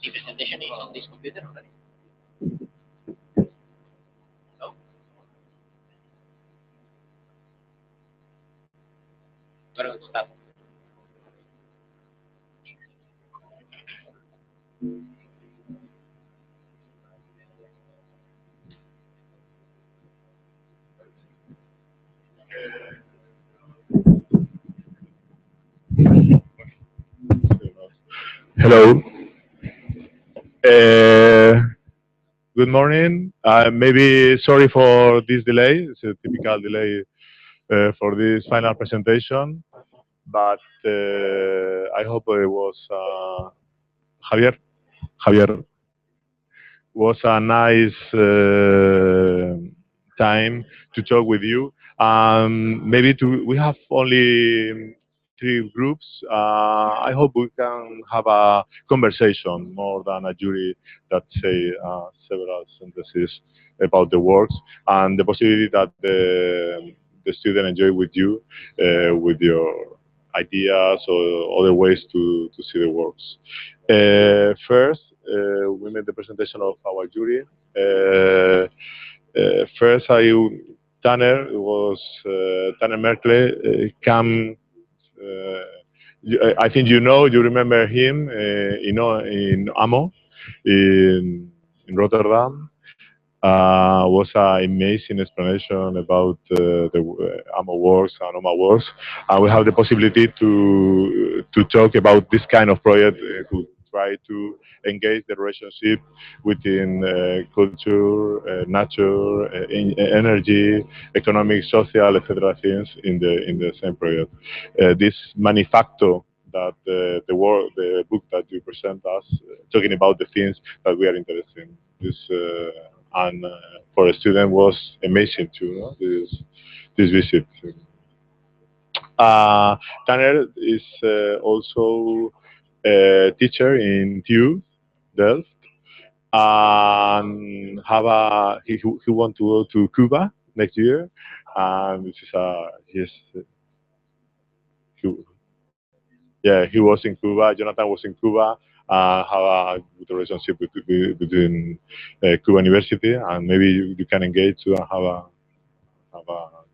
The presentation is on this computer already. No? Where would start? Hello. Uh, Good morning. Maybe sorry for this delay. It's a typical delay for this final presentation, but I hope it was Javier. Javier was a nice time to talk with you. Maybe we have only three groups. I hope we can have a conversation more than a jury that say several sentences about the works and the possibility that the student enjoy with you, with your ideas or other ways to see the works. First, we made the presentation of our jury. First, Tanner was Tanner Merkle. I think you remember him, in AMO, in Rotterdam. Was an amazing explanation about the AMO works and OMA works, and we have the possibility to talk about this kind of project to try to engage the relationship within culture, nature, energy, economic, social, etc. things in the same project. This manifacto that the book that you present us, talking about the things that we are interested in. This and for a student was amazing too. No? This visit. Tanner is also a teacher in TU Delft, and he want to go to Cuba next year, and this is he, yeah, he was in Cuba. Jonathan was in Cuba. Have a good relationship between Cuba University, and maybe you can engage to have a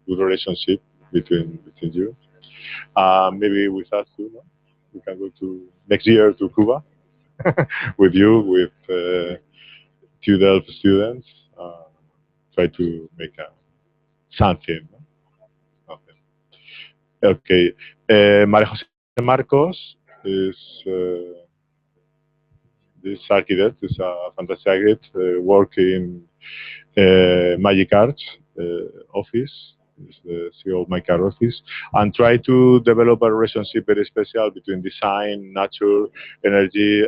good relationship between you. Maybe with us too. No? We can go to next year to Cuba with you, with two Delft students. Try to make something. No? Something. Okay. Maria Jose Marcos is. This architect is a fantastic architect, working Magic Arts office, is the CEO of Magic Arts office, and try to develop a relationship very special between design, nature, energy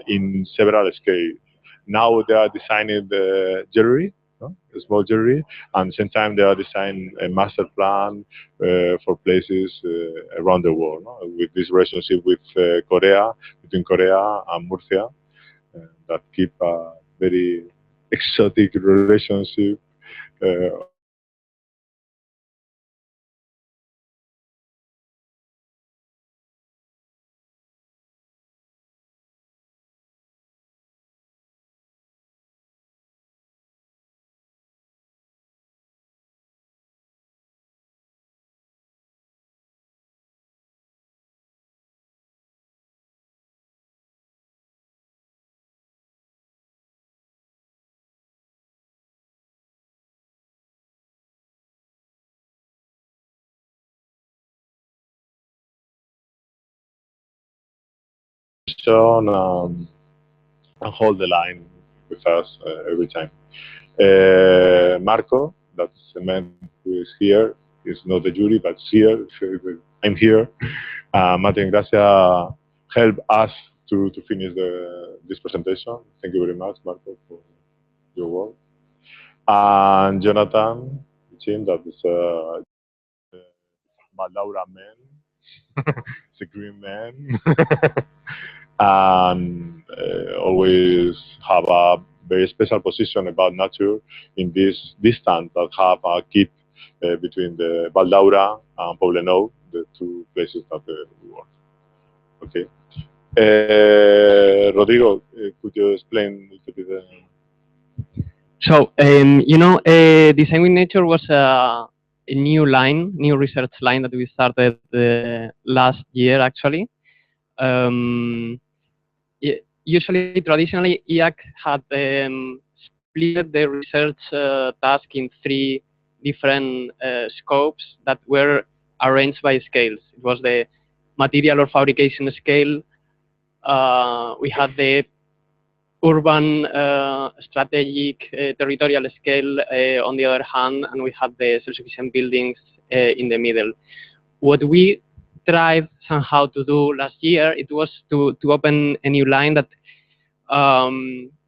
in several scales. Now they are designing the jewelry, no? A small jury, and same time they are designing a master plan for places around the world, no? With this relationship with Korea, between Korea and Murcia, that keep a very exotic relationship of collaboration and hold the line with us every time. Marco, that's the man who is here, is not the jury, but here. I'm here. Martin Gracia helped us to finish this presentation. Thank you very much, Marco, for your work. And Jonathan, Jim, that is Malaura man, it's a green man, and always have a very special position about nature in this distance that have a keep between the Valdaura and Poblenou, the two places that we work. Okay. Rodrigo, could you explain a little bit? So, Design with Nature was a new research line that we started last year, actually. Usually, traditionally, IAC had split the research task in three different scopes that were arranged by scales. It was the material or fabrication scale. We had the urban strategic territorial scale on the other hand, and we had the self-sufficient buildings in the middle. What we tried somehow to do last year, it was to open a new line that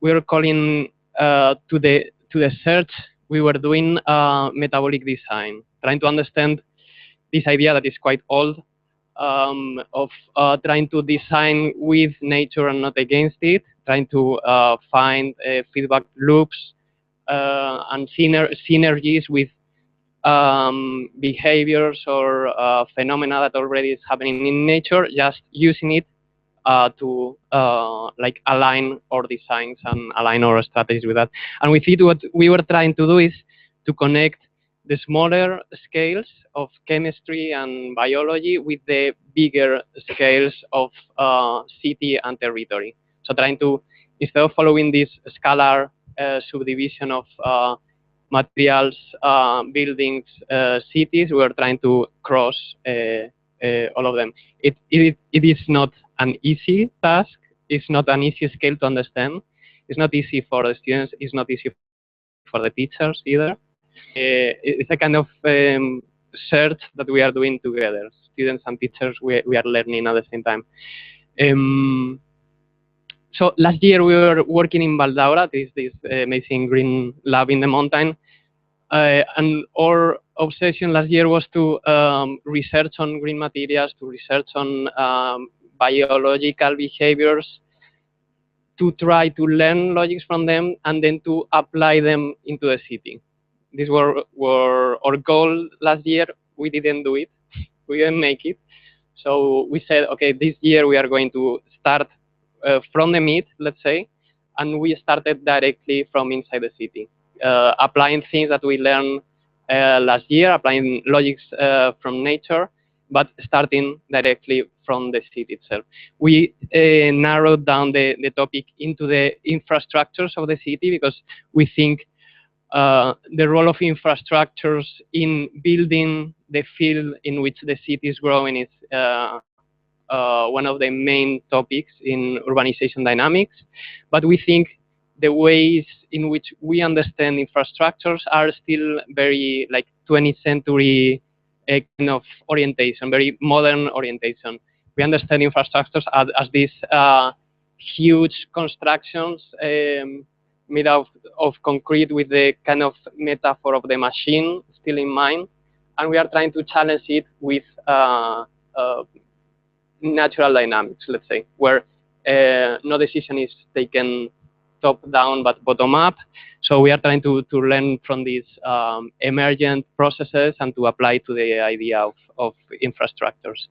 we were calling to the search we were doing metabolic design, trying to understand this idea that is quite old of trying to design with nature and not against it, trying to find feedback loops and synergies with behaviors or phenomena that already is happening in nature, just using it to like align our designs and align our strategies with that. And with it, what we were trying to do is to connect the smaller scales of chemistry and biology with the bigger scales of city and territory. So trying to, instead of following this scalar subdivision of materials, buildings, cities, we are trying to cross all of them. It is not an easy task. It's not an easy scale to understand. It's not easy for the students. It's not easy for the teachers either. It's a kind of search that we are doing together. Students and teachers, we are learning at the same time. So last year we were working in Valdaura, this amazing green lab in the mountain. And our obsession last year was to research on green materials, to research on biological behaviors, to try to learn logics from them, and then to apply them into the city. These were our goal last year. We didn't do it. We didn't make it. So we said, okay, this year we are going to start from the mid, let's say, and we started directly from inside the city, applying things that we learned last year, applying logics from nature, but starting directly from the city itself. We narrowed down the topic into the infrastructures of the city because we think the role of infrastructures in building the field in which the city is growing is one of the main topics in urbanization dynamics. But we think the ways in which we understand infrastructures are still very like 20th century kind of orientation, very modern orientation. We understand infrastructures as these huge constructions made of concrete with the kind of metaphor of the machine still in mind, and we are trying to challenge it with natural dynamics, let's say, where no decision is taken top down but bottom up. So we are trying to learn from these emergent processes and to apply to the idea of infrastructures.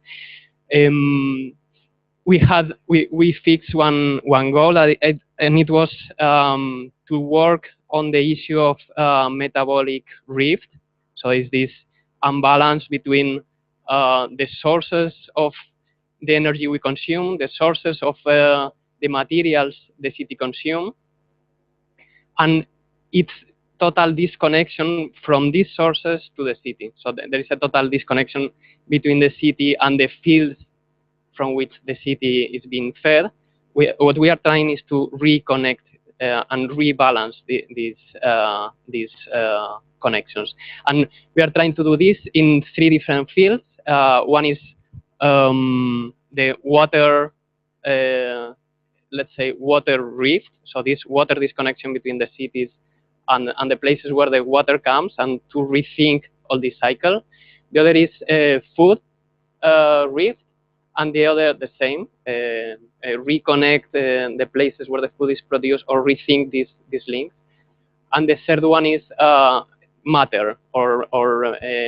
We fixed one goal, and it was to work on the issue of metabolic rift. So it's this imbalance between the sources of the energy we consume, the sources of the materials the city consume, and its total disconnection from these sources to the city. So there is a total disconnection between the city and the fields from which the city is being fed. What we are trying is to reconnect and rebalance these connections. And we are trying to do this in 3 different fields. One is the water, let's say, water rift. So this water disconnection between the cities and the places where the water comes, and to rethink all this cycle. The other is food rift, and the other the same, reconnect the places where the food is produced or rethink these links. And the third one is matter or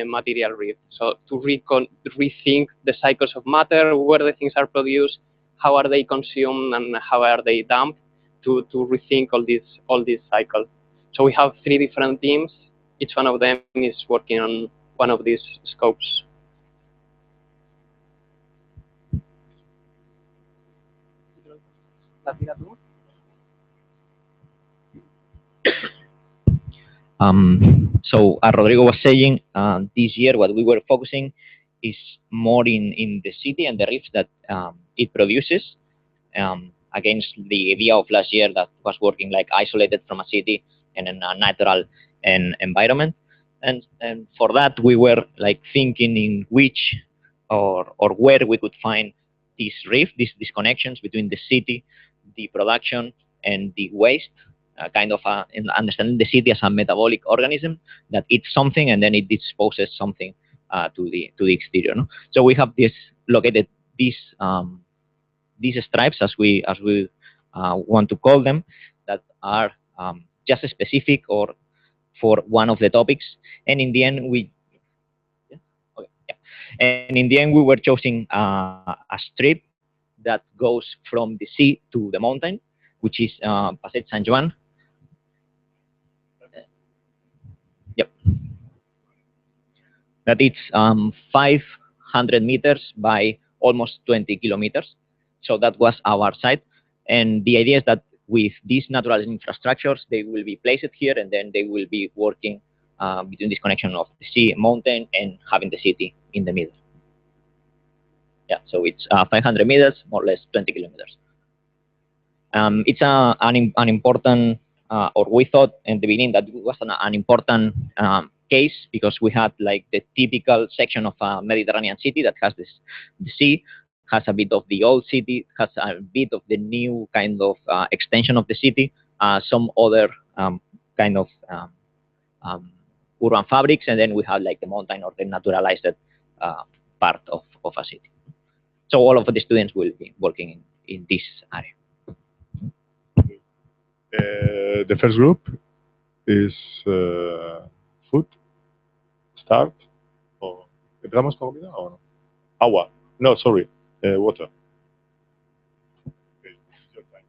material rift. So to rethink the cycles of matter, where the things are produced, how are they consumed, and how are they dumped, to rethink all these cycles. So we have 3 different teams. Each one of them is working on one of these scopes. So as Rodrigo was saying, this year what we were focusing is more in the city and the rifts that it produces, against the idea of last year that was working like isolated from a city and in a natural environment. And for that we were like thinking in which or where we could find this rift, these connections between the city, the production, and the waste. Kind of in understanding the city as a metabolic organism that eats something and then it disposes something to the exterior. No? So we have located these stripes, as we want to call them, that are just specific or for one of the topics. And in the end, we were choosing a strip that goes from the sea to the mountain, which is Passeig San Juan. Yep. That it's 500 meters by almost 20 kilometers. So that was our site. And the idea is that with these natural infrastructures, they will be placed here, and then they will be working between this connection of the sea, mountain, and having the city in the middle. Yeah, so it's 500 meters, more or less 20 kilometers. It's an important, or we thought in the beginning that it was an important case, because we had like the typical section of a Mediterranean city that has the sea, has a bit of the old city, has a bit of the new kind of extension of the city, some other kind of urban fabrics, and then we have like the mountain or the naturalized part of a city. So all of the students will be working in this area. The first group is food, start, o ¿entramos con comida o no? Agua. No, sorry, water. Okay, your time.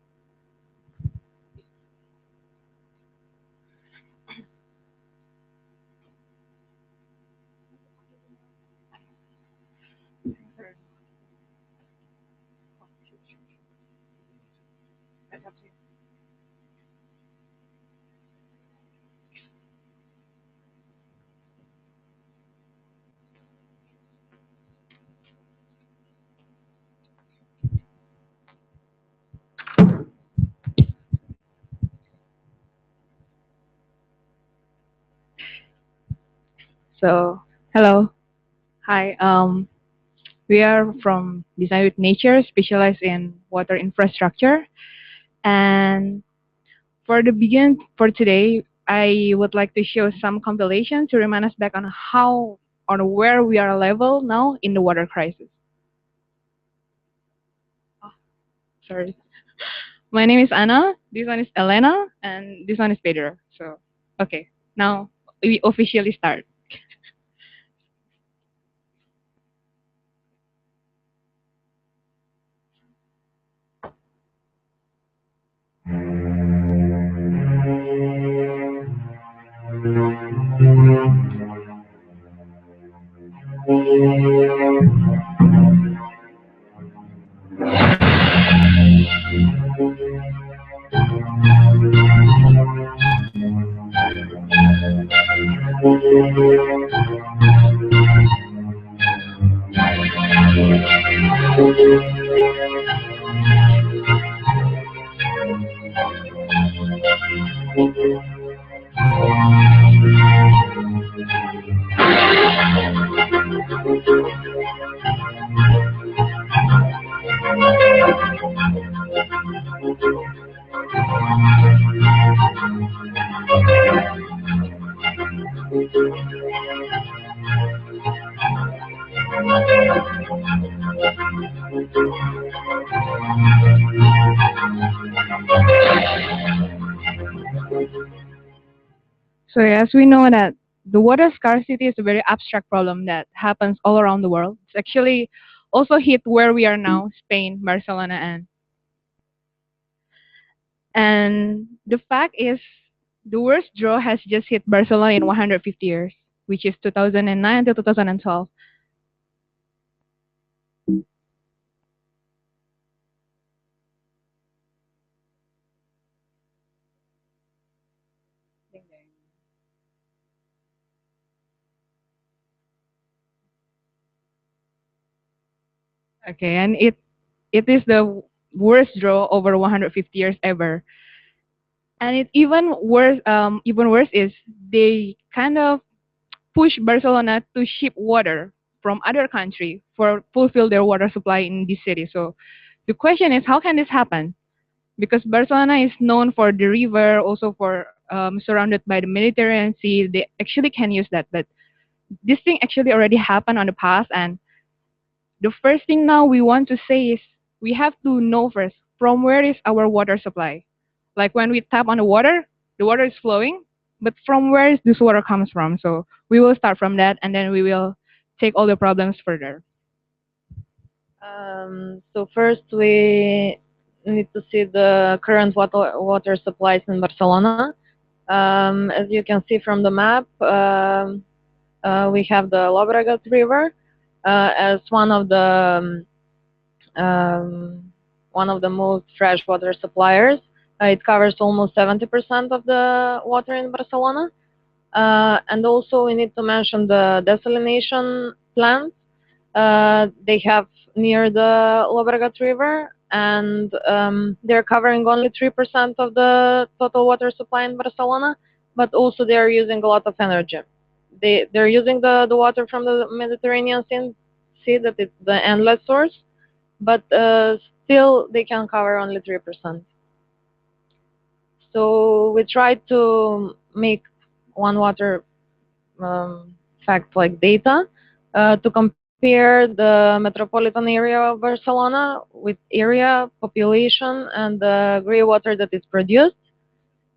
So, hello. Hi. We are from Design with Nature, specialized in water infrastructure. And For the begin for today, I would like to show some compilation to remind us back on how on where we are level now in the water crisis. Sorry. My name is Anna, this one is Elena, and this one is Pedro. So, okay, now we officially start. So as we know that the water scarcity is a very abstract problem that happens all around the world. It's actually also hit where we are now, Spain, Barcelona, and the fact is the worst drought has just hit Barcelona in 150 years, which is 2009 to 2012. Okay, and it is the worst draw over 150 years ever. And it even worse is they kind of push Barcelona to ship water from other country for fulfill their water supply in this city. So the question is, how can this happen? Because Barcelona is known for the river, also for surrounded by the Mediterranean Sea. They actually can use that, but this thing actually already happened on the past, and the first thing now we want to say is we have to know first from where is our water supply. Like when we tap on the water is flowing, but from where is this water comes from? So we will start from that, and then we will take all the problems further. So first we need to see the current water supplies in Barcelona. As you can see from the map, we have the Llobregat River as one of the most freshwater suppliers. It covers almost 70% of the water in Barcelona. And also we need to mention the desalination plants they have near the Llobregat River, and they're covering only 3% of the total water supply in Barcelona, but also they're using a lot of energy. They're using the water from the Mediterranean Sea, that is the endless source, but still they can cover only 3%. So we try to make one water fact like data to compare the metropolitan area of Barcelona with area, population, and the grey water that is produced,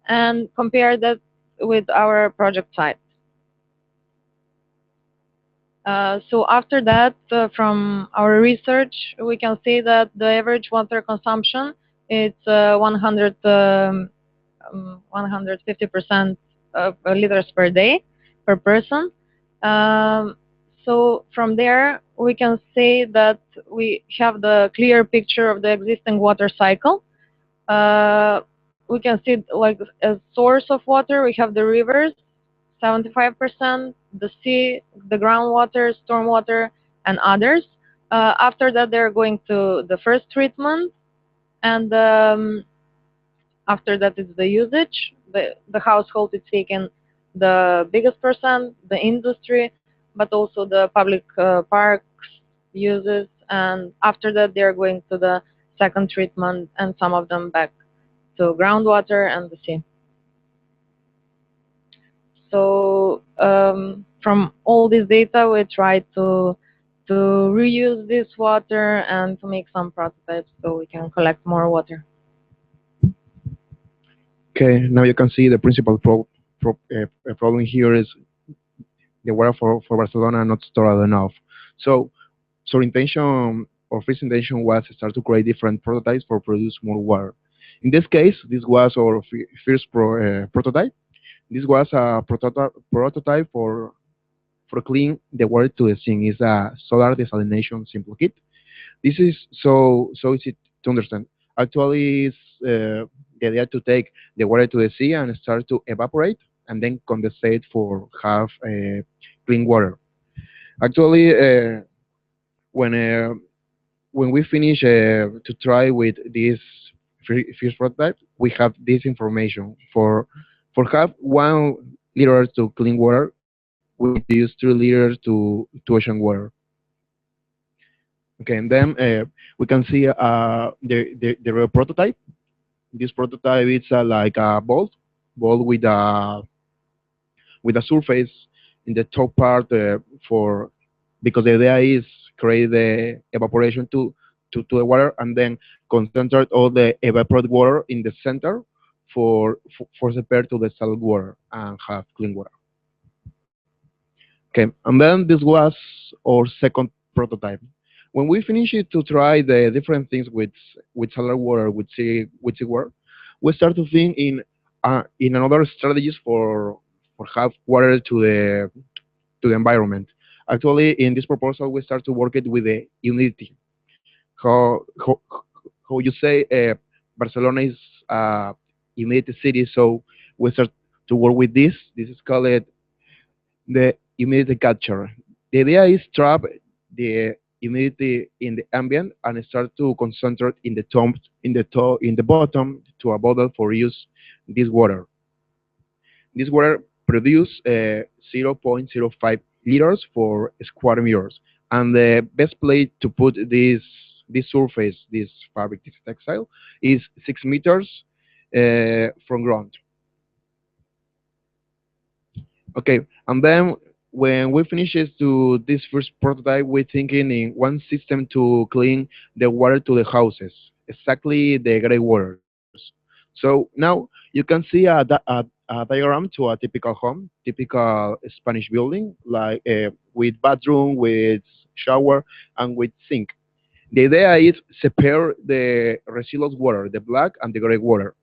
and compare that with our project site. So after that, from our research, we can see that the average water consumption is 150% of liters per day per person. So from there, we can say that we have the clear picture of the existing water cycle. We can see like as source of water, we have the rivers, 75%, the sea, the groundwater, stormwater, and others. After that, they're going to the first treatment, and after that is the usage. The household is taking the biggest percent, the industry, but also the public parks uses, and after that they're going to the second treatment, and some of them back to groundwater and the sea. So from all this data, we try to reuse this water and to make some prototypes so we can collect more water. Okay, now you can see the principal problem here is the water for Barcelona not stored enough. So, so intention or first intention was to start to create different prototypes for produce more water. In this case, this was our first prototype. This was a prototype for clean the water to the sink. Is a solar desalination simple kit. This is so easy to understand. Actually, it's the idea to take the water to the sea and start to evaporate and then condensate for have clean water. Actually, when uh, when we finish to try with this first prototype, we have this information for have 1 liter to clean water, we need to use 3 liters to ocean water. Okay, and then we can see the real prototype. This prototype is like a ball with a surface in the top part for because the idea is create the evaporation to the water and then concentrate all the evaporated water in the center for separate to the salt water and have clean water. Okay, and then this was our second prototype. When we finished it to try the different things with salad water, with seawater, we start to think in another strategies for have water to the environment. Actually, in this proposal, we start to work it with the humidity. How how, how you say Barcelona is a humidity city, so we start to work with this. This is called the humidity capture. The idea is trap the humidity in the ambient and start to concentrate in the bottom to a bottle for use this water. This water produce 0.05 liters for square meters, and the best place to put this surface, this fabric, this textile, is 6 meters from ground. Okay, and then when we finishes to this first prototype, we're thinking in one system to clean the water to the houses, exactly the gray waters. So now you can see a diagram to a typical home, typical Spanish building, like with bathroom, with shower, and with sink. The idea is separate the residual water, the black and the gray water.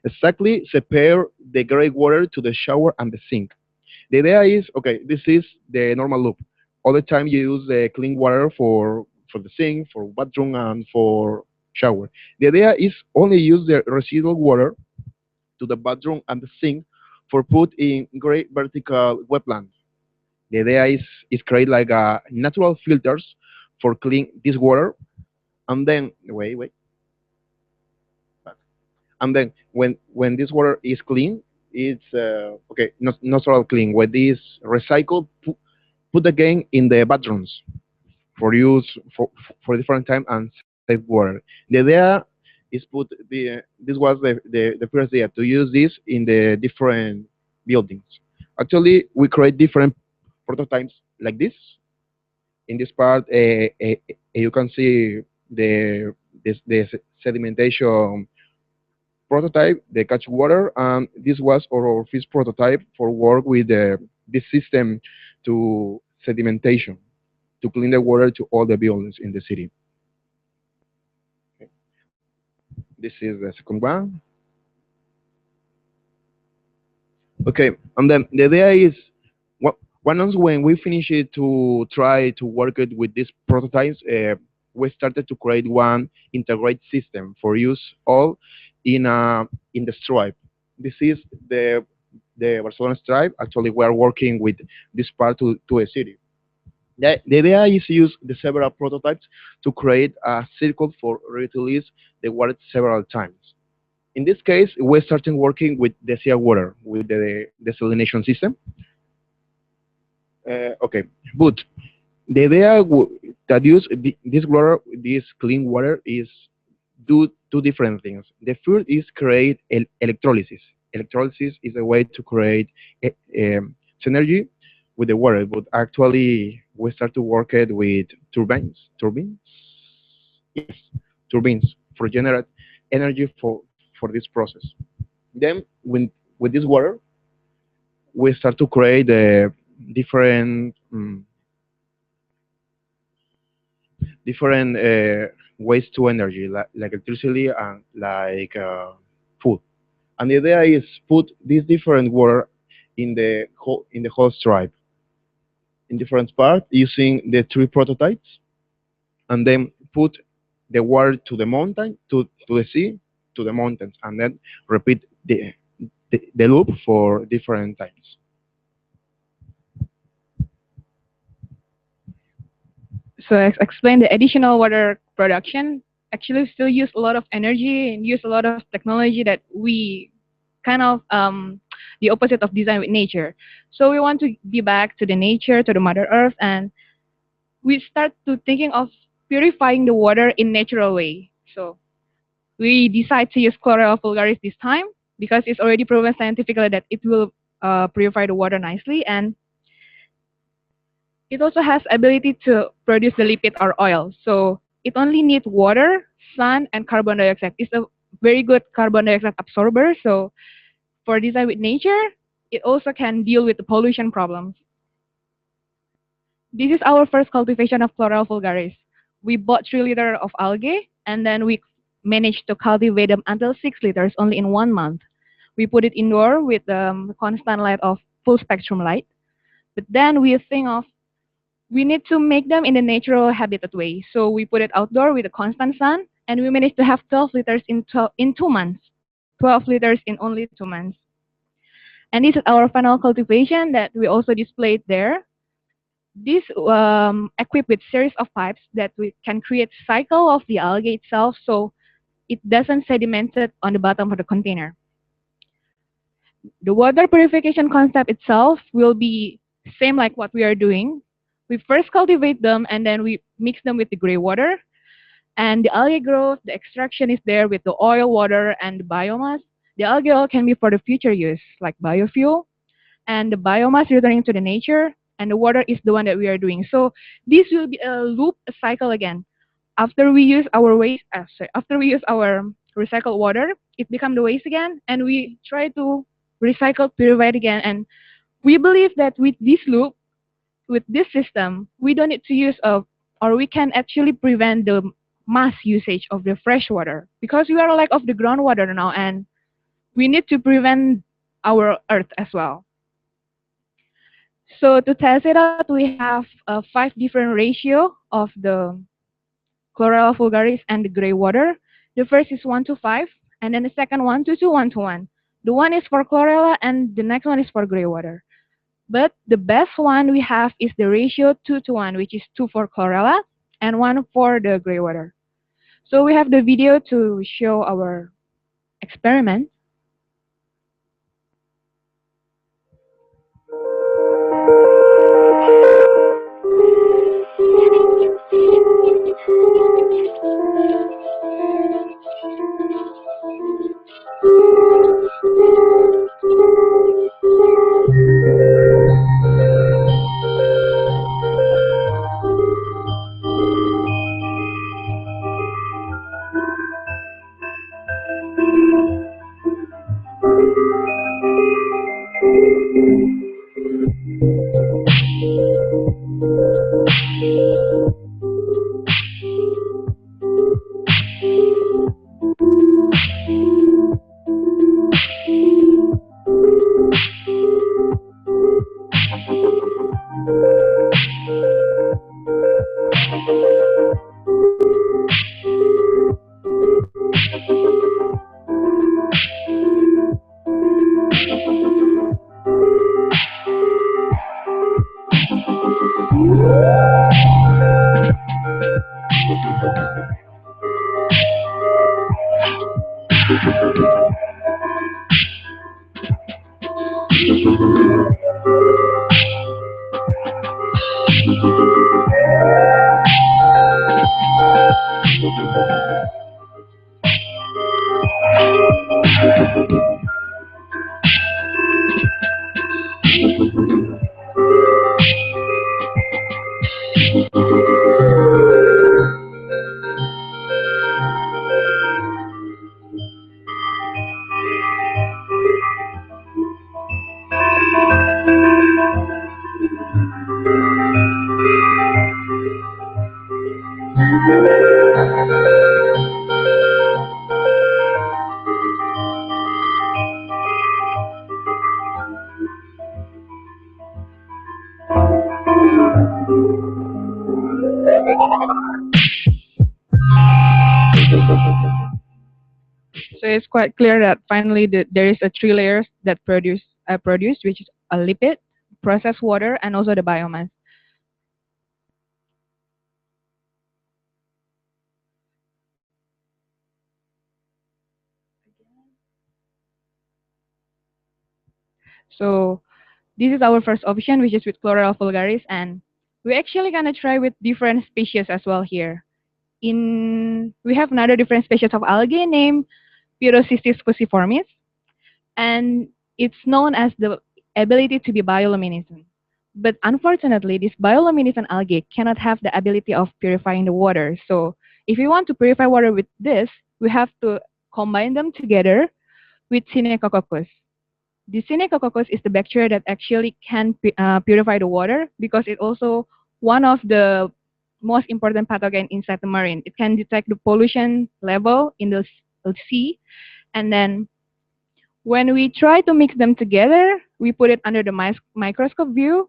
Exactly separate the gray water to the shower and the sink. The idea is, okay, this is the normal loop. All the time you use the clean water for the sink, for bathroom, and for shower. The idea is only use the residual water to the bathroom and the sink for put in gray vertical wetland. The idea is create like a natural filters for clean this water, and then wait, and then when this water is clean, it's okay, not so clean. When this recycled, put again in the bathrooms for use for different time and save water. The idea is put this was the first idea to use this in the different buildings. Actually, we create different prototypes like this. In this part, you can see the sedimentation prototype, the catch water, and this was our first prototype for work with this system to sedimentation to clean the water to all the buildings in the city. This is the second one. Okay, and then the idea is once when we finish it to try to work it with these prototypes, we started to create one integrated system for use all in the Stripe. This is the Barcelona Stripe. Actually, we are working with this part to a city. The idea is to use the several prototypes to create a circle for reutilize the water several times. In this case, we started working with the seawater, with the desalination system. Okay, but the idea that use this water, this clean water, is do two different things. The first is create electrolysis. Electrolysis is a way to create energy with the water, but actually we start to work it with turbines, yes, turbines for generate energy for this process. Then with this water, we start to create different different ways to energy, like electricity and like food. And the idea is put this different water in the whole stripe in different parts using the three prototypes, and then put the water to the mountain, to the sea, to the mountains, and then repeat the loop for different times. So explain the additional water production. Actually, we still use a lot of energy and use a lot of technology that we kind of the opposite of design with nature. So we want to be back to the nature, to the Mother Earth, and we start to thinking of purifying the water in natural way. So we decide to use Chlorella vulgaris this time because it's already proven scientifically that it will purify the water nicely, and it also has ability to produce the lipid or oil. So it only needs water, sun, and carbon dioxide. It's a very good carbon dioxide absorber. So for design with nature, it also can deal with the pollution problems. This is our first cultivation of Chlorella vulgaris. We bought 3 liters of algae, and then we managed to cultivate them until 6 liters only in 1 month. We put it indoor with constant light of full spectrum light. But then we think of we need to make them in the natural habitat way. So we put it outdoor with a constant sun, and we managed to have 12 liters in 2 months. 12 liters in only 2 months. And this is our final cultivation that we also displayed there. This equipped with series of pipes that we can create cycle of the algae itself, so it doesn't sediment it on the bottom of the container. The water purification concept itself will be same like what we are doing. We first cultivate them, and then we mix them with the gray water. And the algae growth, the extraction is there with the oil, water, and the biomass. The algae oil can be for the future use, like biofuel. And the biomass returning to the nature, and the water is the one that we are doing. So this will be a loop, a cycle again. After we use our after we use our recycled water, it becomes the waste again, and we try to recycle, purify it again. And we believe that with this loop, with this system, we don't need to use or we can actually prevent the mass usage of the fresh water, because we are like of the groundwater now, and we need to prevent our earth as well. So to test it out, we have 5 different ratio of the Chlorella vulgaris and the gray water. The first is 1:5, and then the second 1:2, 1:1. The one is for Chlorella, and the next one is for gray water. But the best one we have is the ratio 2:1, which is 2 for Chlorella and 1 for the gray water. So we have the video to show our experiment. So it's quite clear that finally there is a three layers that produced, which is a lipid, processed water, and also the biomass. So this is our first option, which is with Chlorella vulgaris, and we're actually gonna try with different species as well here. We have another different species of algae named Pyrocystis fusiformis, and it's known as the ability to be bioluminescent. But unfortunately, this bioluminescent algae cannot have the ability of purifying the water. So if we want to purify water with this, we have to combine them together with Synechococcus. The Synechococcus is the bacteria that actually can purify the water because it also one of the most important pathogen inside the marine. It can detect the pollution level in the sea, and then when we try to mix them together, we put it under the microscope view.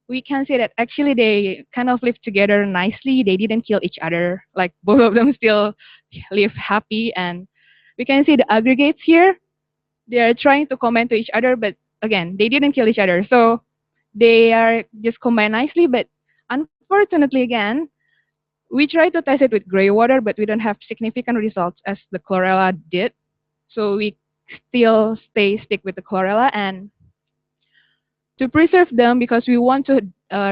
We can see that actually they kind of live together nicely. They didn't kill each other. Like both of them still live happy, and we can see the aggregates here. They are trying to comment to each other, but again, they didn't kill each other. So they are just combined nicely. But unfortunately, again, we tried to test it with gray water, but we don't have significant results as the chlorella did. So we still stick with the chlorella, and to preserve them, because we want to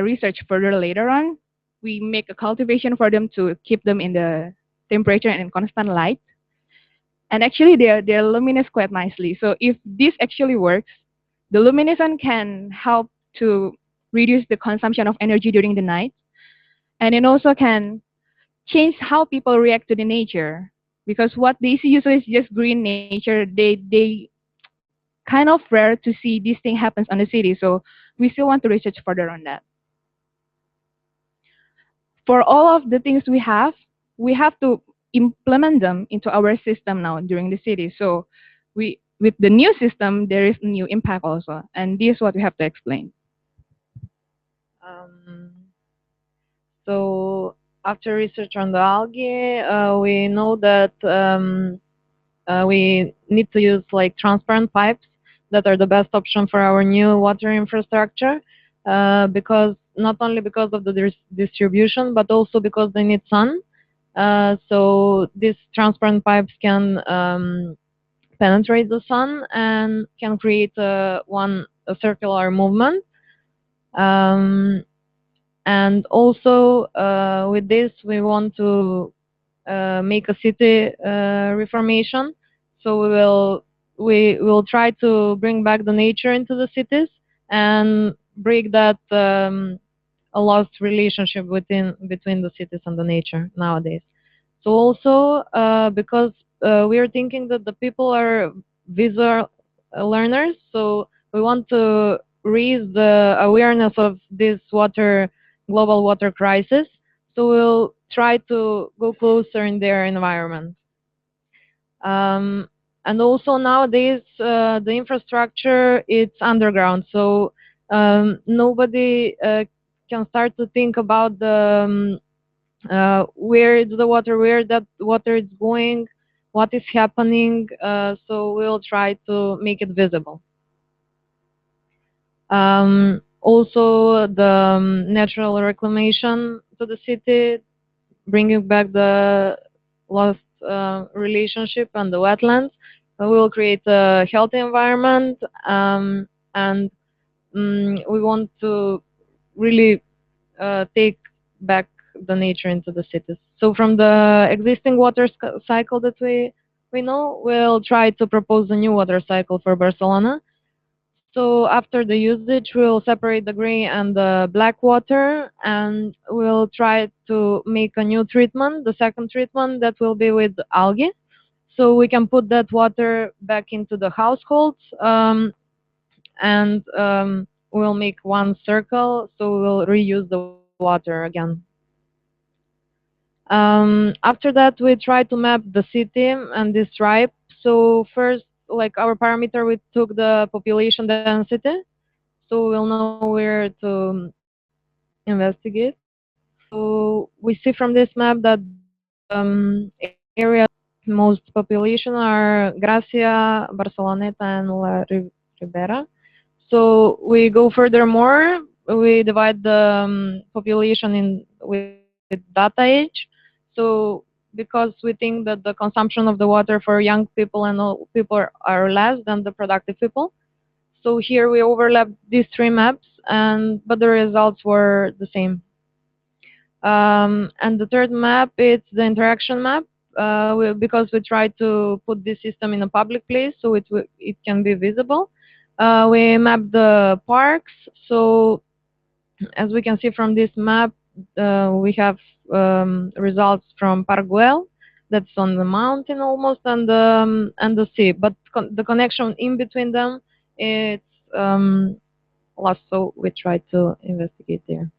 research further later on, we make a cultivation for them to keep them in the temperature and in constant light. And actually, they're luminous quite nicely. So if this actually works, the luminescence can help to reduce the consumption of energy during the night, and it also can change how people react to the nature. Because what they see usually is just green nature. They kind of rare to see this thing happens on the city. So we still want to research further on that. For all of the things we have to implement them into our system now during the city. So with the new system, there is new impact also, and this is what we have to explain. Um, so after research on the algae, we know that we need to use like transparent pipes that are the best option for our new water infrastructure, because not only because of the distribution, but also because they need sun. So these transparent pipes can penetrate the sun and can create a circular movement. And also with this, we want to make a city reformation. So we will try to bring back the nature into the cities and break that a lost relationship between the cities and the nature nowadays. So also because we are thinking that the people are visual learners, so we want to raise the awareness of this global water crisis. So we'll try to go closer in their environment. And also nowadays the infrastructure it's underground, so nobody can start to think about the where is the water, where that water is going, what is happening. So we'll try to make it visible. Also, the natural reclamation to the city, bringing back the lost relationship and the wetlands. We will create a healthy environment, and we want to really take back the nature into the cities. So from the existing water cycle that we we know, we'll try to propose a new water cycle for Barcelona. So after the usage, we'll separate the gray and the black water, and we'll try to make a new treatment, the second treatment that will be with algae. So we can put that water back into the households, and we'll make one circle, so we'll reuse the water again. After that, we try to map the city and this tribe. So first, like our parameter, we took the population density, so we'll know where to investigate. So we see from this map that areas most population are Gracia, Barceloneta, and La Ribera. So we go furthermore. We divide the population in with data age. So because we think that the consumption of the water for young people and old people are less than the productive people. So here we overlap these three maps, and but the results were the same. And the third map is the interaction map, because we try to put this system in a public place so it can be visible. We map the parks. So as we can see from this map, we have results from Parguel, that's on the mountain almost, and the sea. But the connection in between them is lost, so we try to investigate there.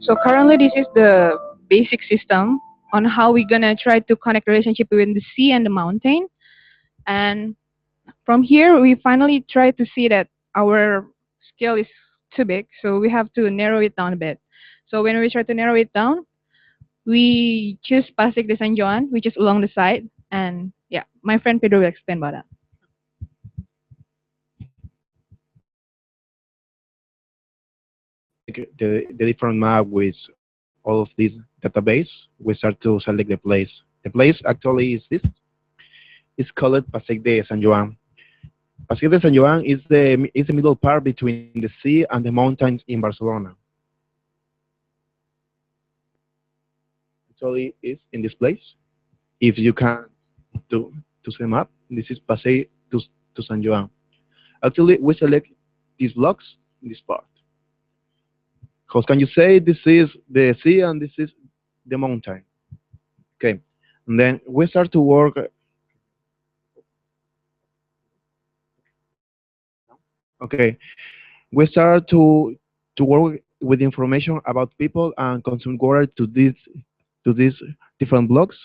So currently, this is the basic system on how we're gonna try to connect relationship between the sea and the mountain. And from here, we finally try to see that our scale is too big, so we have to narrow it down a bit. So when we try to narrow it down, we choose Pasig de San Juan, which is along the side. And yeah, my friend Pedro will explain about that. The different map with all of this database, we start to select the place. The place actually is this. It's called Pasig de San Juan. Pasig de San Juan is the middle part between the sea and the mountains in Barcelona. Actually, is in this place. If you can to see the map, this is Pasig to San Juan. Actually, we select these blocks in this part. How can you say this is the sea and this is the mountain. Okay, and then we start to work. Okay, we start to work with information about people and consume water to these different blocks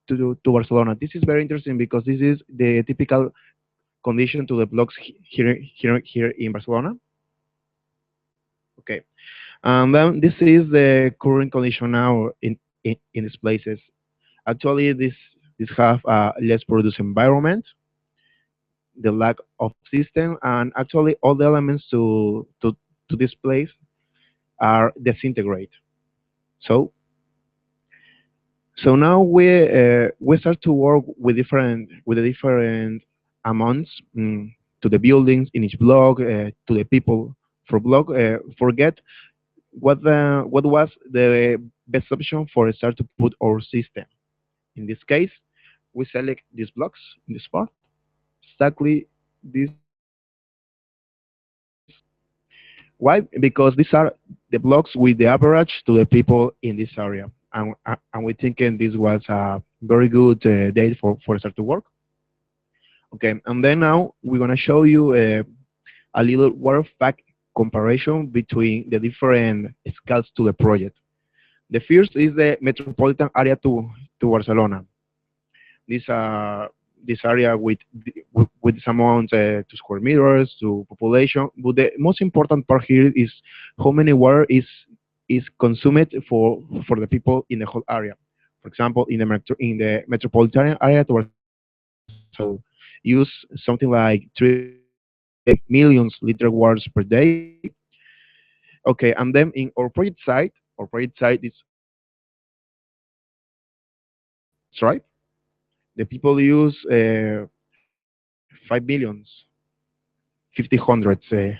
to Barcelona. This is very interesting because this is the typical condition to the blocks here in Barcelona. Okay, and then this is the current condition now in these places. Actually, this have a less produced environment, the lack of system, and actually all the elements to this place are disintegrate. So so now we start to work with the different amounts to the buildings in each block to the people for block. Forget what was the best option for start to put our system. In this case, we select these blocks in this part, exactly this. Why? Because these are the blocks with the average to the people in this area, and we thinking this was a very good date for start to work. Okay, and then now we're gonna show you a little water fact comparison between the different scales to the project. The first is the metropolitan area to Barcelona. This this area with this amount to square meters to population. But the most important part here is how many water is consumed for the people in the whole area. For example, in the metropolitan area to Barcelona, we start to use something like 3 million liter waters per day. Okay, and then in our project site is right. The people use 5 million 50 hundred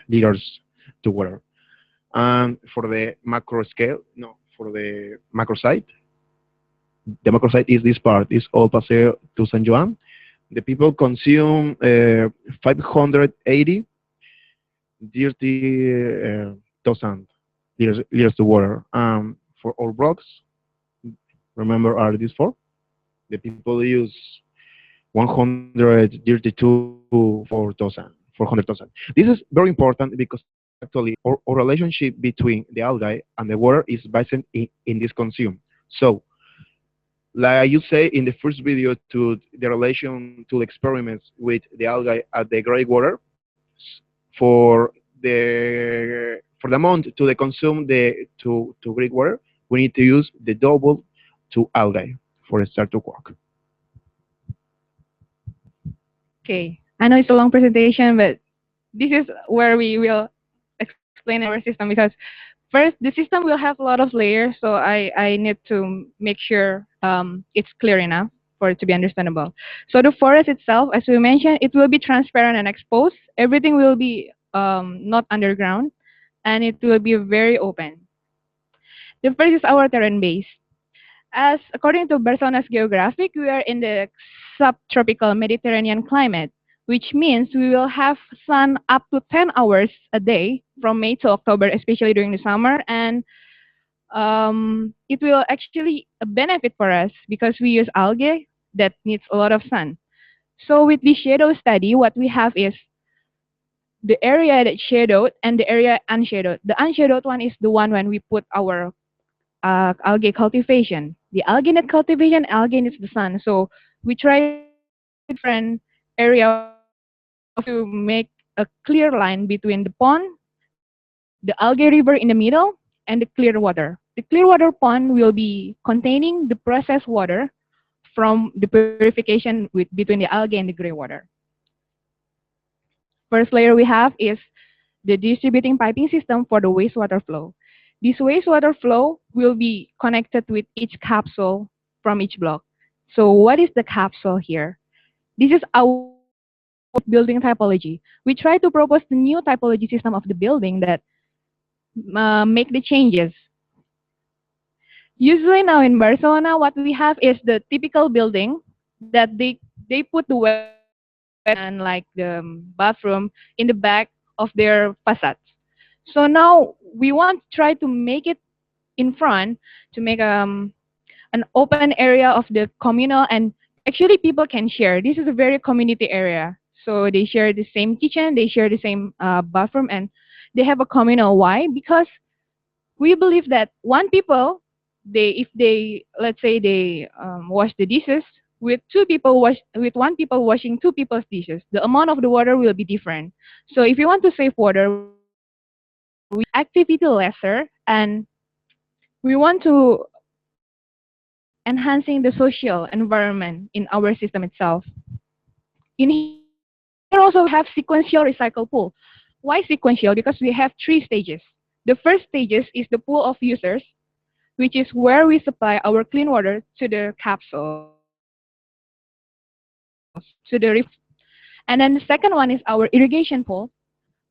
liters to water. And for the macro scale, no, for the macro site is this part, is all Paseo to San Juan. The people consume 580 dirty thousand liters to water. For all blocks, remember are these four? The people use 132 400,000. This is very important because actually our relationship between the algae and the water is based in this consume. So, like you say in the first video, to the relation to the experiments with the algae at the gray water, for the amount to the consume to gray water, we need to use the double to algae for a start to work. Okay. I know it's a long presentation, but this is where we will explain our system because first the system will have a lot of layers, so I need to make sure it's clear enough for it to be understandable. So the forest itself, as we mentioned, it will be transparent and exposed. Everything will be not underground, and it will be very open. The first is our terrain base. As according to Barcelona's geographic, we are in the subtropical Mediterranean climate, which means we will have sun up to 10 hours a day from May to October, especially during the summer. And it will actually a benefit for us because we use algae that needs a lot of sun. So with the shadow study, what we have is the area that's shadowed and the area unshadowed. The unshadowed one is the one when we put our algae cultivation. The algae net cultivation, algae needs the sun. So we try to use different area of to make a clear line between the pond, the algae river in the middle, and the clear water. The clear water pond will be containing the processed water from the purification between the algae and the gray water. First layer we have is the distributing piping system for the wastewater flow. This wastewater flow will be connected with each capsule from each block. So what is the capsule here? This is our building typology. We try to propose the new typology system of the building that make the changes. Usually now in Barcelona, what we have is the typical building that they put the wet and like the bathroom in the back of their facades. So now we want to try to make it in front to make an open area of the communal, and actually people can share. This is a very community area. So they share the same kitchen, they share the same bathroom, and they have a communal. Why? Because we believe that one people, they if they let's say they wash the dishes with one people washing two people's dishes, the amount of the water will be different. So if you want to save water, we activity lesser, and we want to enhancing the social environment in our system itself. In here also we have sequential recycle pool. Why sequential? Because we have three stages. The first stages is the pool of users, which is where we supply our clean water to the capsules, to the ref. And then the second one is our irrigation pool,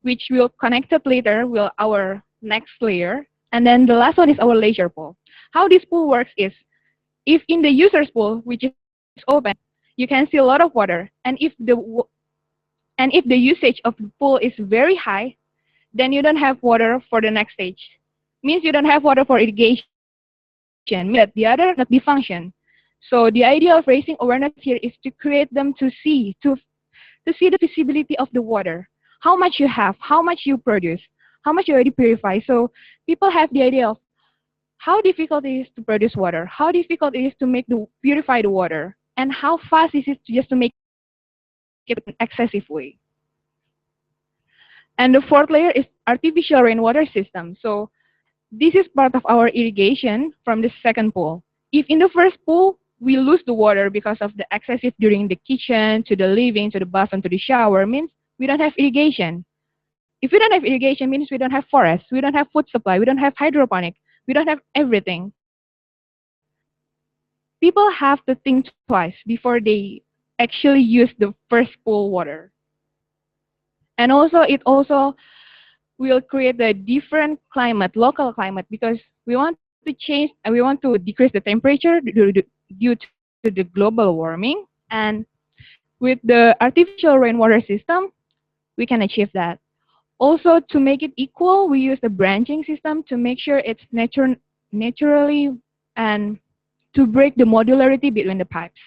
which will connect it later with our next layer. And then the last one is our leisure pool. How this pool works is, if in the user's pool, which is open, you can see a lot of water. And if the usage of the pool is very high, then you don't have water for the next stage. Means you don't have water for irrigation. Means that the other cannot be function. So the idea of raising awareness here is to create them to see the feasibility of the water, how much you have, how much you produce, how much you already purify. So people have the idea of how difficult it is to produce water, how difficult it is to make the purify the water, and how fast is it just to make it in an excessive way. And the fourth layer is artificial rainwater system. So this is part of our irrigation from the second pool. If in the first pool, we lose the water because of the excessive during the kitchen, to the living, to the bathroom, to the shower, means we don't have irrigation. If we don't have irrigation, means we don't have forests, we don't have food supply, we don't have hydroponic, we don't have everything. People have to think twice before they actually use the first pool water. And also, it also will create a different climate, local climate, because we want to change and we want to decrease the temperature due to the global warming. And with the artificial rainwater system, we can achieve that. Also, to make it equal, we use the branching system to make sure it's naturally, and to break the modularity between the pipes.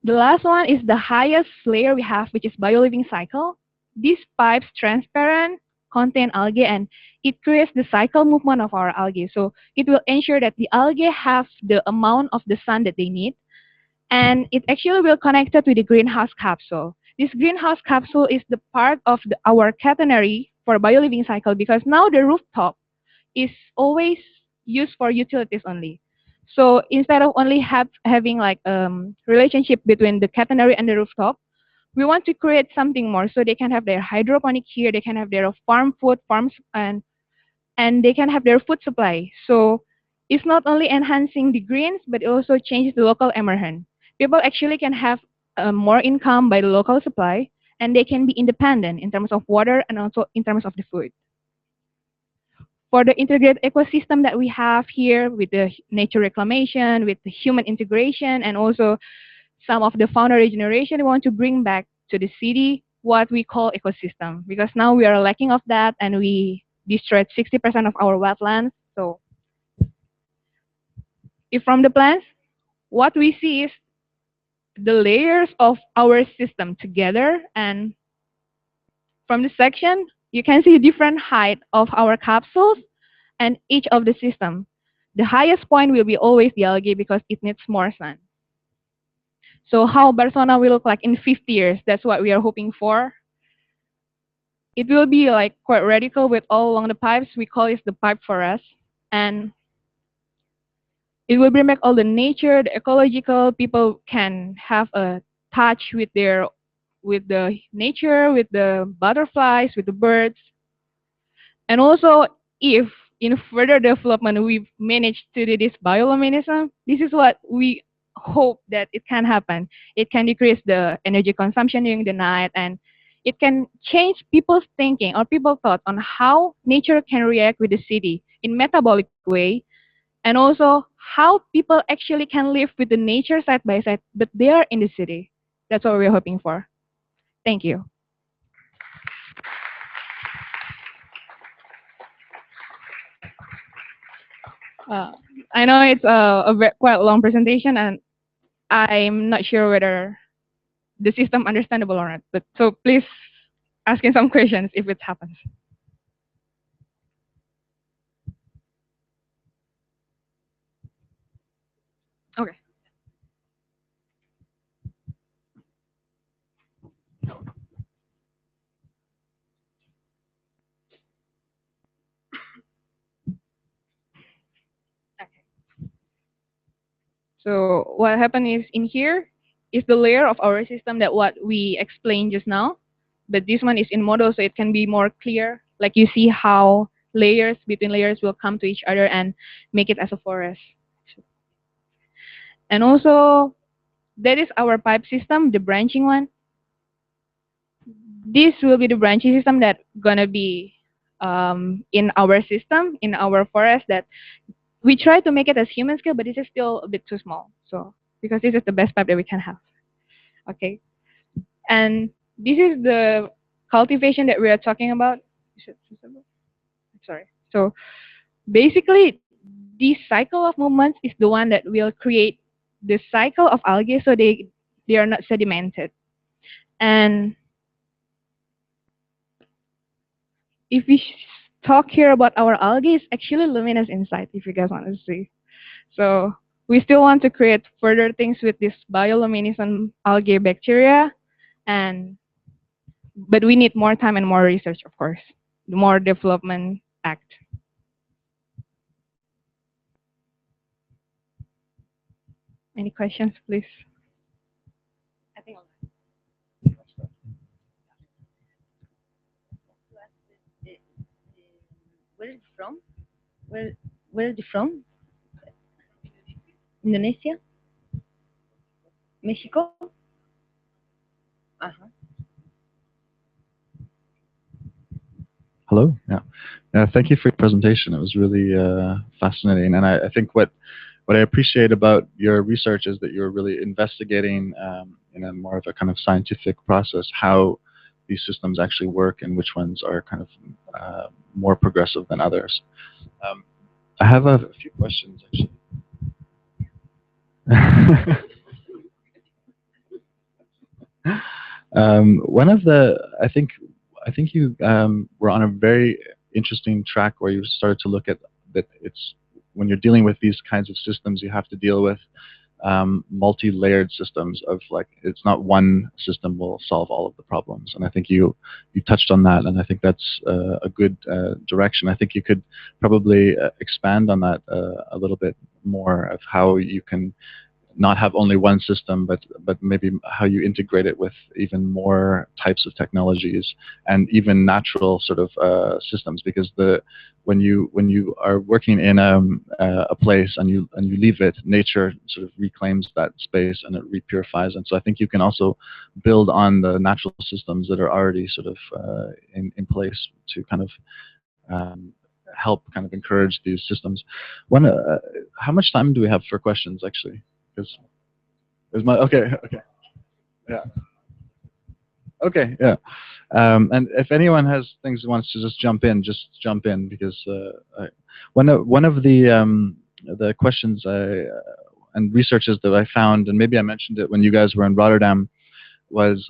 The last one is the highest layer we have, which is bioliving cycle. These pipes transparent, contain algae, and it creates the cycle movement of our algae. So it will ensure that the algae have the amount of the sun that they need, and it actually will connect it with the greenhouse capsule. This greenhouse capsule is the part of our catenary for bioliving cycle, because now the rooftop is always used for utilities only. So instead of only having like relationship between the catenary and the rooftop, we want to create something more, so they can have their hydroponic here, they can have their farm food, farms, and they can have their food supply. So it's not only enhancing the greens, but it also changes the local emergence. People actually can have more income by the local supply, and they can be independent in terms of water and also in terms of the food. For the integrated ecosystem that we have here with the nature reclamation, with the human integration, and also some of the fauna regeneration, we want to bring back to the city what we call ecosystem, because now we are lacking of that and we destroyed 60% of our wetlands. So if from the plans, what we see is the layers of our system together, and from the section, you can see different height of our capsules and each of the system. The highest point will be always the algae because it needs more sun. So how Barcelona will look like in 50 years, that's what we are hoping for. It will be like quite radical with all along the pipes. We call it the pipe forest. And it will bring back all the nature, the ecological. People can have a touch with the nature, with the butterflies, with the birds. And also, if in further development we've managed to do this bioluminescence, this is what we hope that it can happen. It can decrease the energy consumption during the night, and it can change people's thinking or people's thought on how nature can react with the city in metabolic way, and also how people actually can live with the nature side by side, but they are in the city. That's what we're hoping for. Thank you. Uh, I know it's quite long presentation, and I'm not sure whether the system understandable or not. But so please asking some questions if it happens. Okay. Okay. So what happened is in here is the layer of our system that what we explained just now. But this one is in model, so it can be more clear. Like you see how layers between layers will come to each other and make it as a forest. And also, that is our pipe system, the branching one. This will be the branching system that gonna be in our system, in our forest. That we try to make it as human scale, but this is still a bit too small. So because this is the best pipe that we can have. Okay, and this is the cultivation that we are talking about. Is it visible? Sorry. So basically, this cycle of movements is the one that will create the cycle of algae, so they are not sedimented. And if we talk here about our algae, it's actually luminous inside, if you guys want to see. So we still want to create further things with this bioluminescent algae bacteria, and but we need more time and more research, of course, more development act. Any questions, please? I think Where is it from? Where is it from? Indonesia? Mexico? Uh-huh. Hello. Yeah. Thank you for your presentation. It was really fascinating, and I think what I appreciate about your research is that you're really investigating in a more of a kind of scientific process how these systems actually work and which ones are kind of more progressive than others. I have a few questions actually. One of the, I think you were on a very interesting track where you started to look at that it's when you're dealing with these kinds of systems, you have to deal with multi-layered systems of like it's not one system will solve all of the problems, and I think you touched on that, and I think that's a good direction. I think you could probably expand on that a little bit more of how you can not have only one system, but maybe how you integrate it with even more types of technologies and even natural sort of systems. Because when you are working in a place and you leave it, nature sort of reclaims that space and it repurifies. And so I think you can also build on the natural systems that are already sort of in place to kind of help kind of encourage these systems. How much time do we have for questions actually? Because there's my okay, yeah, okay, yeah. And if anyone has things wants to just jump in because one of the questions and researches that I found, and maybe I mentioned it when you guys were in Rotterdam, was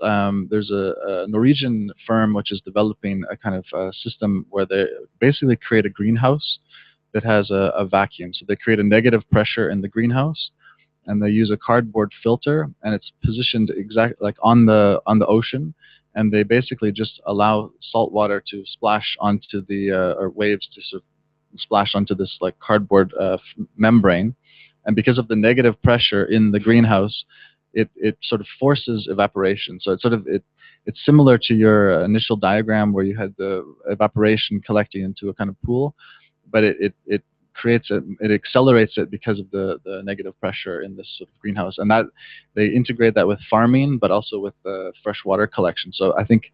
there's a Norwegian firm which is developing a kind of system where they basically create a greenhouse that has a vacuum. So they create a negative pressure in the greenhouse, and they use a cardboard filter, and it's positioned exactly like on the ocean, and they basically just allow salt water to splash onto the or waves to sort of splash onto this like cardboard membrane, and because of the negative pressure in the greenhouse, it sort of forces evaporation. So it's similar to your initial diagram where you had the evaporation collecting into a kind of pool, but it creates it accelerates it because of the negative pressure in this sort of greenhouse, and that they integrate that with farming, but also with fresh water collection. So I think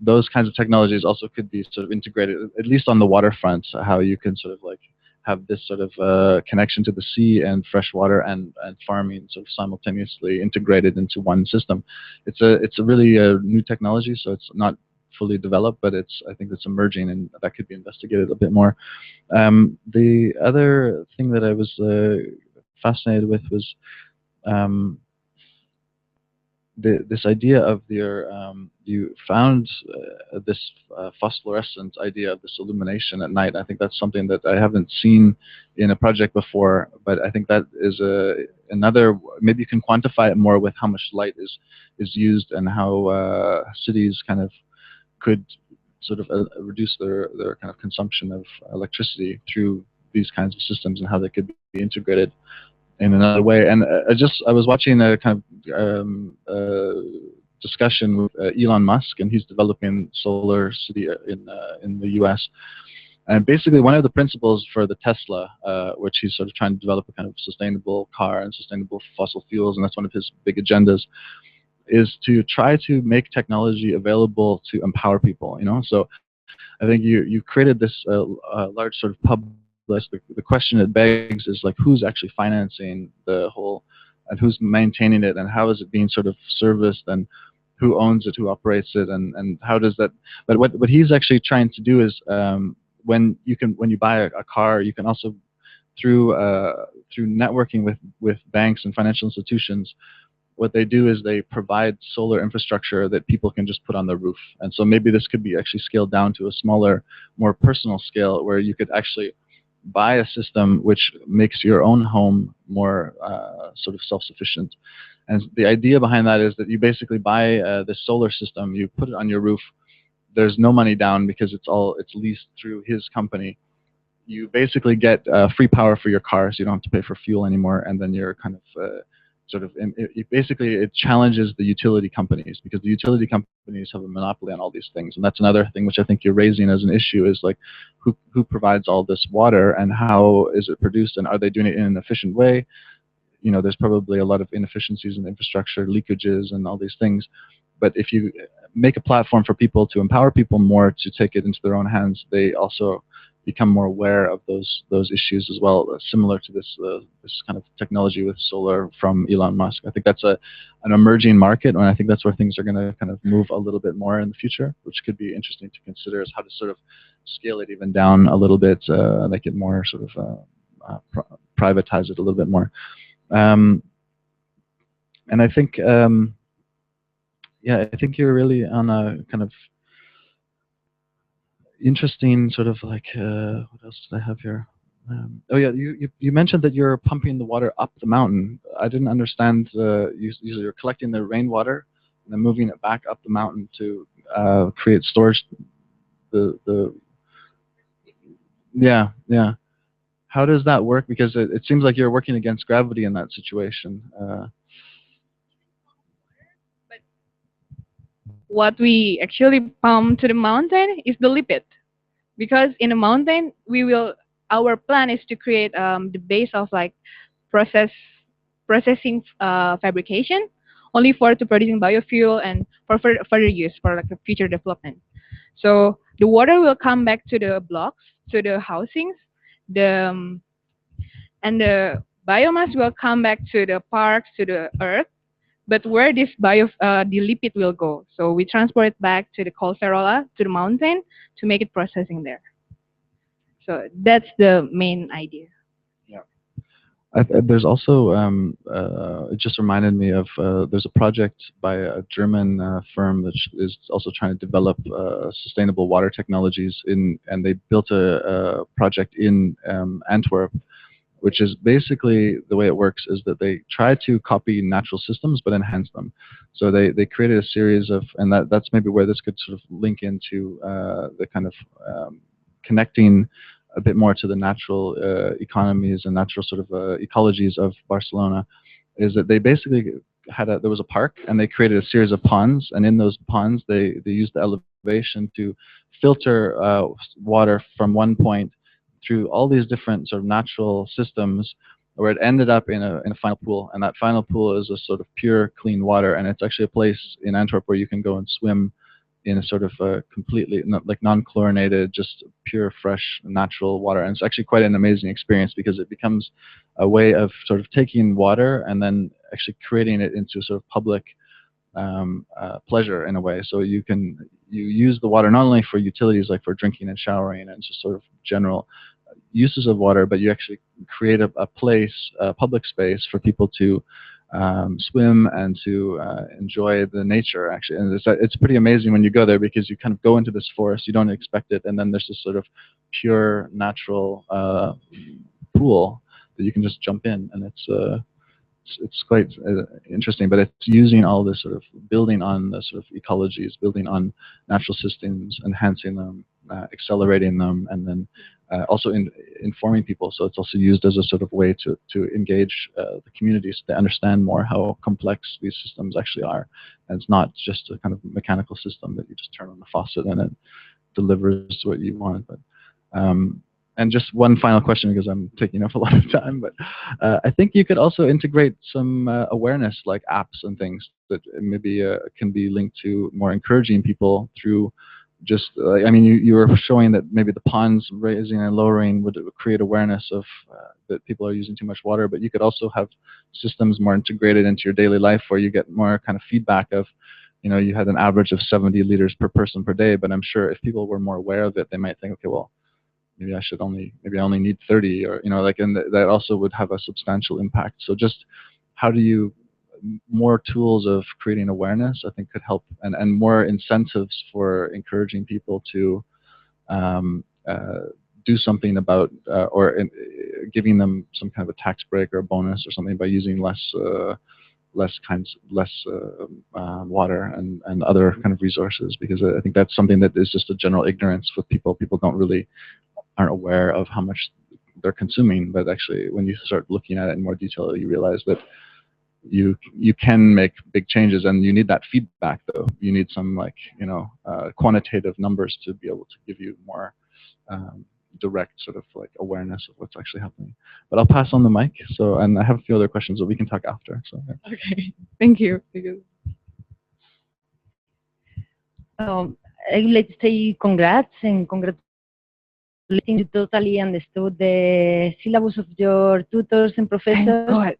those kinds of technologies also could be sort of integrated, at least on the waterfront, how you can sort of like have this sort of connection to the sea and fresh water and farming sort of simultaneously integrated into one system. It's a really new technology, so it's not fully developed, but I think it's emerging, and that could be investigated a bit more. The other thing that I was fascinated with was um, this idea of you found this phosphorescent idea of this illumination at night. I think that's something that I haven't seen in a project before, but I think that is another. Maybe you can quantify it more with how much light is used and how cities kind of could sort of reduce their kind of consumption of electricity through these kinds of systems and how they could be integrated in another way. And I was watching a kind of discussion with Elon Musk, and he's developing solar city in the U.S. And basically, one of the principles for the Tesla, which he's sort of trying to develop a kind of sustainable car and sustainable fossil fuels, and that's one of his big agendas, is to try to make technology available to empower people. So I think you created this large sort of public. The question it begs is like, who's actually financing the whole, and who's maintaining it, and how is it being sort of serviced, and who owns it, who operates it, and how does that? But what he's actually trying to do is when you buy a car, you can also through networking with banks and financial institutions. What they do is they provide solar infrastructure that people can just put on their roof. And so maybe this could be actually scaled down to a smaller, more personal scale, where you could actually buy a system which makes your own home more sort of self-sufficient. And the idea behind that is that you basically buy the solar system, you put it on your roof. There's no money down because it's leased through his company. You basically get free power for your car, so you don't have to pay for fuel anymore, and then you're kind of basically it challenges the utility companies, because the utility companies have a monopoly on all these things. And that's another thing which I think you're raising as an issue, is like who provides all this water, and how is it produced, and are they doing it in an efficient way? There's probably a lot of inefficiencies in infrastructure, leakages, and all these things. But if you make a platform for people to empower people more to take it into their own hands, they also become more aware of those issues as well, similar to this kind of technology with solar from Elon Musk. I think that's an emerging market, and I think that's where things are going to kind of move a little bit more in the future, which could be interesting to consider, is how to sort of scale it even down a little bit, make it more sort of privatize it a little bit more. And I think, I think you're really on a kind of interesting sort of like, what else did I have here? Oh yeah, you mentioned that you're pumping the water up the mountain. I didn't understand. You're collecting the rainwater and then moving it back up the mountain to create storage. Yeah. How does that work? Because it seems like you're working against gravity in that situation. What we actually pump to the mountain is the lipid, because in a mountain our plan is to create the base of like processing fabrication, only to producing biofuel and for further use for like a future development. So the water will come back to the blocks, to the housings, and the biomass will come back to the parks, to the earth. But where this the lipid will go, so we transport it back to the Colserola, to the mountain, to make it processing there. So that's the main idea. Yeah. There's also, it just reminded me of, there's a project by a German firm that is also trying to develop sustainable water technologies, and they built a project in Antwerp, which is basically, the way it works is that they try to copy natural systems but enhance them. So they created a series of, and that's maybe where this could sort of link into the kind of connecting a bit more to the natural economies and natural sort of ecologies of Barcelona, is that they basically there was a park, and they created a series of ponds, and in those ponds they used the elevation to filter water from one point through all these different sort of natural systems, where it ended up in a final pool, and that final pool is a sort of pure, clean water, and it's actually a place in Antwerp where you can go and swim in a sort of completely like non-chlorinated, just pure, fresh, natural water. And it's actually quite an amazing experience, because it becomes a way of sort of taking water and then actually creating it into sort of public pleasure in a way. So you can you use the water not only for utilities like for drinking and showering and just sort of general uses of water, but you actually create a place, a public space for people to swim and to enjoy the nature, actually. And it's pretty amazing when you go there, because you kind of go into this forest, you don't expect it, and then there's this sort of pure natural pool that you can just jump in, and it's quite interesting. But it's using all this sort of building on the sort of ecologies, building on natural systems, enhancing them, accelerating them, and then also informing people. So it's also used as a sort of way to engage the communities, so they understand more how complex these systems actually are. And it's not just a kind of mechanical system that you just turn on the faucet and it delivers what you want. But and just one final question, because I'm taking up a lot of time, but I think you could also integrate some awareness, like apps and things that maybe can be linked to more encouraging people through just, I mean, you were showing that maybe the ponds raising and lowering would create awareness of that people are using too much water, but you could also have systems more integrated into your daily life where you get more kind of feedback of, you had an average of 70 liters per person per day, but I'm sure if people were more aware of it, they might think, okay, well, maybe I only need 30, or, and that also would have a substantial impact. So just how do you, more tools of creating awareness, I think, could help, and more incentives for encouraging people to do something about, or giving them some kind of a tax break or a bonus or something by using less water and other kind of resources, because I think that's something that is just a general ignorance with people. People aren't aware of how much they're consuming, but actually when you start looking at it in more detail, you realize that you can make big changes, and you need that feedback, though. You need some quantitative numbers to be able to give you more direct sort of awareness of what's actually happening. But I'll pass on the mic. So, and I have a few other questions, but we can talk after. So yeah. Okay, thank you. I would like to say congrats and congratulations. You totally understood the syllabus of your tutors and professors.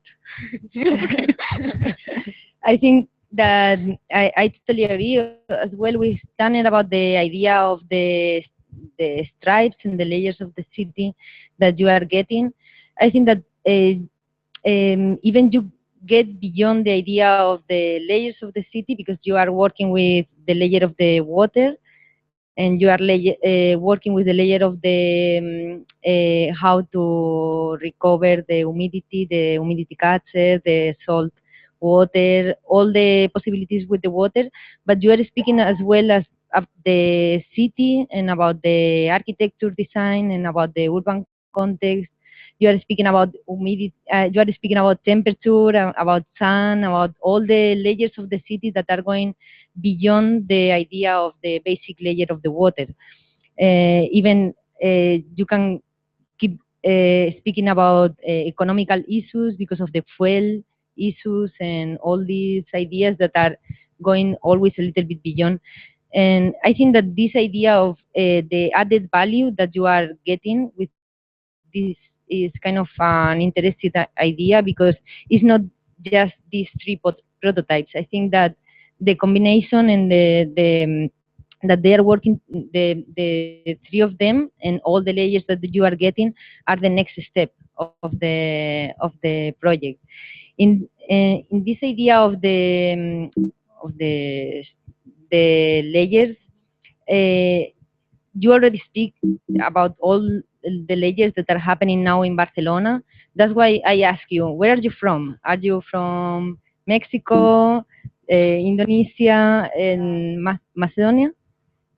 I think that I totally agree as well with Tanner about the idea of the stripes and the layers of the city that you are getting. I think that even you get beyond the idea of the layers of the city, because you are working with the layer of the water, and you are working with the layer of the how to recover the humidity catcher, the salt water, all the possibilities with the water. But you are speaking as well as of the city and about the architecture design and about the urban context. You are speaking about humidity, you are speaking about temperature, about sun, about all the layers of the city that are going beyond the idea of the basic layer of the water. Even you can keep speaking about economical issues because of the fuel issues and all these ideas that are going always a little bit beyond. And I think that this idea of the added value that you are getting with this is kind of an interesting idea, because it's not just these three prototypes. I think that the combination and that they are working, the three of them and all the layers that you are getting are the next step of the project. In this idea of the layers, you already speak about all the layers that are happening now in Barcelona. That's why I ask you, where are you from? Are you from Mexico, Indonesia, and Macedonia?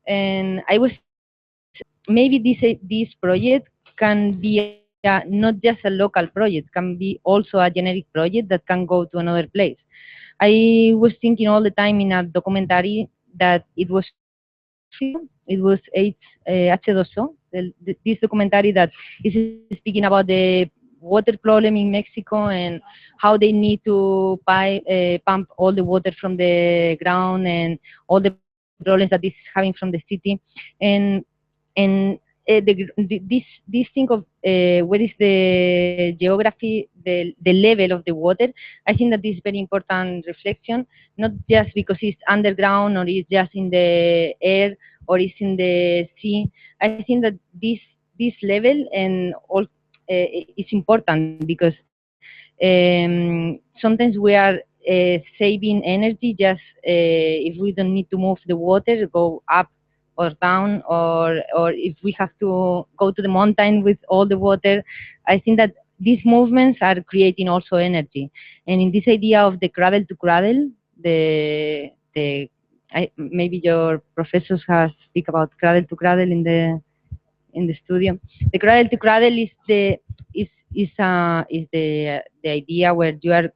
And I was maybe this project can be not just a local project, can be also a generic project that can go to another place. I was thinking all the time in a documentary that it was it was H2O, this documentary that is speaking about the water problem in Mexico and how they need to pump all the water from the ground and all the problems that this is having from the city. And this thing of what is the geography, the level of the water, I think that this is very important reflection, not just because it's underground or it's just in the air or it's in the sea. I think that this level and all is important because sometimes we are saving energy just if we don't need to move the water, go up or down, or if we have to go to the mountain with all the water. I think that these movements are creating also energy. And in this idea of the cradle to cradle, maybe your professors have speak about cradle to cradle in the studio. The cradle to cradle is the idea where you are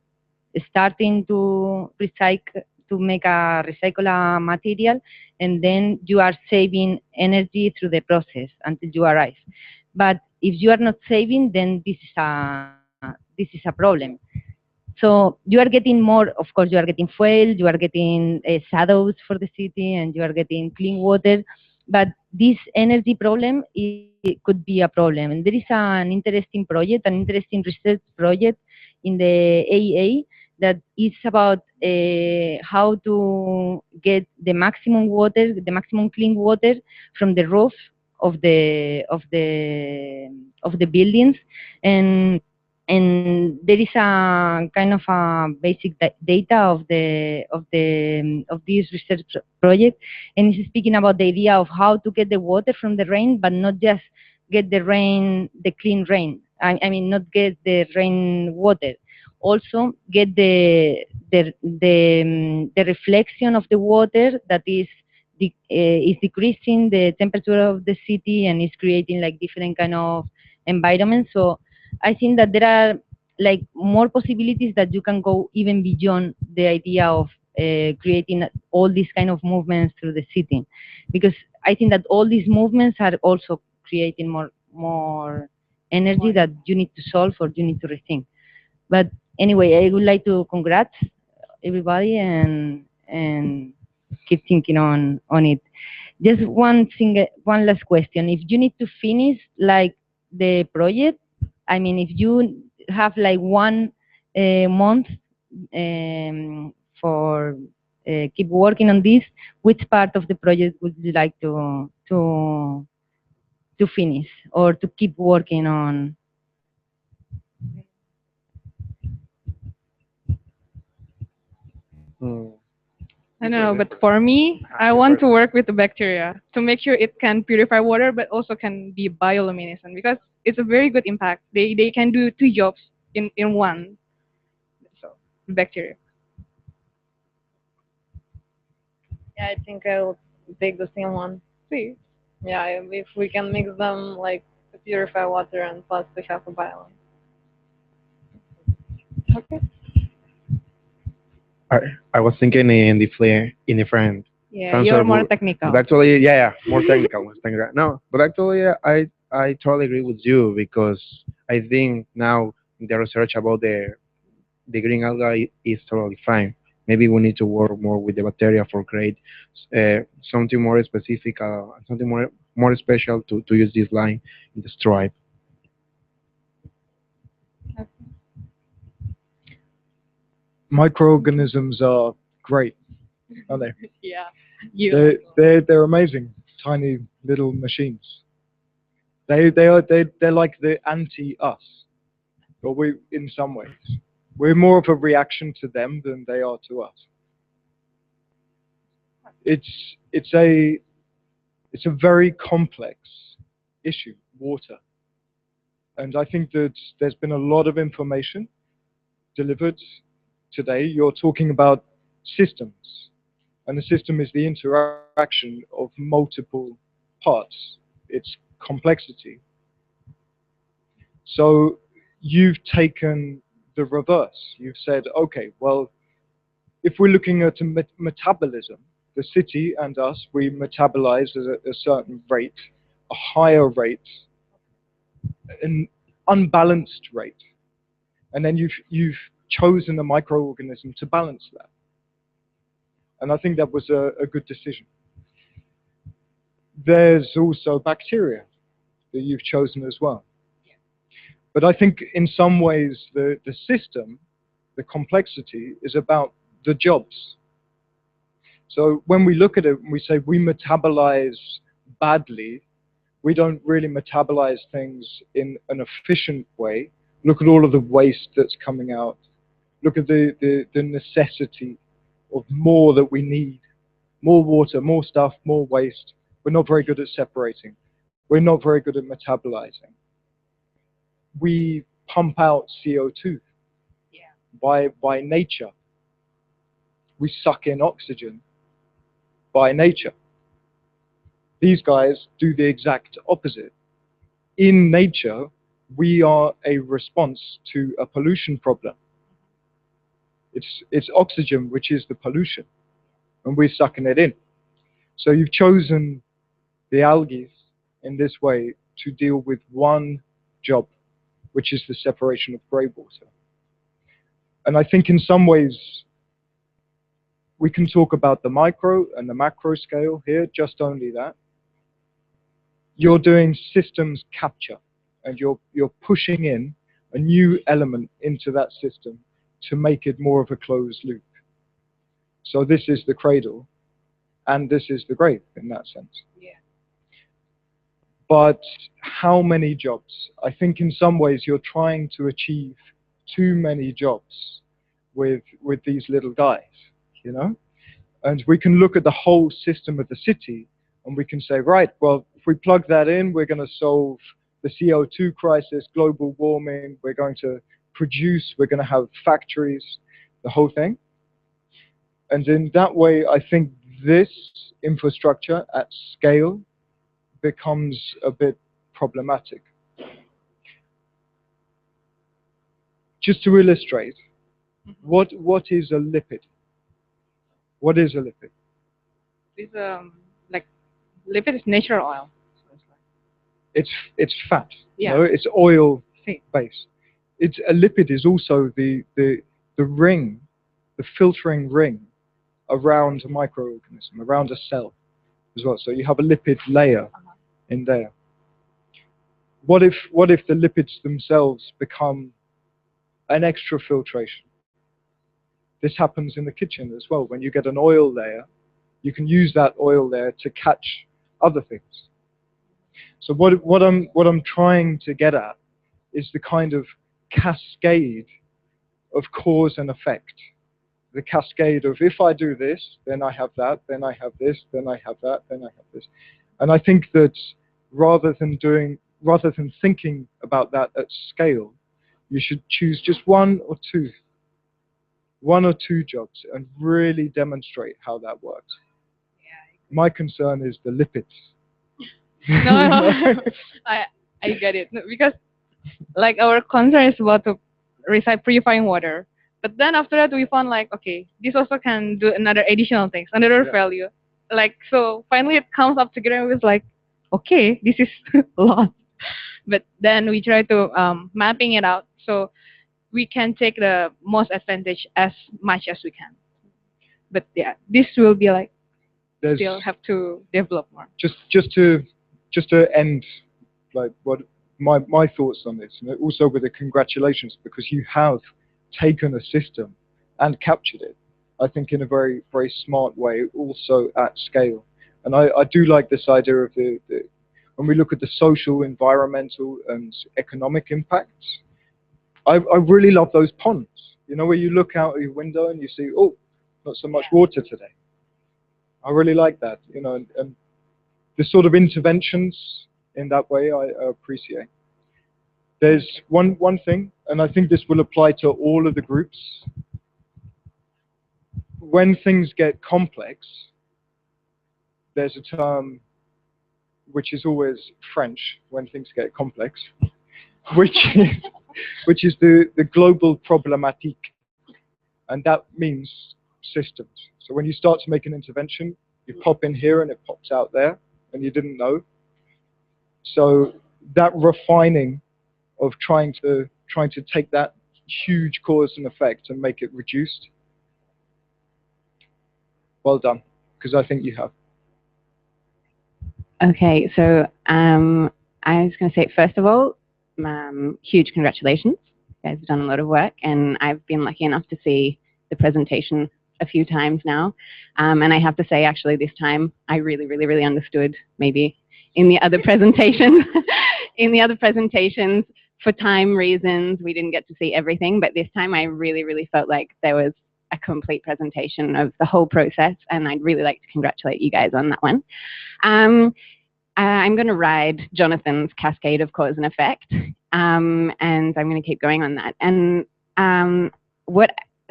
starting to recycle, to make a recyclable material, and then you are saving energy through the process until you arrive. But if you are not saving, then this is a problem. So you are getting more, of course, you are getting fuel, you are getting shadows for the city, and you are getting clean water. But this energy problem, it could be a problem. And there is an interesting project, an interesting research project in the AEA that is about how to get the maximum water, the maximum clean water from the roof of the buildings. And there is a kind of a basic data of this research project, and it's speaking about the idea of how to get the water from the rain, but not just get the rain, the clean rain. I mean, not get the rain water. Also, get the reflection of the water that is decreasing the temperature of the city and is creating like different kind of environments. So I think that there are like more possibilities that you can go even beyond the idea of creating all these kind of movements through the city, because I think that all these movements are also creating more energy that you need to solve or you need to rethink. But anyway, I would like to congrats everybody and keep thinking on it. Just one thing, one last question. If you need to finish like the project, I mean, if you have like 1 month for keep working on this, which part of the project would you like to finish or to keep working on? I don't know, but for me, I want to work with the bacteria to make sure it can purify water, but also can be bioluminescent because it's a very good impact. They can do 2 jobs in one. So bacteria. Yeah, I think I'll take the same one. See. Yeah, if we can mix them like to purify water and plus to have a biome. Okay. I was thinking in different Yeah, terms you're of, more technical. but actually, yeah, more technical ones. No, but actually, I totally agree with you because I think now the research about the green algae is totally fine. Maybe we need to work more with the bacteria for create something more specific, something more special to use this line in the stripe. Microorganisms are great, aren't they? Yeah. You. They're amazing, tiny little machines. They're like the anti-us, but we in some ways we're more of a reaction to them than they are to us. It's a very complex issue, water, and I think that there's been a lot of information delivered today. You're talking about systems, and the system is the interaction of multiple parts. It's complexity. So you've taken the reverse. You've said, okay, well, if we're looking at a metabolism, the city and us, we metabolize at a certain rate, a higher rate, an unbalanced rate, and then you've chosen a microorganism to balance that. And I think that was a good decision. There's also bacteria. that you've chosen as well. But I think in some ways the system, the complexity is about the jobs. So when we look at it and we say we metabolize badly, we don't really metabolize things in an efficient way. Look at all of the waste that's coming out. Look at the necessity of more that we need. More water, more stuff, more waste. We're not very good at separating. We're not very good at metabolizing. We pump out CO2 by nature. We suck in oxygen by nature. These guys do the exact opposite. In nature, we are a response to a pollution problem. It's oxygen which is the pollution, and we're sucking it in. So you've chosen the algae in this way to deal with one job, which is the separation of grey water. And I think in some ways, we can talk about the micro and the macro scale here, just only that. You're doing systems capture, and you're pushing in a new element into that system to make it more of a closed loop. So this is the cradle, and this is the grave in that sense. Yeah. But how many jobs? I think in some ways you're trying to achieve too many jobs with these little guys, you know? And we can look at the whole system of the city and we can say, right, well, if we plug that in, we're going to solve the CO2 crisis, global warming, we're going to produce, we're going to have factories, the whole thing. And in that way, I think this infrastructure at scale becomes a bit problematic. Just to illustrate, what is a lipid? What is a lipid? It's like lipid is natural oil. It's fat. Yeah. You know, it's oil based. A lipid is also the ring, the filtering ring around a microorganism, around a cell as well. So you have a lipid layer in there. What if the lipids themselves become an extra filtration? This happens in the kitchen as well. When you get an oil layer, you can use that oil layer to catch other things. So what I'm trying to get at is the kind of cascade of cause and effect. The cascade of if I do this, then I have that, then I have this, then I have that, then I have this. And I think that rather than thinking about that at scale, you should choose just one or two jobs and really demonstrate how that works. Yeah. My concern is the lipids. No, I get it. Because like our concern is about to recite purifying water. But then after that we found like, okay, this also can do another additional things, another value. Like, so finally it comes up together and it was like, okay, this is a lot. But then we try to mapping it out so we can take the most advantage as much as we can. But yeah, this will be like, still have to develop more. Just to end, like what my thoughts on this, and also with the congratulations, because you have taken a system and captured it, I think in a very, very smart way, also at scale. And I do like this idea of when we look at the social, environmental, and economic impacts. I really love those ponds. You know, where you look out your window and you see, oh, not so much water today. I really like that. You know, and the sort of interventions in that way I appreciate. There's one thing, and I think this will apply to all of the groups. When things get complex, there's a term which is always French when things get complex, which is the global problématique, and that means systems. So when you start to make an intervention, you pop in here and it pops out there, and you didn't know. So that refining of trying to take that huge cause and effect and make it reduced. Well done, because I think you have. Okay, so I was going to say, first of all, huge congratulations. You guys have done a lot of work, and I've been lucky enough to see the presentation a few times now. And I have to say, actually, this time I really understood maybe in the other presentations. In the other presentations, for time reasons, we didn't get to see everything, but this time I really felt like there was a complete presentation of the whole process, and I'd really like to congratulate you guys on that one. I'm going to ride Jonathan's cascade of cause and effect, and I'm going to keep going on that. And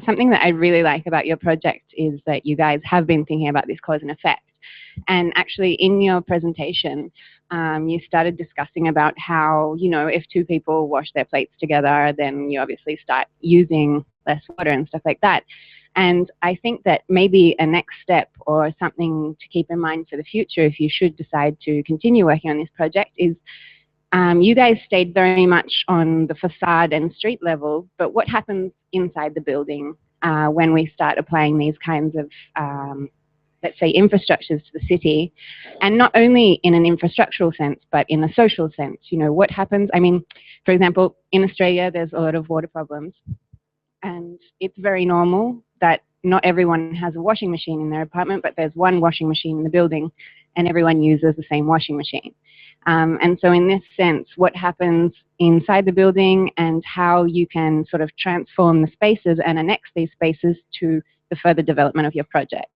something that I really like about your project is that you guys have been thinking about this cause and effect. And actually, in your presentation, you started discussing about how, you know, if two people wash their plates together, then you obviously start using less water and stuff like that. And I think that maybe a next step or something to keep in mind for the future, if you should decide to continue working on this project, is you guys stayed very much on the facade and street level, but what happens inside the building when we start applying these kinds of let's say, infrastructures to the city, and not only in an infrastructural sense, but in a social sense. You know, what happens, I mean, for example, in Australia, there's a lot of water problems, and it's very normal that not everyone has a washing machine in their apartment, but there's one washing machine in the building, and everyone uses the same washing machine. And so in this sense, what happens inside the building and how you can sort of transform the spaces and annex these spaces to the further development of your project.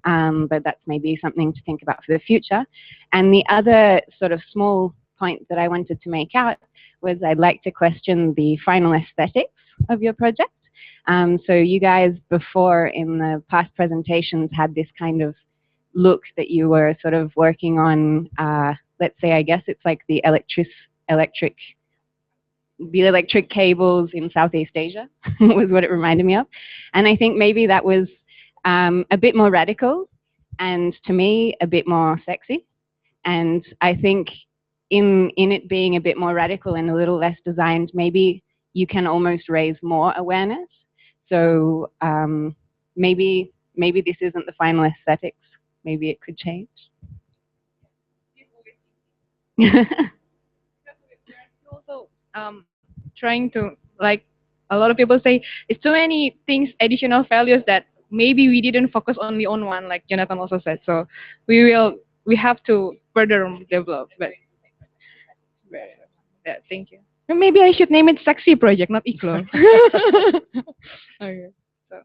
But that's maybe something to think about for the future. And the other sort of small point that I wanted to make out was I'd like to question the final aesthetics of your project. So you guys before in the past presentations had this kind of look that you were sort of working on, let's say, I guess it's like the electric cables in Southeast Asia was what it reminded me of. And I think maybe that was a bit more radical and to me a bit more sexy. And I think in it being a bit more radical and a little less designed, maybe you can almost raise more awareness. So maybe this isn't the final aesthetics. Maybe it could change. Also, trying to, like, a lot of people say, it's too many things, additional values that maybe we didn't focus only on one, like Jonathan also said. So we have to further develop. But yeah, thank you. Maybe I should name it Sexy Project, not Equal. Okay. So.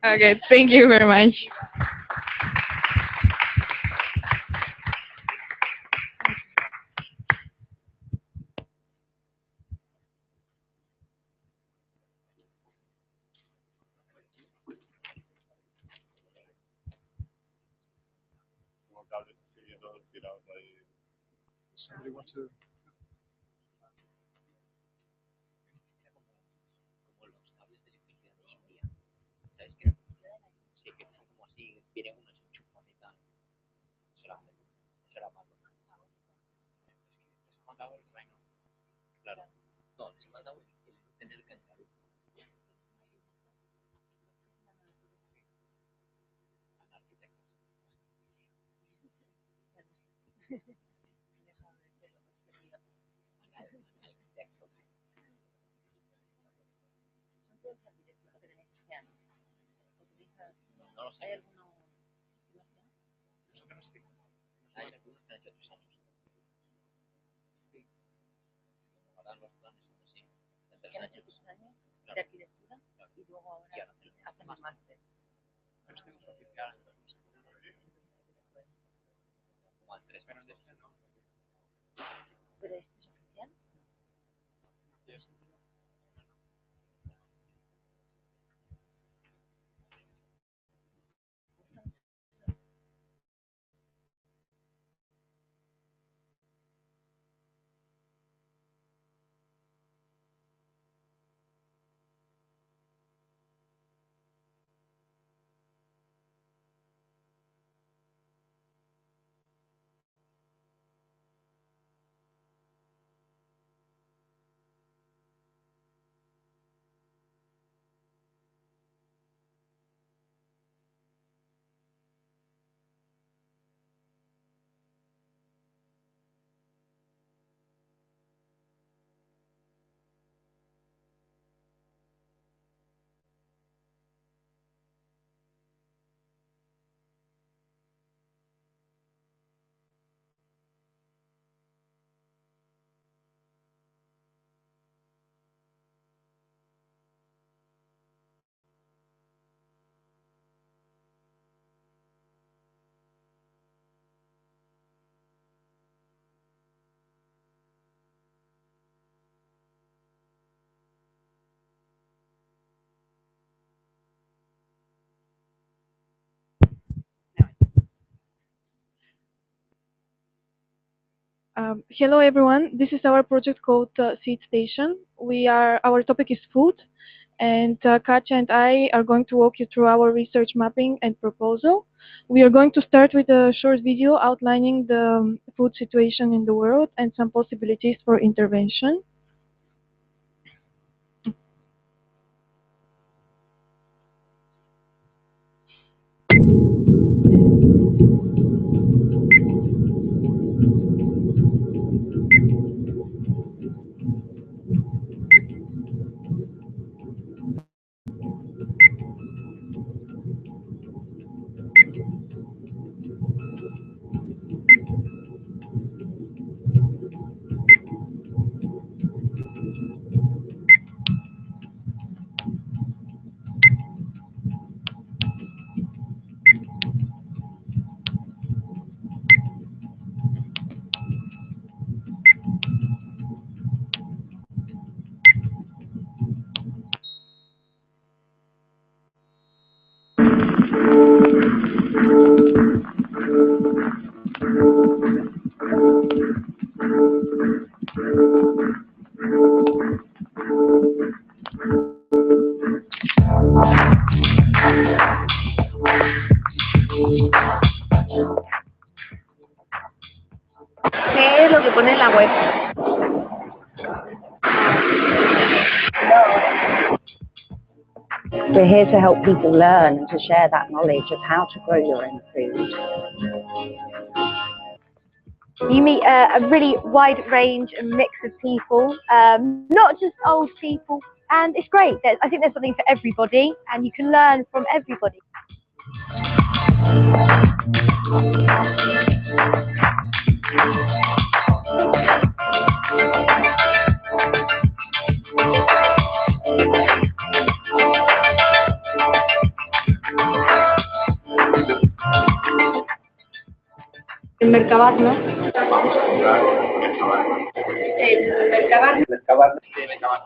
Okay, thank you very much. Somebody want to? Hello everyone, this is our project called Seed Station. Our topic is food, and Katja and I are going to walk you through our research mapping and proposal. We are going to start with a short video outlining the food situation in the world and some possibilities for intervention. ¿Qué es lo que pone en la web? We're here to help people learn and to share that knowledge of how to grow your own food. You meet a really wide range and mix of people, not just old people, and it's great. I think there's something for everybody, and you can learn from everybody. El Mercabar, ¿no? Vamos a comprar El Mercabar. Mercabar. Sí, Mercabar.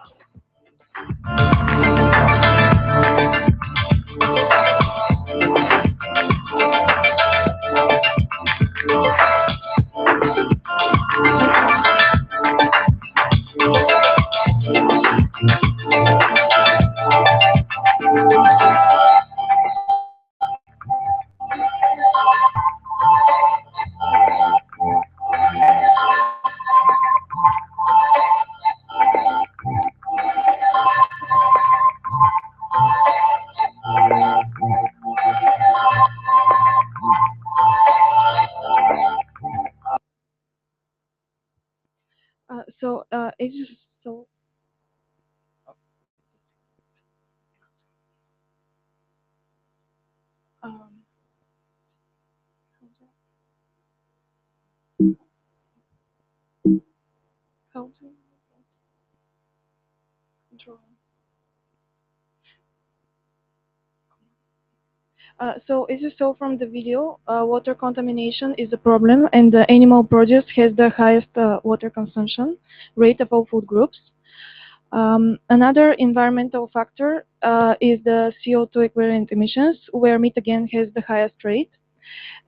It's just so. How to control. So as you saw from the video, water contamination is a problem, and the animal produce has the highest water consumption rate of all food groups. Another environmental factor is the CO2 equivalent emissions, where meat again has the highest rate.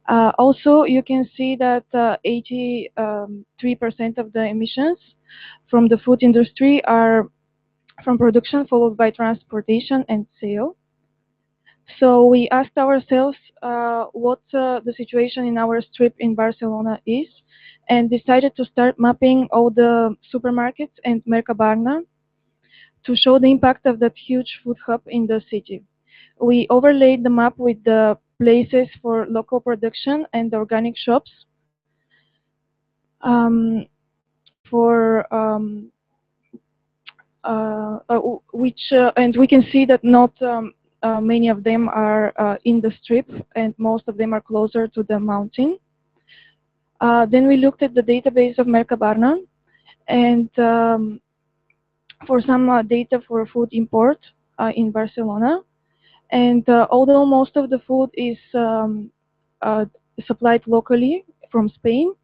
Also, you can see that 83% of the emissions from the food industry are from production, followed by transportation and sale. So we asked ourselves what the situation in our strip in Barcelona is, and decided to start mapping all the supermarkets and Mercabarna to show the impact of that huge food hub in the city. We overlaid the map with the places for local production and organic shops and we can see that not many of them are in the strip, and most of them are closer to the mountain. Then we looked at the database of Mercabarna, and for some data for food import in Barcelona. And although most of the food is supplied locally from Spain,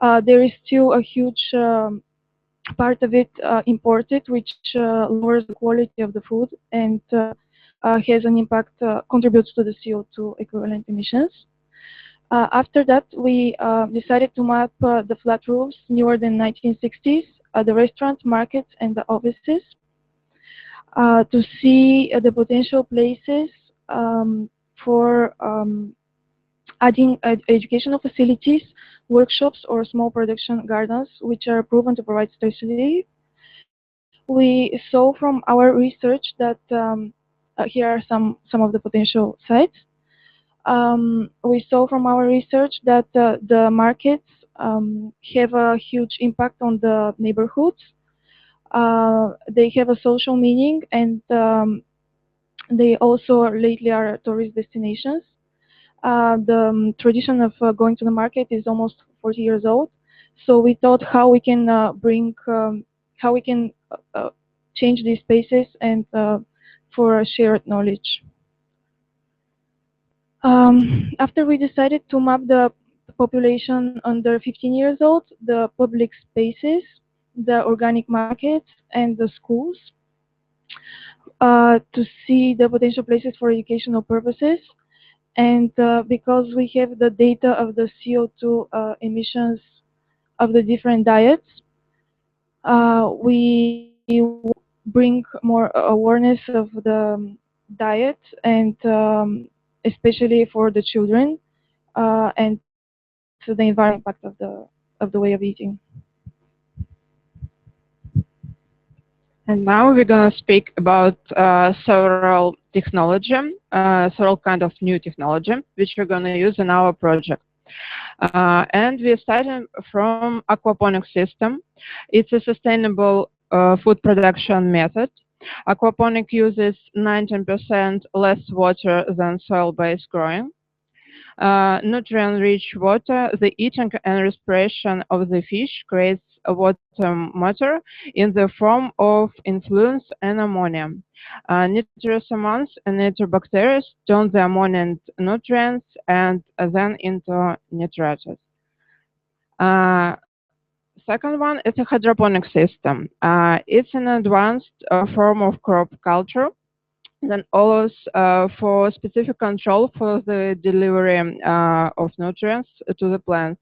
there is still a huge part of it imported, which lowers the quality of the food and has an impact, contributes to the CO2 equivalent emissions. After that, we decided to map the flat roofs newer than 1960s, the restaurants, markets, and the offices to see the potential places for adding educational facilities, workshops, or small production gardens, which are proven to provide stability. We saw from our research that here are some of the potential sites. We saw from our research that the markets have a huge impact on the neighborhoods. They have a social meaning, and they also lately are tourist destinations. The tradition of going to the market is almost 40 years old. So we thought how we can how we can change these spaces and for shared knowledge. After we decided to map the population under 15 years old, the public spaces, the organic markets, and the schools to see the potential places for educational purposes. And because we have the data of the CO2 emissions of the different diets, we bring more awareness of the diet and especially for the children and to the environment impact of the way of eating. And now we're going to speak about several technology, several kind of new technology, which we're going to use in our project. And we're starting from aquaponic system. It's a sustainable food production method. Aquaponic uses 19% less water than soil-based growing. Nutrient-rich water, the eating and respiration of the fish creates a water matter in the form of influence and ammonia. Nitrous amounts and nitrobacteria turn the ammonia and nutrients and then into nitrates. Second one is a hydroponic system. It's an advanced form of crop culture that allows for specific control for the delivery of nutrients to the plants.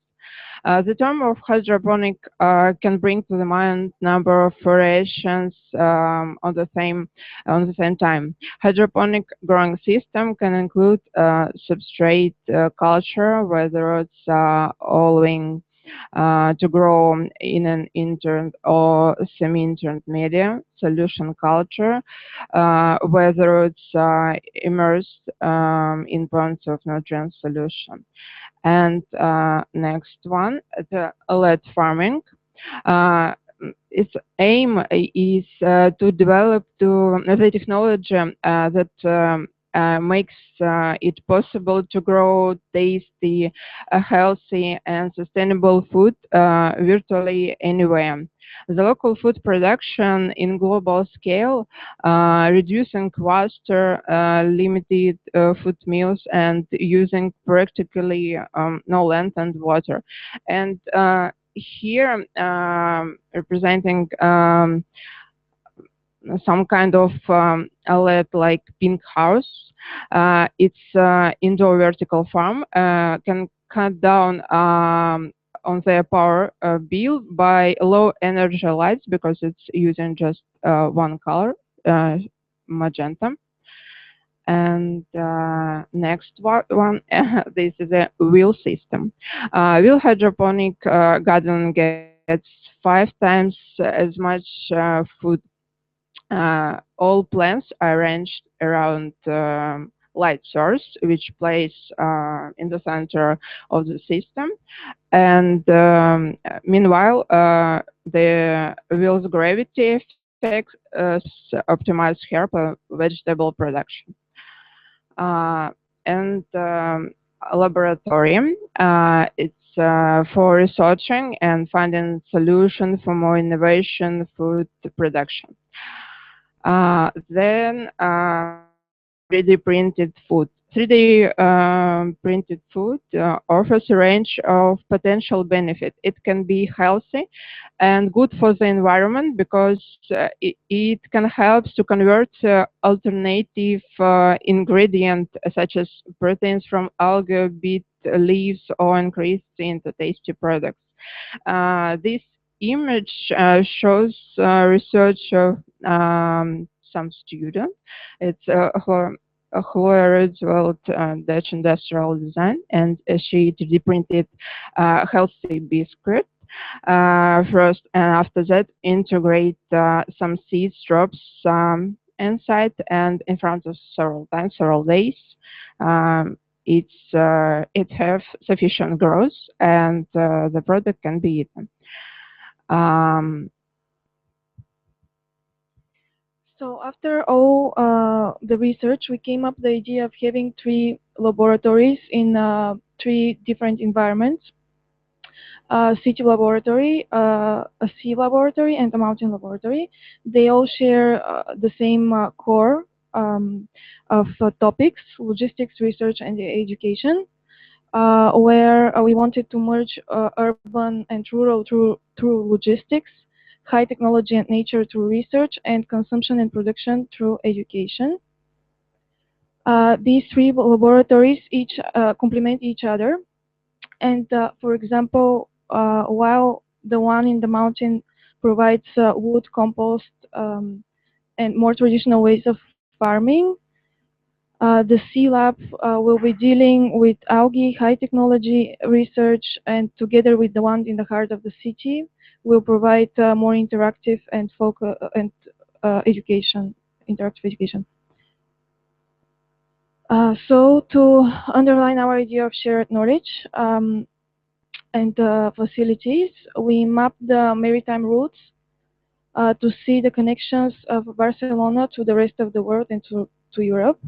The term of hydroponic can bring to the mind number of variations on the same time. Hydroponic growing system can include substrate culture, whether it's allowing to grow in an interned or semi-interned media, solution culture, whether it's immersed in points of nutrient solution. And next one, the LED farming. Its aim is to develop the technology that makes it possible to grow tasty, healthy, and sustainable food virtually anywhere. The local food production in global scale, reducing cluster, limited food meals, and using practically no land and water. And here, representing some kind of LED like pink house. It's indoor vertical farm, can cut down on their power bill by low energy lights because it's using just one color, magenta. And next one, this is a wheel system. Wheel hydroponic garden gets 5 times as much food. All plants are arranged around light source, which plays in the center of the system. And meanwhile, the wheel's gravity effects optimize herb vegetable production. And laboratory, it's for researching and finding solutions for more innovation food production. Then 3D printed food. 3D printed food offers a range of potential benefits. It can be healthy and good for the environment because it can help to convert alternative ingredients such as proteins from algae, beet, leaves or increased into tasty products. This image shows research of some student. It's Chloe Roosevelt Dutch industrial design, and she 3D printed healthy biscuit. First, and after that, integrate some seeds drops inside and in front of several times, several days. It have sufficient growth, and the product can be eaten. So after all the research, we came up with the idea of having 3 laboratories in 3 different environments. A city laboratory, a sea laboratory, and a mountain laboratory. They all share the same core of topics: logistics, research, and education, where we wanted to merge urban and rural through logistics, high technology and nature through research, and consumption and production through education. These 3 laboratories each complement each other. And for example, while the one in the mountain provides wood, compost, and more traditional ways of farming, the Sea Lab will be dealing with algae, high technology research, and together with the one in the heart of the city, will provide more interactive and education, interactive education. So to underline our idea of shared knowledge, and facilities, we mapped the maritime routes to see the connections of Barcelona to the rest of the world and to Europe.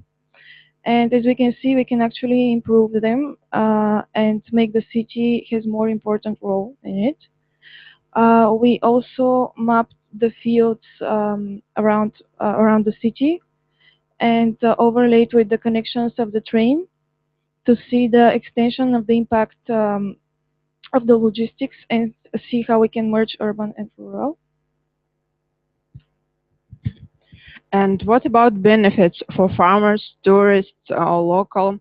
And as we can see, we can actually improve them and make the city has more important role in it. We also mapped the fields around the city and overlaid with the connections of the train to see the extension of the impact of the logistics and see how we can merge urban and rural. And what about benefits for farmers, tourists, or local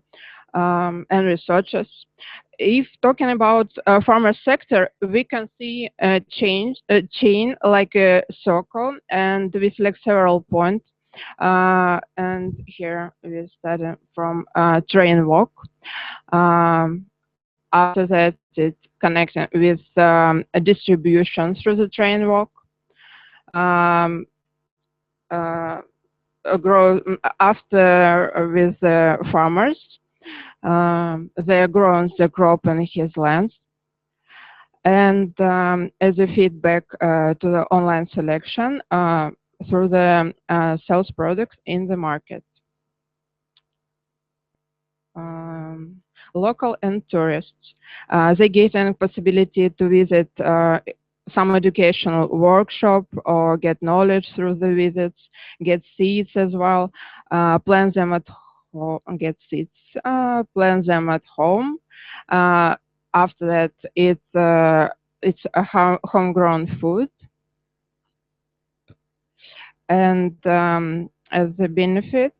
and researchers? If talking about farmer sector, we can see a chain like a circle, and we select several points. And here we start from train walk. After that, it connects with a distribution through the train walk. Grow after with the farmers. They are growing the crop in his lands. And as a feedback to the online selection through the sales products in the market. Local and tourists. They get a possibility to visit some educational workshop or get knowledge through the visits, get seeds as well, plan them at home, get seeds, plan them at home. After that, it's a homegrown food. And as the benefits,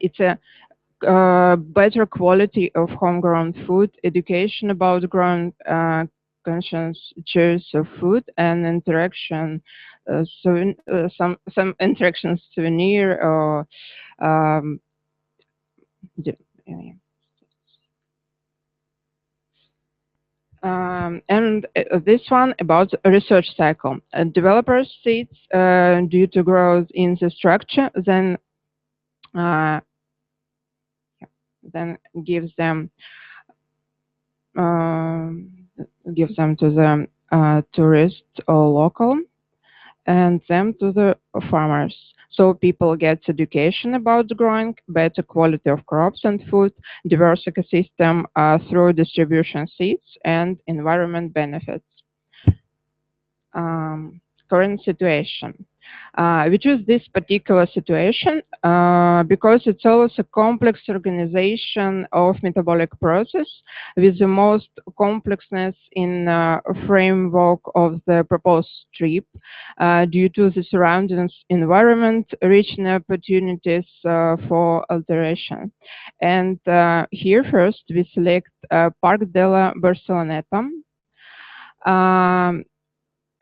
it's a better quality of homegrown food, education about grown conscious choice of food, and interaction. Some interaction souvenir or and this one about a research cycle. Developers seeds due to growth in the structure, then gives them to the tourist or local, and them to the farmers. So people get education about growing, better quality of crops and food, diverse ecosystem through distribution seeds, and environment benefits. Current situation. We choose this particular situation because it's always a complex organization of metabolic process with the most complexness in framework of the proposed strip due to the surrounding environment, rich in opportunities for alteration. And here first we select Parc de la Barceloneta.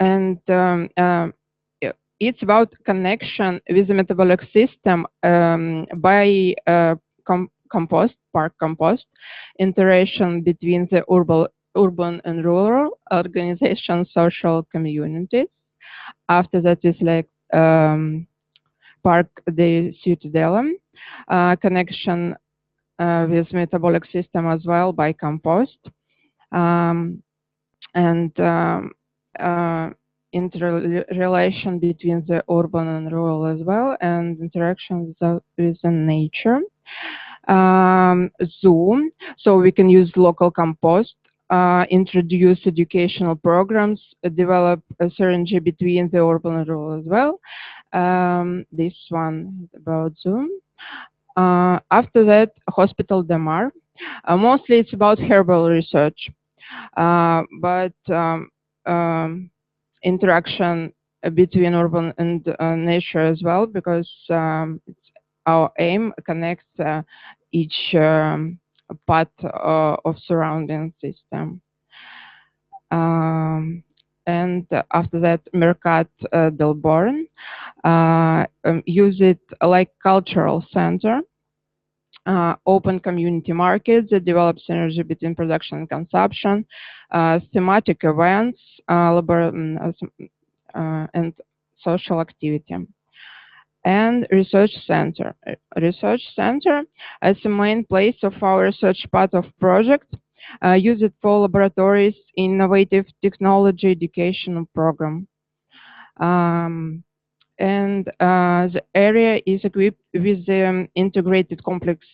And it's about connection with the metabolic system by park compost, interaction between the urban and rural organizations, social communities. After that is like Park de Ciutadella, connection with metabolic system as well by compost. And interrelation between the urban and rural as well, and interaction with the nature. Zoom, so we can use local compost, introduce educational programs, develop a synergy between the urban and rural as well. This one is about Zoom. After that, Hospital de Mar. Mostly it's about herbal research, but interaction between urban and nature as well, because it's our aim connects each part of surrounding system. And after that, Mercat del Born, use it like cultural center. Open community markets that develop synergy between production and consumption, thematic events, and social activity. And research center. Research center as the main place of our research part of project. Use it for laboratories, innovative technology educational program. And the area is equipped with the integrated complex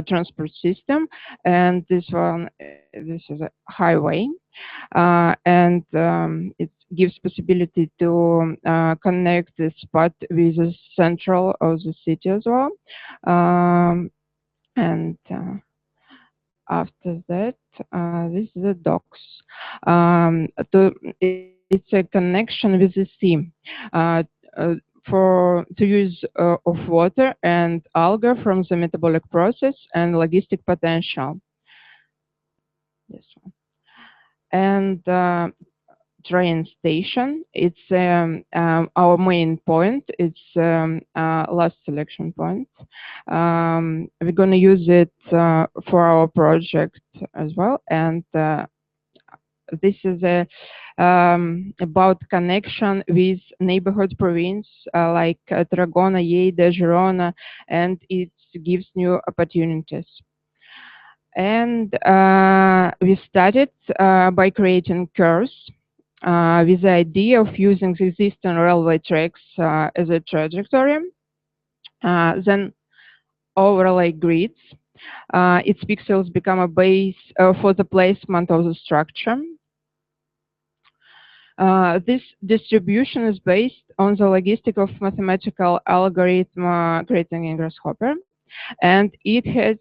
transport system, and this is a highway, and it gives possibility to connect the spot with the central of the city as well. And after that, this is the docks. It's a connection with the sea. To use of water and algae from the metabolic process and logistic potential. This one. And train station, it's our main point. It's last selection point. We're going to use it for our project as well. And this is about connection with neighborhood province like Tarragona, Lleida, Girona, and it gives new opportunities. And we started by creating curves with the idea of using the existing railway tracks as a trajectory. Then overlay grids. Its pixels become a base for the placement of the structure. This distribution is based on the logistic of mathematical algorithm creating in Grasshopper, and it has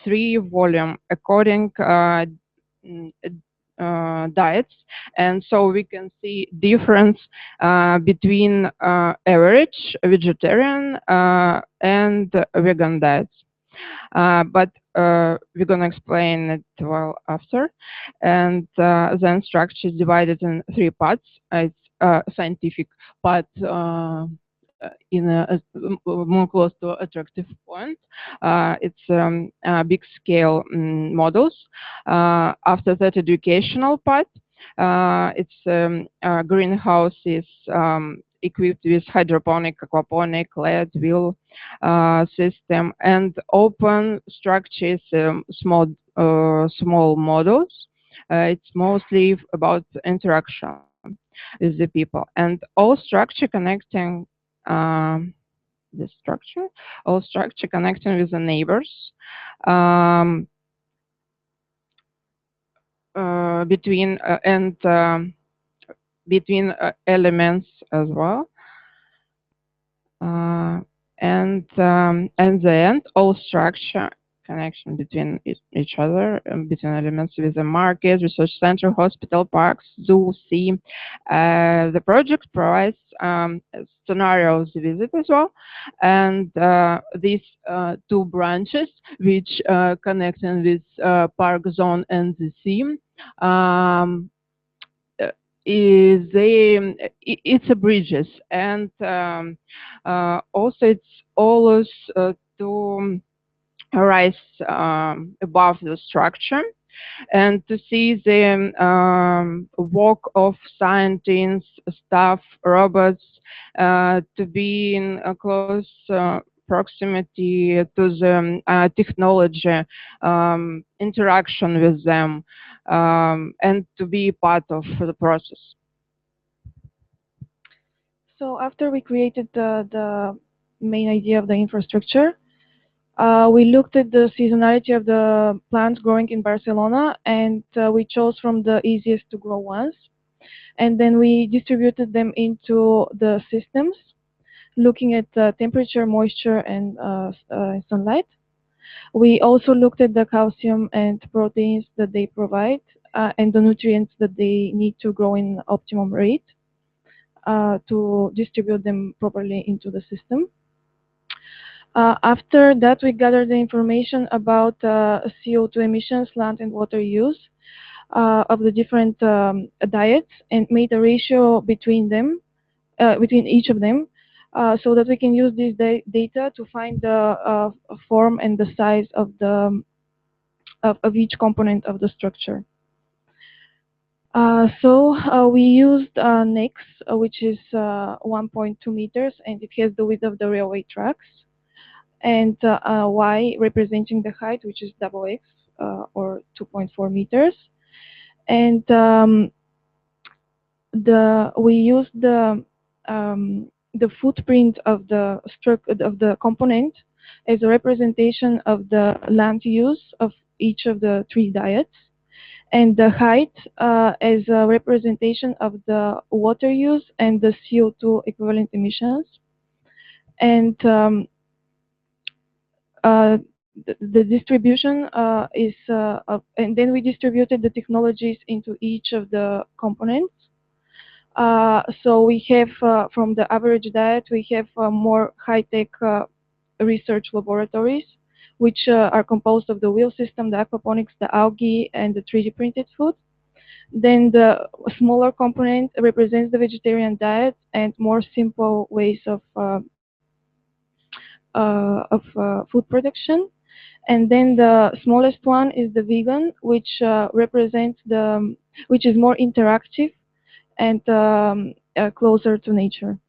3 volume according diets, and so we can see difference between average vegetarian and vegan diets. But we're going to explain it well after. And then structure is divided in 3 parts. It's scientific part in a more close to attractive point. It's big scale models. After that, educational part. It's greenhouses equipped with hydroponic, aquaponic, LED wheel system, and open structures, small models. It's mostly about interaction with the people, and all structure connecting all structure connecting with the neighbors between elements as well. And at the end, all structure connection between each other, between elements with the market, research center, hospital, parks, zoo, sea. The project provides scenarios visit as well, and these two branches, which connecting with park zone and the sea, is it's a bridges, and also it's always to rise above the structure and to see the work of scientists, staff, robots, to be in a close proximity to the technology, interaction with them, and to be part of the process. So after we created the main idea of the infrastructure, we looked at the seasonality of the plants growing in Barcelona, and we chose from the easiest to grow ones. And then we distributed them into the systems, looking at temperature, moisture, and sunlight. We also looked at the calcium and proteins that they provide and the nutrients that they need to grow in optimum rate to distribute them properly into the system. After that, we gathered the information about CO2 emissions, land and water use of the different diets and made a ratio between them, between each of them, so that we can use this data to find the form and the size of the of each component of the structure. We used NEX, which is 1.2 meters, and it has the width of the railway tracks, and Y representing the height, which is double X, or 2.4 meters. And we used the footprint of the component as a representation of the land use of each of the three diets, and the height as a representation of the water use and the CO2 equivalent emissions. And the distribution is, and then we distributed the technologies into each of the components. So we have, from the average diet, we have more high-tech research laboratories, which are composed of the wheel system, the aquaponics, the algae, and the 3D printed food. Then the smaller component represents the vegetarian diet and more simple ways of food production. And then the smallest one is the vegan, which represents which is more interactive and closer to nature.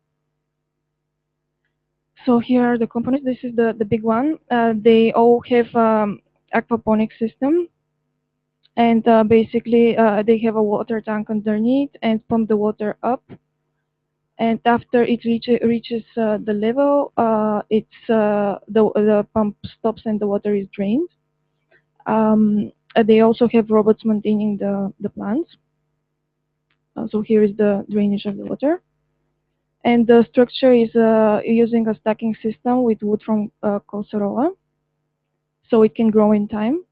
So here are the components. This is the big one. They all have aquaponic system, and basically they have a water tank underneath and pump the water up. And after it reaches the level, the pump stops and the water is drained. They also have robots maintaining the plants. So here is the drainage of the water. And the structure is using a stacking system with wood from Kosorova, so it can grow in time.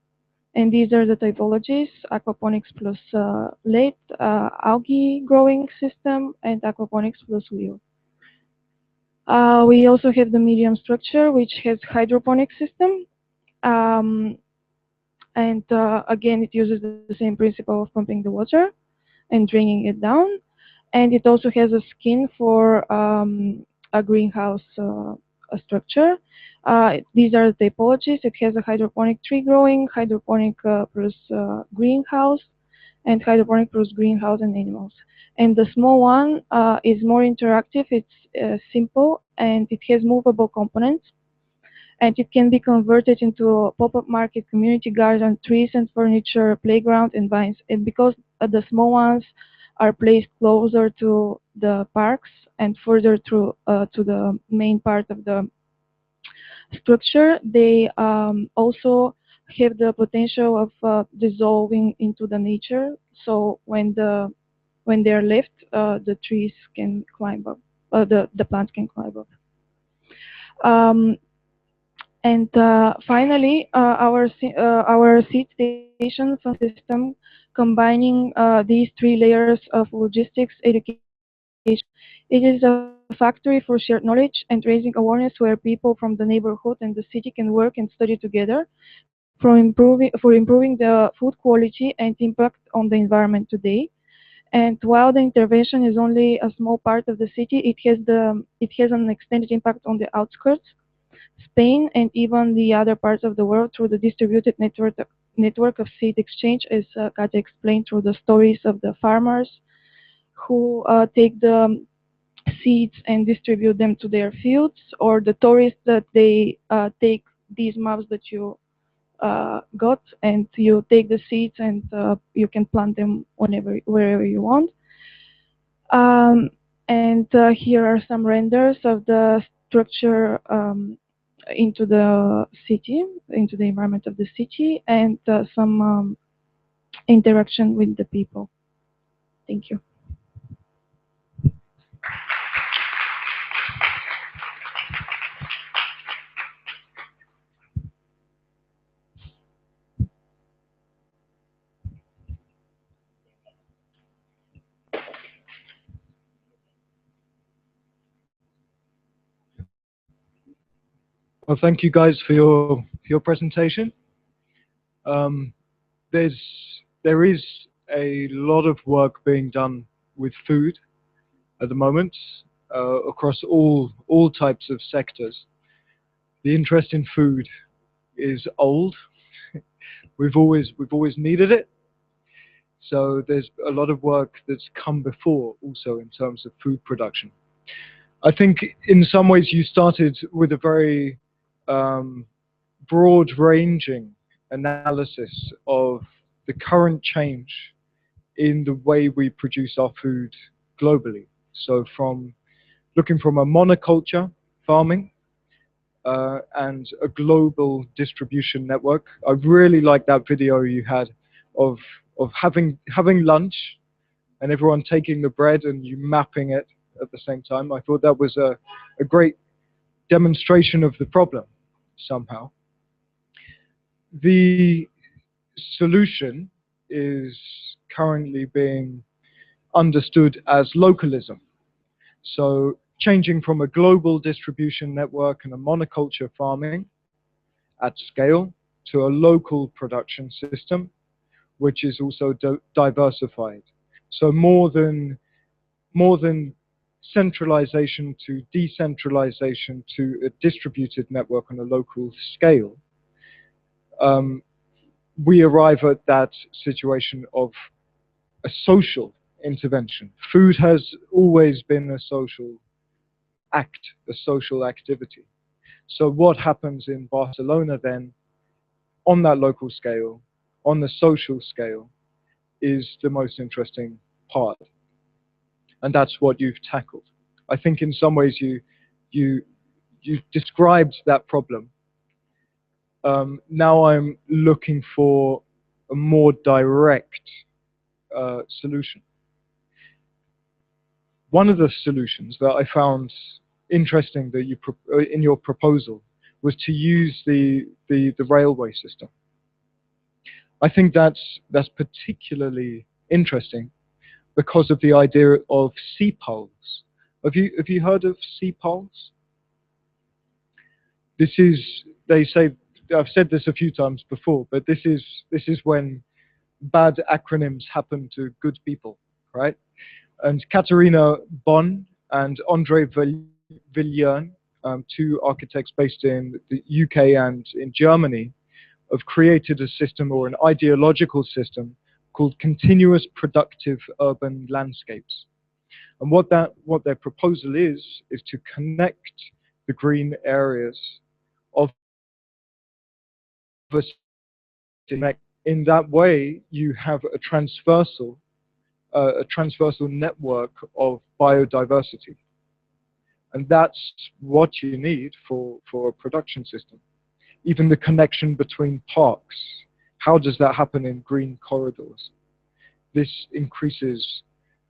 And these are the typologies: aquaponics plus late, algae growing system, and aquaponics plus wheel. We also have the medium structure, which has hydroponic system. And again, it uses the same principle of pumping the water and draining it down. And it also has a skin for a greenhouse structure. These are the typologies. It has a hydroponic tree growing, hydroponic plus greenhouse, and hydroponic plus greenhouse and animals. And the small one is more interactive. It's simple, and it has movable components. And it can be converted into a pop-up market, community garden, trees and furniture, playground, and vines. And because the small ones are placed closer to the parks and further to the main part of the structure, they also have the potential of dissolving into the nature. So when they're left, the trees can climb up, the plants can climb up. Um, and finally, our seed station system combining these three layers of logistics, education. It is a factory for shared knowledge and raising awareness where people from the neighborhood and the city can work and study together for improving the food quality and impact on the environment today. And while the intervention is only a small part of the city, it has an extended impact on the outskirts, Spain, and even the other parts of the world through the distributed network of seed exchange, as Katja explained, through the stories of the farmers who take the seeds and distribute them to their fields, or the tourists that they take these maps that you got, and you take the seeds and you can plant them wherever you want. Um, and here are some renders of the structure into the city, into the environment of the city, and some interaction with the people. Thank you. Well, thank you guys for your presentation. Um, there's there is a lot of work being done with food at the moment across all types of sectors. The interest in food is old. We've always needed it. So there's a lot of work that's come before also in terms of food production. I think in some ways you started with a very broad-ranging analysis of the current change in the way we produce our food globally. So from looking from a monoculture farming and a global distribution network. I really like that video you had of having lunch and everyone taking the bread and you mapping it at the same time. I thought that was a great demonstration of the problem somehow. The solution is currently being understood as localism. So changing from a global distribution network and a monoculture farming at scale to a local production system, which is also diversified. So more than centralization to decentralization to a distributed network on a local scale, we arrive at that situation of a social intervention. Food has always been a social act, a social activity. So what happens in Barcelona then, on that local scale, on the social scale, is the most interesting part. And that's what you've tackled. I think in some ways you described that problem. Now I'm looking for a more direct solution. One of the solutions that I found interesting that you in your proposal was to use the railway system. I think that's particularly interesting because of the idea of sea poles. Have you heard of sea poles? This is, they say, I've said this a few times before, but this is when bad acronyms happen to good people, right? And Katharina Bonn and Andre Villiern, two architects based in the UK and in Germany, have created a system or an ideological system called continuous productive urban landscapes. And what their proposal is to connect the green areas of a city. In that way, you have a transversal network of biodiversity. And that's what you need for a production system. Even the connection between parks. How does that happen in green corridors? This increases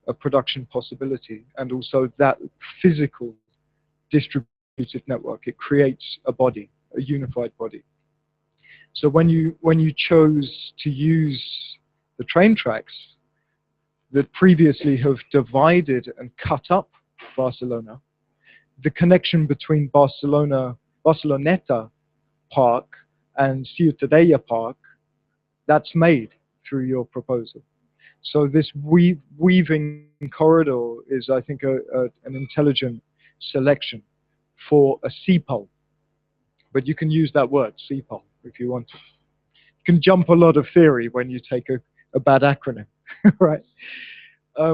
a production possibility and also that physical distribution network. It creates a body, a unified body. So when you chose to use the train tracks that previously have divided and cut up Barcelona, the connection between Barceloneta Park and Ciutadella Park, that's made through your proposal. So this weaving corridor is, I think, an intelligent selection for a CPOL. But you can use that word, CPOL, if you want to. You can jump a lot of theory when you take a bad acronym, right? I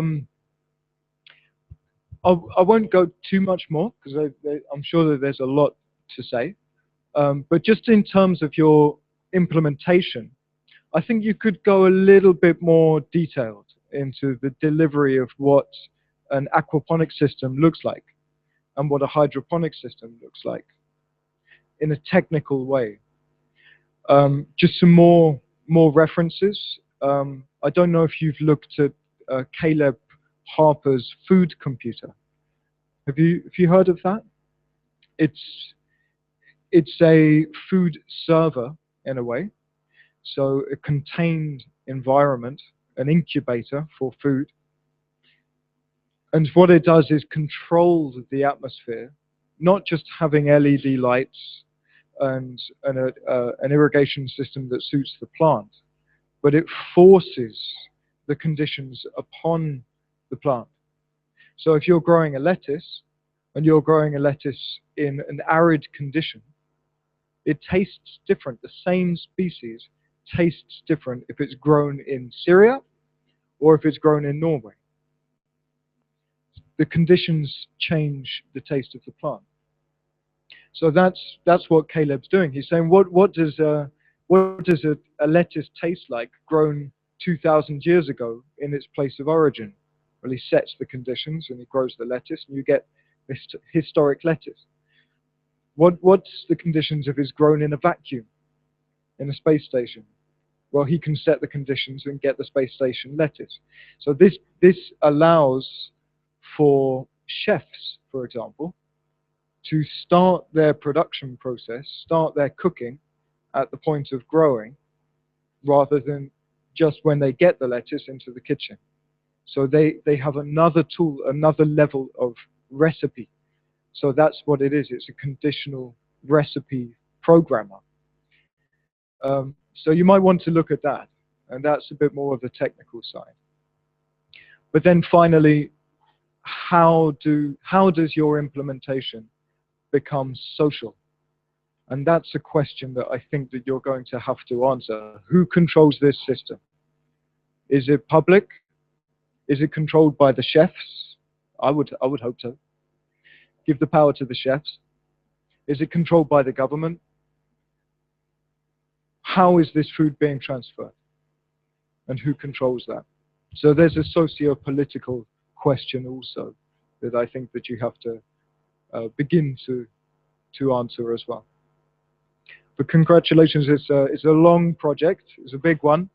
won't go too much more, because I'm sure that there's a lot to say. But just in terms of your implementation, I think you could go a little bit more detailed into the delivery of what an aquaponic system looks like and what a hydroponic system looks like in a technical way. Just some more references. I don't know if you've looked at Caleb Harper's food computer. Have you heard of that? It's a food server in a way. So a contained environment, an incubator for food. And what it does is control the atmosphere, not just having LED lights and an irrigation system that suits the plant, but it forces the conditions upon the plant. So if you're growing a lettuce, and you're growing a lettuce in an arid condition, it tastes different. The same species tastes different if it's grown in Syria or if it's grown in Norway. The conditions change the taste of the plant. So that's what Caleb's doing. He's saying, what does a lettuce taste like grown 2,000 years ago in its place of origin? Well, he sets the conditions and he grows the lettuce, and you get this historic lettuce. What's the conditions if it's grown in a vacuum in a space station? Well, he can set the conditions and get the space station lettuce. So this allows for chefs, for example, to start their production process, start their cooking at the point of growing, rather than just when they get the lettuce into the kitchen. So they have another tool, another level of recipe. So that's what it is. It's a conditional recipe programmer. So you might want to look at that, and that's a bit more of the technical side. But then finally, how does your implementation become social? And that's a question that I think that you're going to have to answer. Who controls this system? Is it public? Is it controlled by the chefs? I would hope so. Give the power to the chefs. Is it controlled by the government? How is this food being transferred? And who controls that? So there's a socio-political question also that I think that you have to begin to answer as well. But congratulations, it's a long project, it's a big one.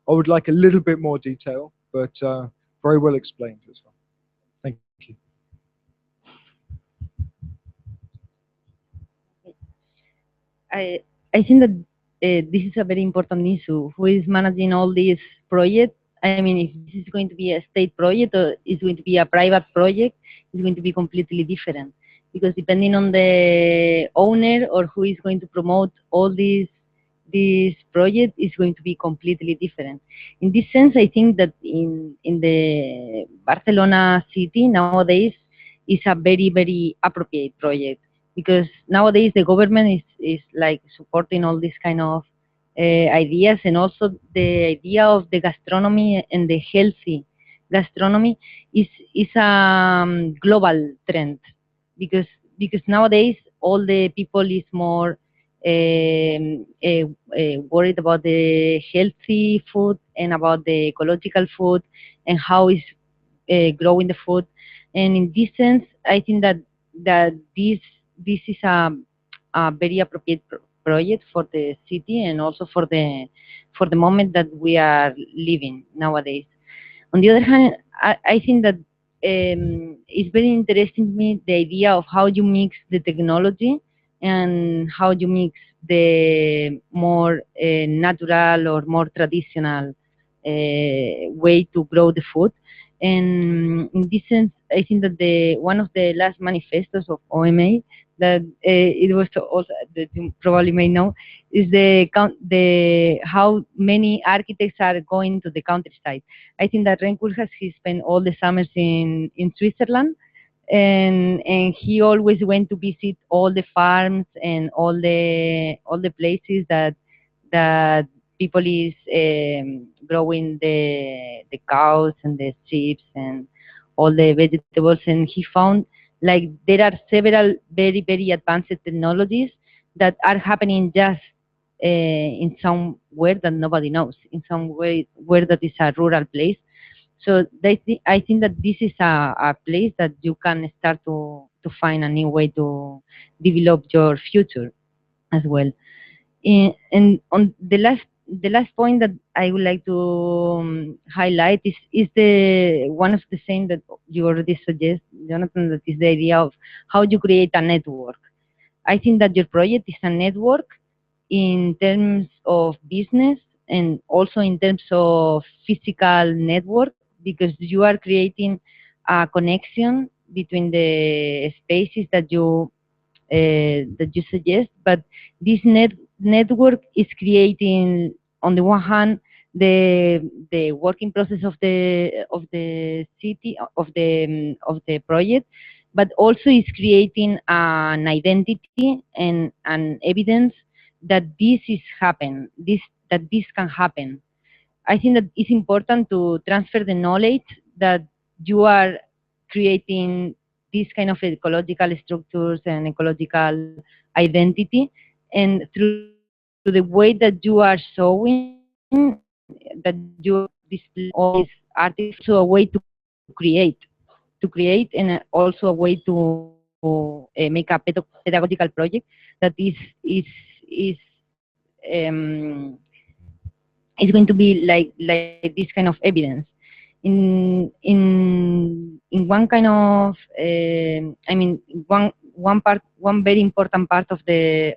I would like a little bit more detail, but very well explained as well. Thank you. I think that this is a very important issue. Who is managing all these projects? I mean, if this is going to be a state project or is going to be a private project, it's going to be completely different. Because depending on the owner or who is going to promote all these project is going to be completely different. In this sense, I think that in the Barcelona city nowadays is a very, very appropriate project, because nowadays the government is like supporting all these kind of ideas, and also the idea of the gastronomy and the healthy gastronomy is a global trend, because nowadays all the people is more worried about the healthy food and about the ecological food and how is growing the food. And in this sense, I think that this is a very appropriate project for the city and also for the moment that we are living nowadays. On the other hand, I think that it's very interesting to me the idea of how you mix the technology and how you mix the more natural or more traditional way to grow the food. And in this sense, I think that the one of the last manifestos of OMA that it was also that you probably may know is the how many architects are going to the countryside. I think that Renkuhl he spent all the summers in Switzerland, and he always went to visit all the farms and all the places that people is growing the cows and the sheep and all the vegetables, and he found like there are several very advanced technologies that are happening just in somewhere that nobody knows, in some way where that is a rural place. So I think that this is a place that you can start to find a new way to develop your future as well. And on the last point that I would like to highlight is the one of the same that you already suggest, Jonathan, that is the idea of how you create a network. I think that your project is a network in terms of business and also in terms of physical network, because you are creating a connection between the spaces that you suggest, but this network is creating, on the one hand, the working process of the city of the project, but also is creating an identity and an evidence that this is happen, that this can happen. I think that it's important to transfer the knowledge that you are creating these kind of ecological structures and ecological identity, and through the way that you are showing, that you are displaying all these artifacts, also a way to create, and also a way to make a pedagogical project that is um, is going to be like this kind of evidence in one kind of I mean one very important part of the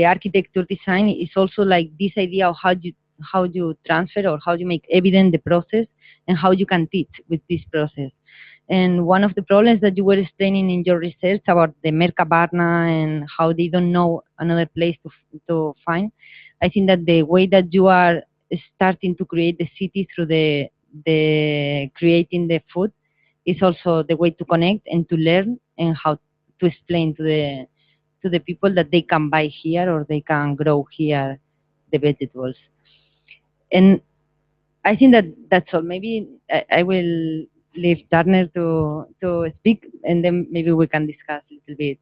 architecture design is also like this idea of how you transfer or how you make evident the process and how you can teach with this process. And one of the problems that you were explaining in your research about the Mercabarna and how they don't know another place to find, I think that the way that you are starting to create the city through the creating the food is also the way to connect and to learn and how to explain to the people that they can buy here or they can grow here the vegetables. And I think that that's all. Maybe I will leave Turner to speak, and then maybe we can discuss a little bit.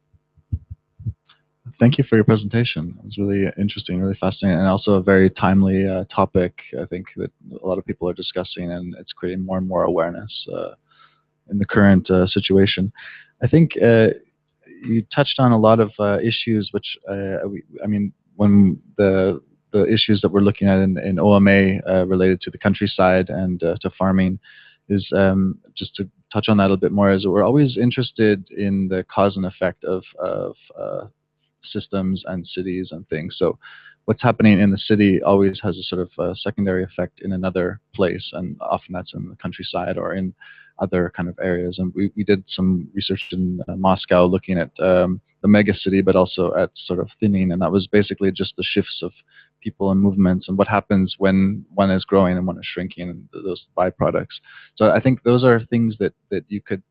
Thank you for your presentation. It was really interesting, really fascinating, and also a very timely topic, I think, that a lot of people are discussing, and it's creating more and more awareness in the current situation. I think you touched on a lot of issues, which, I mean, when the issues that we're looking at in OMA related to the countryside and to farming is just to touch on that a little bit more, is that we're always interested in the cause and effect of systems and cities and things. So what's happening in the city always has a sort of secondary effect in another place, and often that's in the countryside or in other kind of areas. And we did some research in Moscow looking at the mega city, but also at sort of thinning, and that was basically just the shifts of people and movements and what happens when one is growing and one is shrinking, and those byproducts. So I think those are things that you could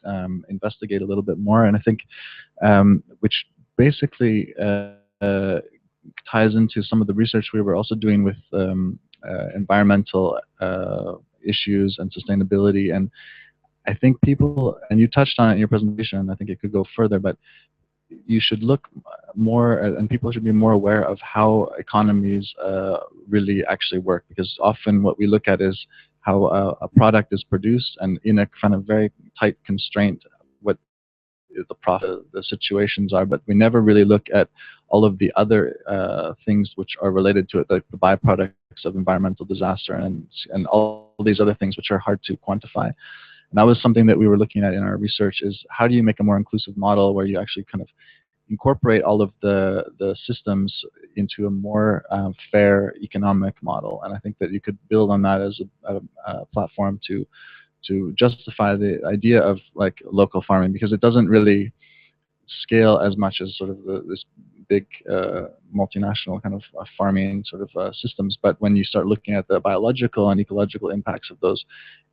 investigate a little bit more, and I think which basically ties into some of the research we were also doing with environmental issues and sustainability. And I think people, and you touched on it in your presentation, and I think it could go further, but you should look more, and people should be more aware of how economies really actually work, because often what we look at is how a product is produced, and in a kind of very tight constraint, what the situations are, but we never really look at all of the other things which are related to it, like the byproducts of environmental disaster and all these other things which are hard to quantify. that was something that we were looking at in our research, is how do you make a more inclusive model where you actually kind of incorporate all of the systems into a more fair economic model. And I think that you could build on that as a platform to justify the idea of like local farming, because it doesn't really scale as much as sort of this big multinational kind of farming sort of systems. But when you start looking at the biological and ecological impacts of those,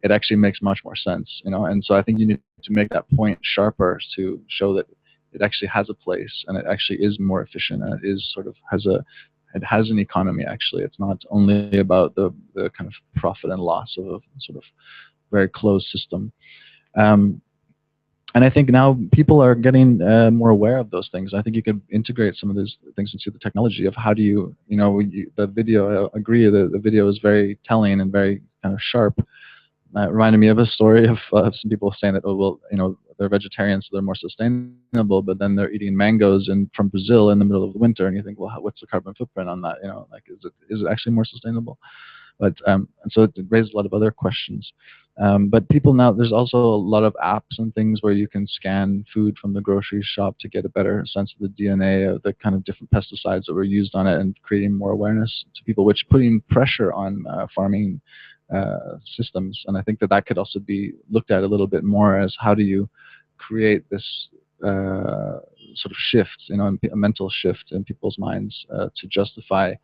it actually makes much more sense, you know. And so I think you need to make that point sharper to show that it actually has a place, and it actually is more efficient, and it is sort of it has an economy. Actually, it's not only about the kind of profit and loss of a sort of very closed system. And I think now people are getting more aware of those things. I think you could integrate some of those things into the technology of how do you, the video, I agree, the video is very telling and very kind of sharp. It reminded me of a story of some people saying that, oh, well, they're vegetarians, so they're more sustainable, but then they're eating mangoes from Brazil in the middle of the winter, and you think, well, what's the carbon footprint on that? Like, is it actually more sustainable? But and so it raises a lot of other questions. But people now, there's also a lot of apps and things where you can scan food from the grocery shop to get a better sense of the DNA of the kind of different pesticides that were used on it, and creating more awareness to people, which putting pressure on farming systems. And I think that could also be looked at a little bit more as how do you create this sort of shift, a mental shift in people's minds to justify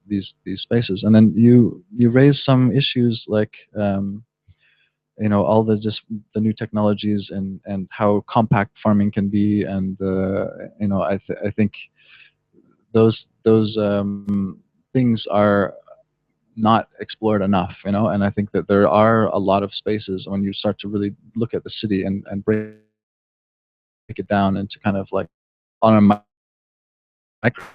these spaces. And then you raise some issues like all the new technologies and how compact farming can be, and I think those things are not explored enough, and I think that there are a lot of spaces when you start to really look at the city and break it down into kind of like on a micro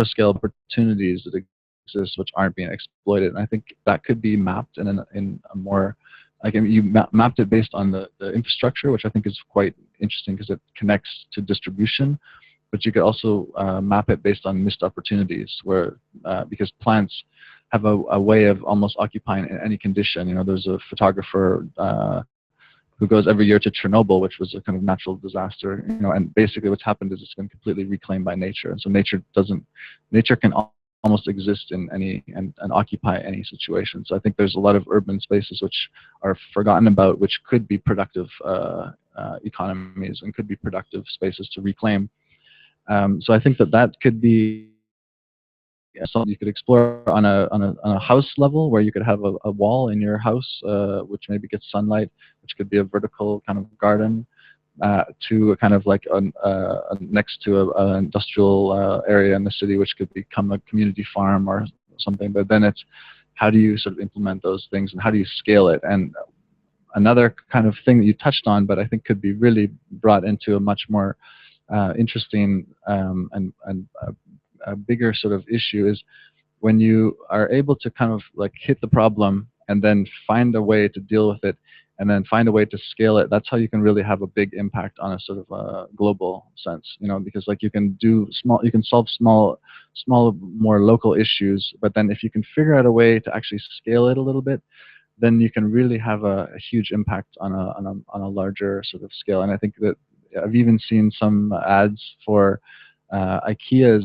scale opportunities that exist which aren't being exploited. And I think that could be mapped in a more, like, you mapped it based on the infrastructure, which I think is quite interesting because it connects to distribution. But you could also map it based on missed opportunities, where because plants have a way of almost occupying any condition. There's a photographer who goes every year to Chernobyl, which was a kind of natural disaster. And basically what's happened is it's been completely reclaimed by nature. And so nature can almost exist in any and occupy any situation. So I think there's a lot of urban spaces which are forgotten about, which could be productive economies and could be productive spaces to reclaim. So I think that could be something you could explore on a house level, where you could have a wall in your house which maybe gets sunlight, which could be a vertical kind of garden, to a kind of like next to an industrial area in the city, which could become a community farm or something. But then it's how do you sort of implement those things, and how do you scale it? And another kind of thing that you touched on, but I think could be really brought into a much more interesting and a bigger sort of issue, is when you are able to kind of like hit the problem and then find a way to deal with it, and then find a way to scale it. That's how you can really have a big impact on a sort of global sense, because like you can solve small, more local issues, but then if you can figure out a way to actually scale it a little bit, then you can really have a huge impact on a larger sort of scale. And I think that I've even seen some ads for IKEA is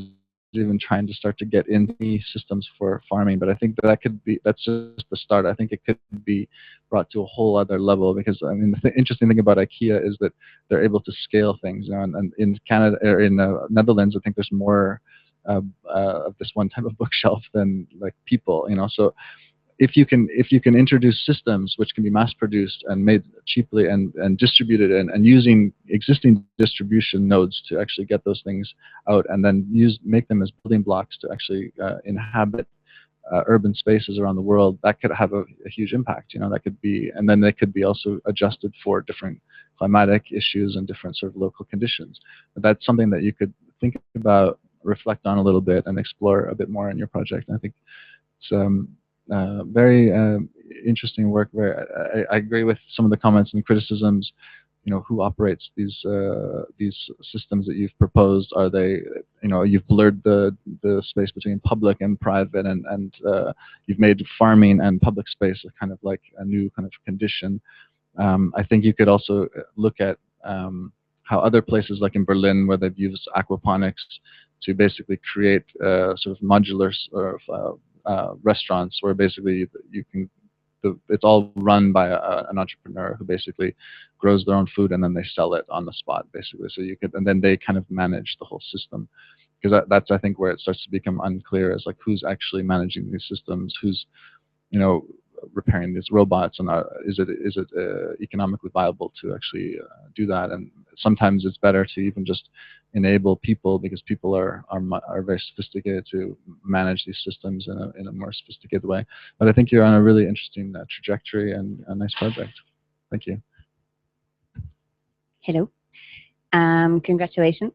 even trying to start to get into systems for farming, but I think that's just the start. I think it could be brought to a whole other level, because I mean the interesting thing about IKEA is that they're able to scale things. And in Canada or in the Netherlands, I think there's more of this one type of bookshelf than like people. So if you can introduce systems which can be mass produced and made cheaply and distributed and using existing distribution nodes to actually get those things out, and then make them as building blocks to actually inhabit urban spaces around the world, that could have a huge impact. That could be, and then they could be also adjusted for different climatic issues and different sort of local conditions. But that's something that you could think about, reflect on a little bit, and explore a bit more in your project. And I think it's very interesting work. Where I agree with some of the comments and criticisms. Who operates these systems that you've proposed? Are they, you've blurred the space between public and private, and you've made farming and public space a kind of like a new kind of condition. I think you could also look at how other places, like in Berlin, where they've used aquaponics to basically create sort of modular restaurants, where basically you can, it's all run by an entrepreneur who basically grows their own food and then they sell it on the spot, basically. So you could, and then they kind of manage the whole system, because that's I think where it starts to become unclear, as like who's actually managing these systems, who's, you know, repairing these robots, and is it economically viable to actually do that? And sometimes it's better to even just enable people, because people are very sophisticated to manage these systems in a more sophisticated way. But I think you're on a really interesting trajectory and a nice project. Thank you. Hello. Congratulations.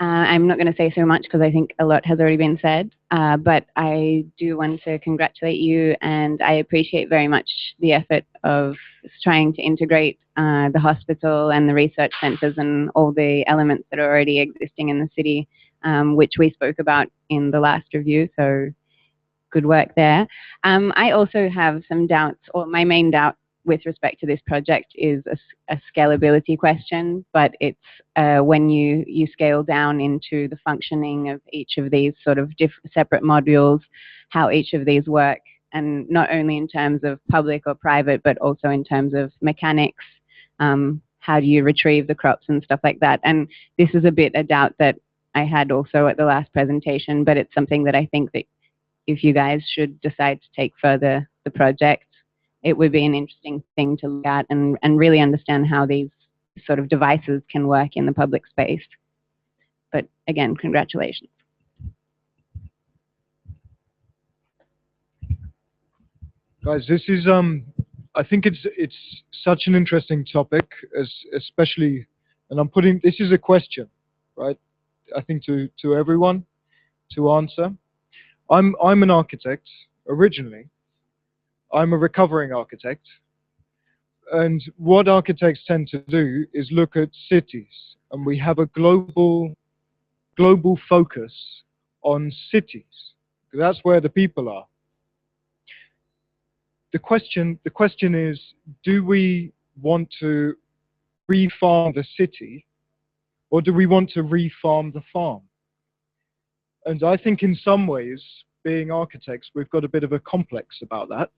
I'm not going to say so much because I think a lot has already been said, but I do want to congratulate you, and I appreciate very much the effort of trying to integrate the hospital and the research centers and all the elements that are already existing in the city, which we spoke about in the last review, so good work there. I also have some doubts, or my main doubt with respect to this project is a scalability question, but it's when you scale down into the functioning of each of these sort of separate modules, how each of these work, and not only in terms of public or private, but also in terms of mechanics, how do you retrieve the crops and stuff like that. And this is a bit a doubt that I had also at the last presentation, but it's something that I think that if you guys should decide to take further the project, it would be an interesting thing to look at and really understand how these sort of devices can work in the public space. But again, congratulations. Guys, this is I think it's such an interesting topic, especially, and I'm putting, this is a question, right? I think to everyone to answer. I'm an architect originally. I'm a recovering architect, and what architects tend to do is look at cities, and we have a global focus on cities. That's where the people are. The question is, do we want to re-farm the city, or do we want to re-farm the farm? And I think in some ways, being architects, we've got a bit of a complex about that.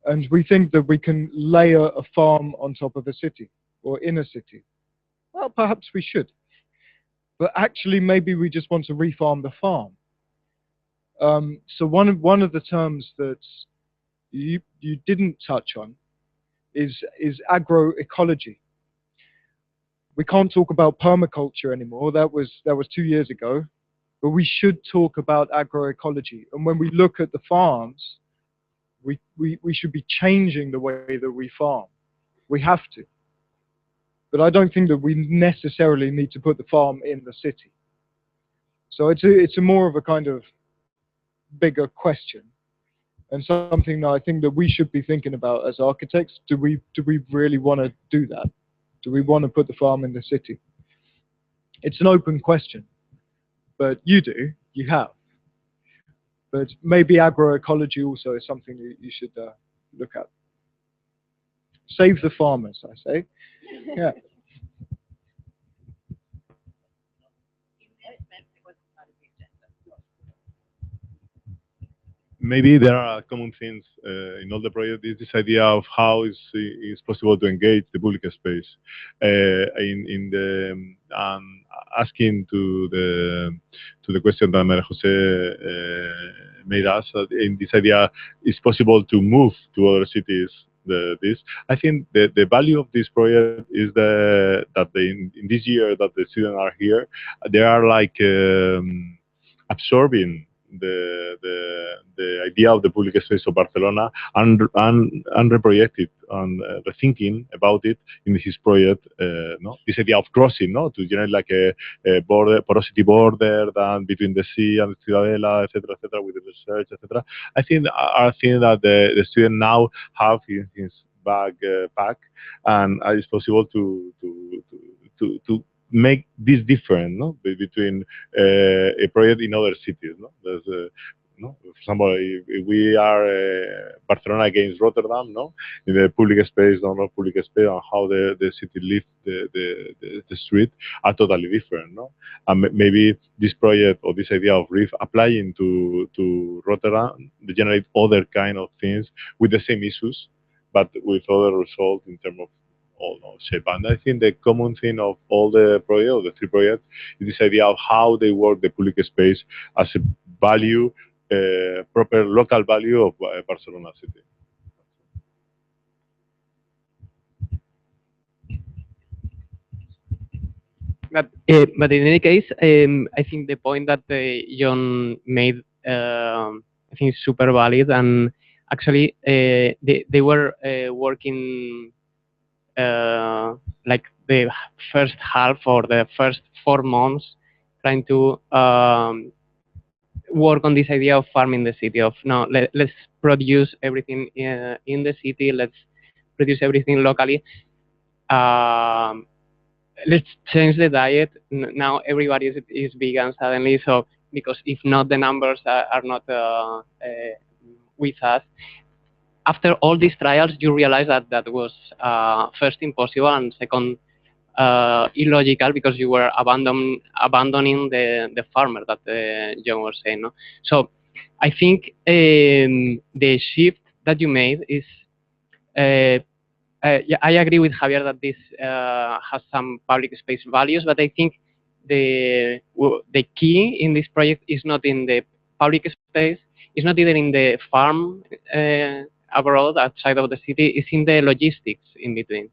And we think that we can layer a farm on top of a city, or in a city. Well, perhaps we should. But actually, maybe we just want to re-farm the farm. So one of the terms that you didn't touch on is agroecology. We can't talk about permaculture anymore. That was 2 years ago. But we should talk about agroecology. And when we look at the farms, we should be changing the way that we farm. We have to. But I don't think that we necessarily need to put the farm in the city. So it's a more of a kind of bigger question, and something that I think that we should be thinking about as architects. Do we really want to do that? Do we want to put the farm in the city? It's an open question, but you have. But maybe agroecology also is something that you should look at. Save the farmers, I say. Yeah. Maybe there are common things in all the projects. Is this idea of how is possible to engage the public space in the asking to the question that Maria Jose made us. In this idea, is possible to move to other cities. I think the value of this project is that in this year that the students are here, they are like absorbing the idea of the public space of Barcelona and reproject it and rethinking about it in his project. No, this idea of crossing, no, to generate like a border, porosity border than between the sea and the Ciudadela, etc., with the research, etc. I think that the student now have in his pack, and it's possible to make this different, no, between a project in other cities. No, there's No, for example, if we are Barcelona against Rotterdam, no, in the public space, no, not public space, and how the city live the street are totally different, no. And maybe this project or this idea of RIF applying to Rotterdam, they generate other kind of things with the same issues, but with other results in terms of all shape. And I think the common thing of all the projects, the three projects, is this idea of how they work the public space as a value, proper local value of Barcelona city. But in any case, I think the point that John made, I think is super valid. And actually, they were working like the first half or the first 4 months, trying to work on this idea of farming the city. Of no, let's produce everything in the city. Let's produce everything locally. Um, let's change the diet. Now everybody is vegan suddenly, so because if not, the numbers are not with us. After all these trials, you realize that that was first impossible, and second illogical, because you were abandoning the farmer that John was saying. No? So I think the shift that you made is yeah, I agree with Javier that this has some public space values, but I think the key in this project is not in the public space, it's not even in the farm abroad, outside of the city, it's in the logistics in between.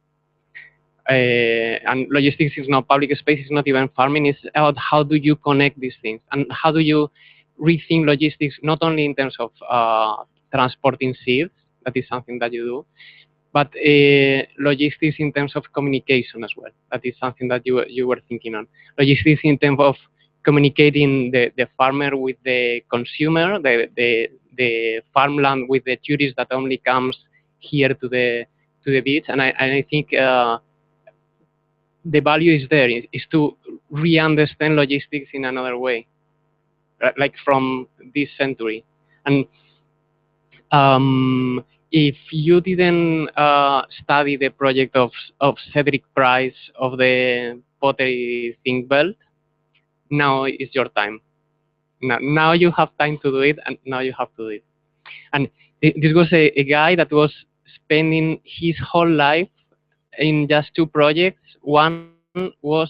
And logistics is not public space, it's not even farming, it's about how do you connect these things, and how do you rethink logistics, not only in terms of transporting seeds, that is something that you do, but logistics in terms of communication as well. That is something that you were thinking on. Logistics in terms of communicating the farmer with the consumer, the farmland with the tourist that only comes here to the beach. And I think the value is there, is to re-understand logistics in another way, like from this century. And if you didn't study the project of Cedric Price of the pottery think belt, now is your time. Now you have time to do it, and now you have to do it. And this was a guy that was spending his whole life in just two projects. One was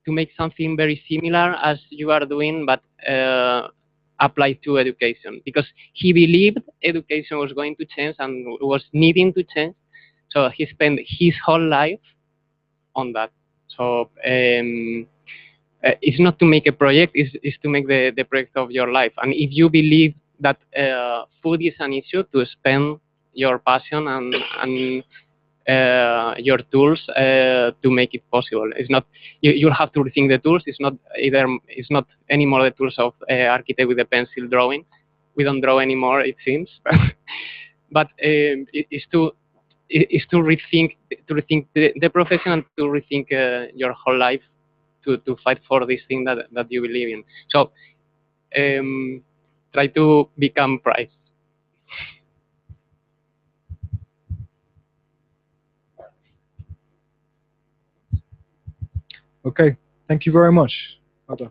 to make something very similar as you are doing, but applied to education, because he believed education was going to change and was needing to change. So he spent his whole life on that. So it's not to make a project, it's to make the project of your life. And if you believe that food is an issue, to spend your passion and your tools to make it possible. It's not you have to rethink the tools. It's not anymore the tools of architect with a pencil drawing. We don't draw anymore, it seems. But it's to rethink the profession, and to rethink your whole life to fight for this thing that you believe in. So try to become Price. Okay, thank you very much. Ada.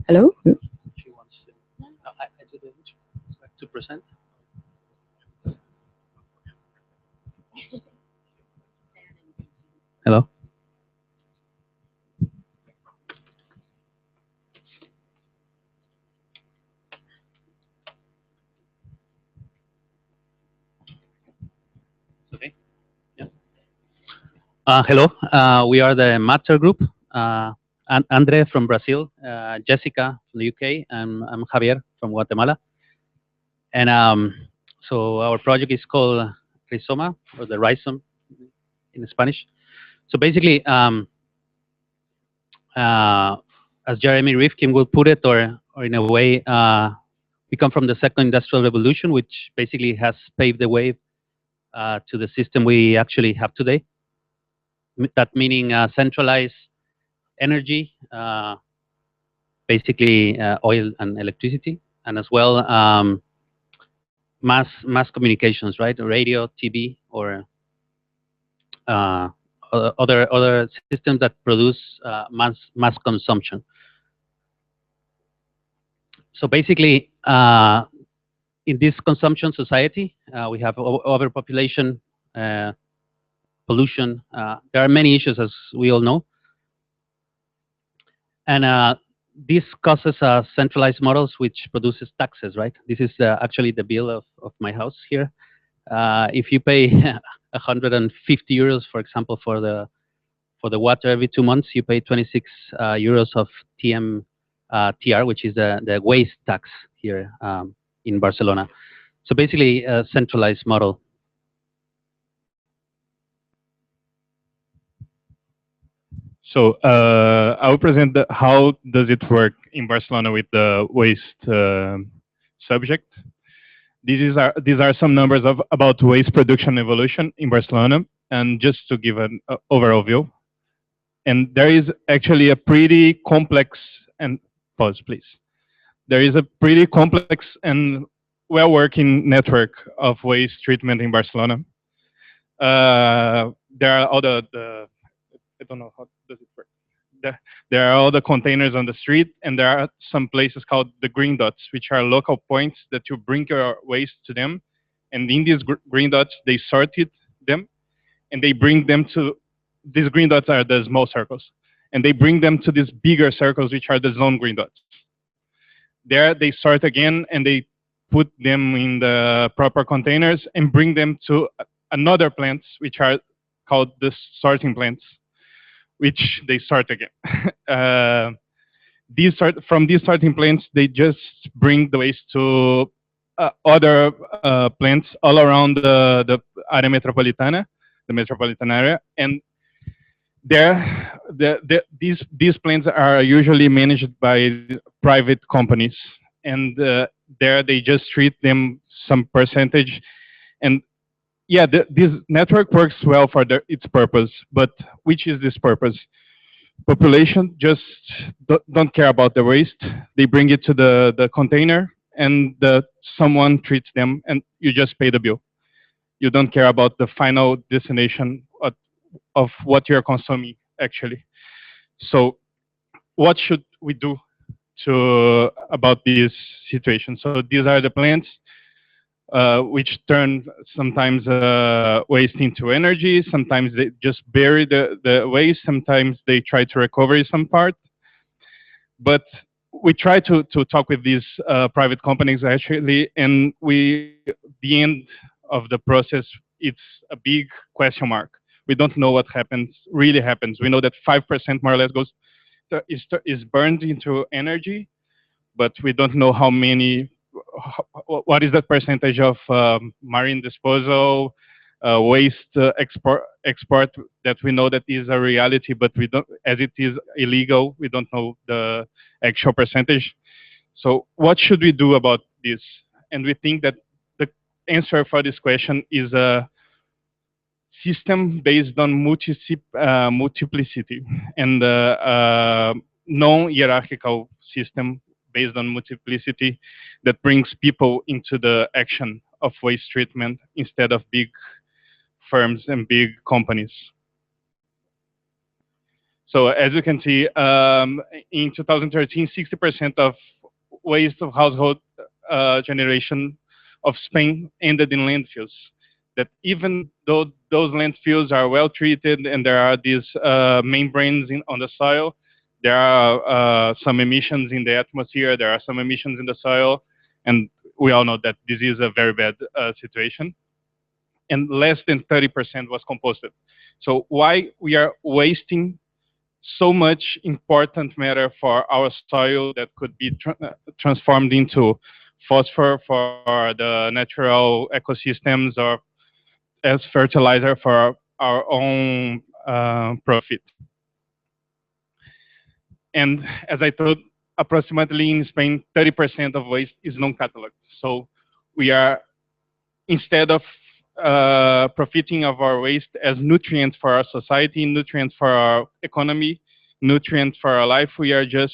Hello? She wants I did it. Like 2%. Hello. Okay. Yeah. Hello. We are the Matter Group. Andre from Brazil, Jessica from the UK, and I'm Javier from Guatemala. And so our project is called Rizoma, or the rhizome in Spanish. So basically, as Jeremy Rifkin would put it, or in a way, we come from the second industrial revolution, which basically has paved the way to the system we actually have today. That meaning centralized energy, basically oil and electricity, and as well mass communications, right? Radio, TV, or other systems that produce mass consumption. So basically, in this consumption society, we have overpopulation, pollution. There are many issues, as we all know. And this causes centralized models which produces taxes, right? This is actually the bill of my house here. If you pay 150 euros, for example, for the water every 2 months, you pay 26 euros of TR, which is the waste tax here in Barcelona. So basically, a centralized model. So I will present how does it work in Barcelona with the waste subject. These are some numbers about waste production evolution in Barcelona, and just to give an overall view. And there is actually a pretty complex and pause, please. There is a pretty complex and well-working network of waste treatment in Barcelona. There are all the I don't know how does it work. There are all the containers on the street, and there are some places called the green dots, which are local points that you bring your waste to them. And in these green dots, they sorted them, and they bring them to, these green dots are the small circles, and they bring them to these bigger circles, which are the zone green dots. There they sort again, and they put them in the proper containers and bring them to another plants, which are called the sorting plants, which they sort again. From these sorting plants, they just bring the waste to other plants all around the area metropolitana, the metropolitan area, and there, these plants are usually managed by private companies, and there they just treat them some percentage, and yeah, this network works well for its purpose, but which is this purpose? Population just don't care about the waste. They bring it to the container, and someone treats them, and you just pay the bill. You don't care about the final destination of what you're consuming, actually. So what should we do about this situation? So these are the plants which turn sometimes waste into energy. Sometimes they just bury the waste. Sometimes they try to recover some part. But we try to talk with these private companies, actually, and the end of the process, it's a big question mark. We don't know what really happens. We know that 5% more or less is burned into energy, but we don't know how many, what is the percentage of marine disposal, waste export that we know that is a reality, but we don't, as it is illegal, we don't know the actual percentage. So what should we do about this? And we think that the answer for this question is a system based on multiplicity, and a non-hierarchical system based on multiplicity that brings people into the action of waste treatment instead of big firms and big companies. So as you can see, in 2013, 60% of waste of household generation of Spain ended in landfills. That even though those landfills are well treated and there are these membranes on the soil, there are some emissions in the atmosphere, there are some emissions in the soil, and we all know that this is a very bad situation. And less than 30% was composted. So why we are wasting so much important matter for our soil that could be transformed into phosphor for the natural ecosystems or as fertilizer for our own profit. And as I told, approximately in Spain, 30% of waste is non-cataloged. So we are, instead of profiting of our waste as nutrients for our society, nutrients for our economy, nutrients for our life, we are just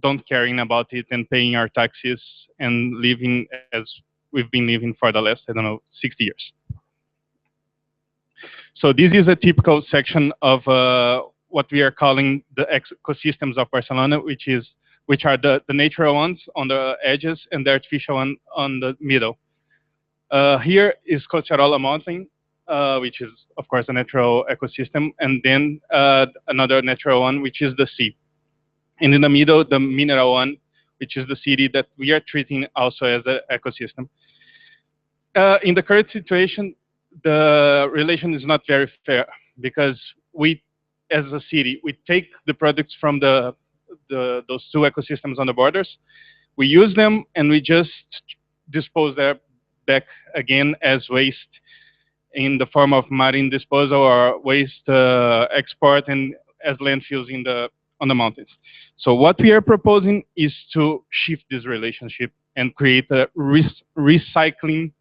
don't caring about it and paying our taxes and living as we've been living for the last, I don't know, 60 years. So this is a typical section of what we are calling the ecosystems of Barcelona, which are the natural ones on the edges and the artificial one on the middle. Here is Collserola Mountain, which is, of course, a natural ecosystem, and then another natural one, which is the sea. And in the middle, the mineral one, which is the city that we are treating also as an ecosystem. In the current situation, the relation is not very fair because we, as a city, we take the products from those two ecosystems on the borders, we use them, and we just dispose them back again as waste in the form of marine disposal or waste export and as landfills on the mountains. So what we are proposing is to shift this relationship and create a recycling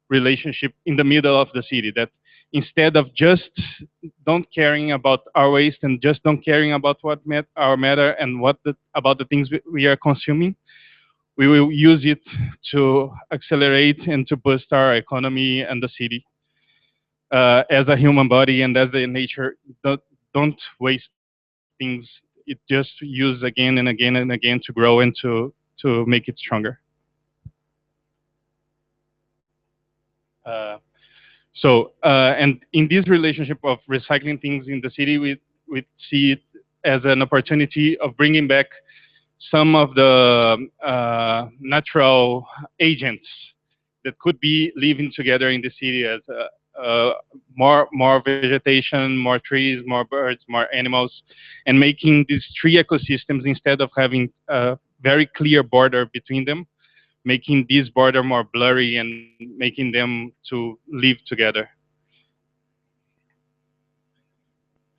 relationship in the middle of the city, that instead of just don't caring about our waste and just don't caring about what our matter and about the things we are consuming, we will use it to accelerate and to boost our economy and the city. As a human body and as a nature, don't waste things. It just use again and again and again to grow and to make it stronger. And in this relationship of recycling things in the city, we see it as an opportunity of bringing back some of the natural agents that could be living together in the city as more vegetation, more trees, more birds, more animals, and making these three ecosystems, instead of having a very clear border between them, making this border more blurry and making them to live together.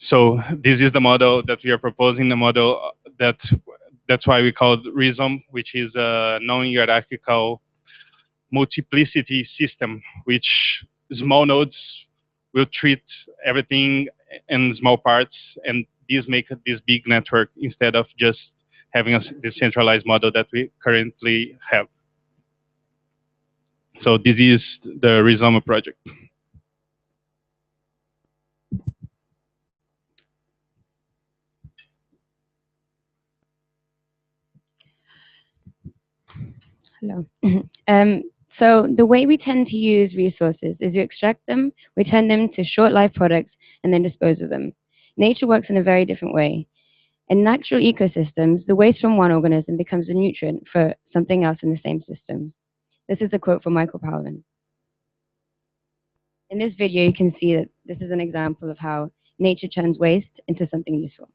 So this is the model that we are proposing, the model that's why we call it RHISM, which is a non-hierarchical multiplicity system, which small nodes will treat everything in small parts, and these make this big network instead of just having a decentralized model that we currently have. So this is the RHISM project. Hello. So the way we tend to use resources is we extract them, we turn them to short-lived products, and then dispose of them. Nature works in a very different way. In natural ecosystems, the waste from one organism becomes a nutrient for something else in the same system. This is a quote from Michael Pollan. In this video, you can see that this is an example of how nature turns waste into something useful.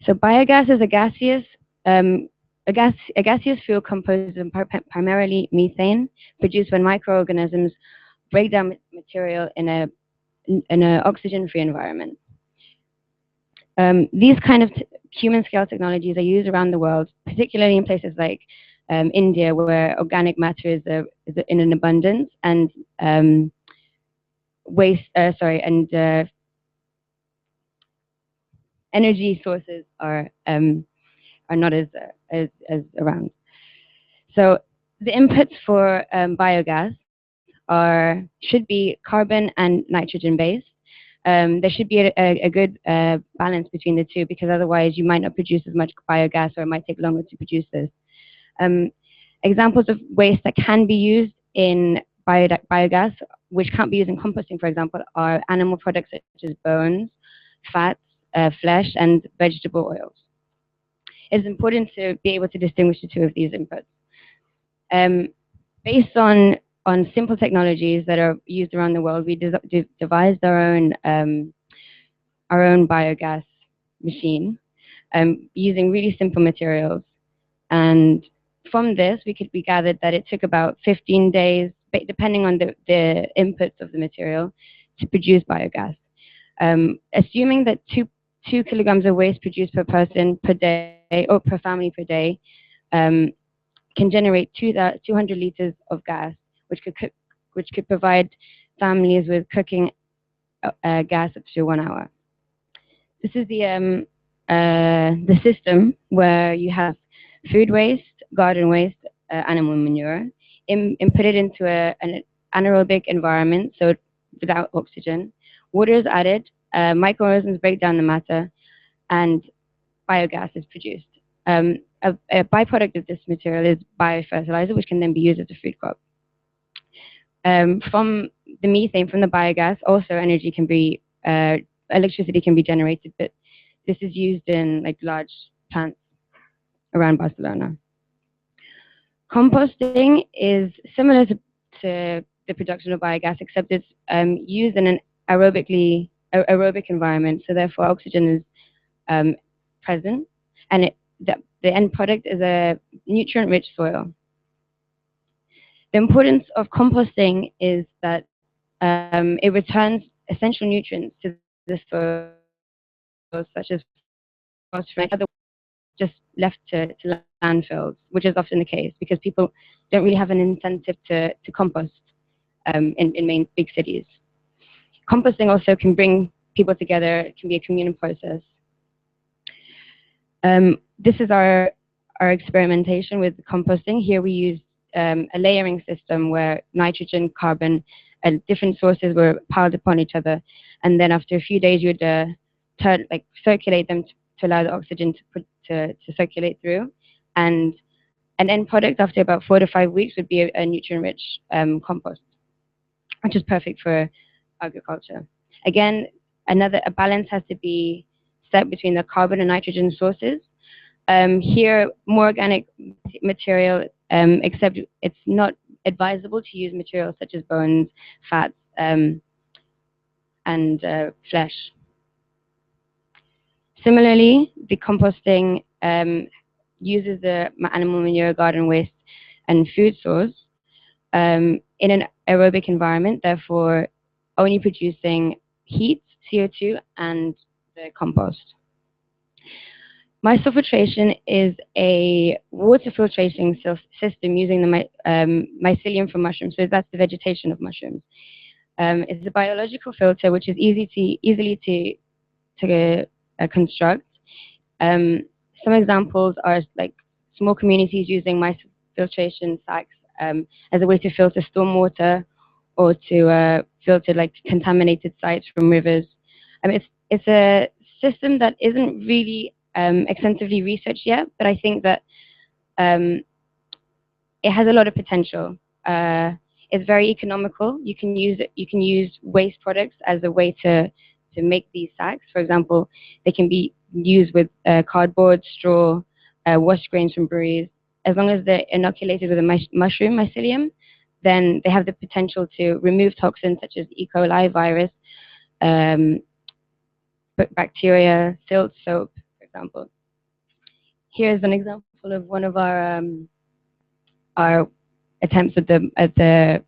So biogas is a gaseous fuel composed of primarily methane, produced when microorganisms break down material in an oxygen-free environment. These kind of human-scale technologies are used around the world, particularly in places like India, where organic matter is in an abundance, and energy sources are not as around. So the inputs for biogas should be carbon and nitrogen based. There should be a good balance between the two, because otherwise you might not produce as much biogas, or it might take longer to produce this. Examples of waste that can be used in biogas, which can't be used in composting, for example, are animal products such as bones, fats, flesh, and vegetable oils. It's important to be able to distinguish the two of these inputs. Based on simple technologies that are used around the world, we devised our own biogas machine using really simple materials. And from this, we gathered that it took about 15 days, depending on the inputs of the material, to produce biogas. Assuming that 2 kilograms of waste produced per person per day, or per family per day, can generate 200 liters of gas, which could provide families with cooking gas up to 1 hour. This is the system where you have food waste, garden waste, animal manure, inputted into an anaerobic environment, so without oxygen. Water is added, microorganisms break down the matter, and biogas is produced. A byproduct of this material is biofertilizer, which can then be used as a food crop. From the methane from the biogas, also electricity can be generated, but this is used in large plants around Barcelona. Composting is similar to the production of biogas, except it's used in an aerobic environment, so therefore oxygen is present, and the end product is a nutrient-rich soil. The importance of composting is that it returns essential nutrients to the soil, such as phosphorus, other just left to landfills, which is often the case because people don't really have an incentive to compost in main big cities. Composting also can bring people together. It can be a communal process. This is our experimentation with composting. Here we use a layering system where nitrogen, carbon, and different sources were piled upon each other, and then after a few days you would circulate them to allow the oxygen to circulate through, and an end product after about 4 to 5 weeks would be a nutrient-rich compost, which is perfect for agriculture. Again, a balance has to be set between the carbon and nitrogen sources. Here, more organic material, except it's not advisable to use materials such as bones, fats, and flesh. Similarly, the composting uses the animal manure, garden waste, and food source in an aerobic environment, therefore only producing heat, CO2, and the compost. Mycofiltration is a water filtration system using the mycelium from mushrooms, so that's the vegetation of mushrooms. It's a biological filter which is easily to construct. Some examples are like small communities using mycofiltration sacks as a way to filter stormwater or to filter contaminated sites from rivers. It's a system that isn't really extensively researched yet, but I think that it has a lot of potential. It's very economical. You can use waste products as a way to make these sacks. For example, they can be used with cardboard, straw, washed grains from breweries. As long as they're inoculated with a mushroom mycelium, then they have the potential to remove toxins such as E. coli virus, bacteria, silt, soap, for example. Here's an example of one of our attempts at the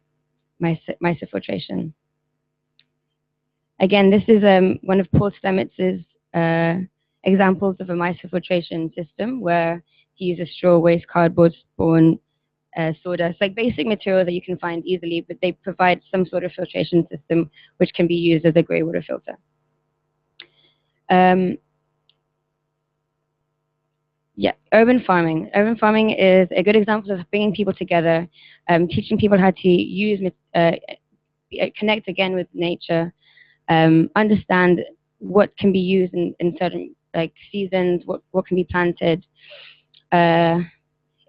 mycofiltration. Again, this is one of Paul Stemitz's examples of a mycofiltration system where he uses straw, waste, cardboard, spawn, sawdust, like basic material that you can find easily, but they provide some sort of filtration system which can be used as a grey water filter. Yeah, urban farming. Urban farming is a good example of bringing people together, teaching people how to connect again with nature, understand what can be used in certain like seasons, what can be planted. Uh,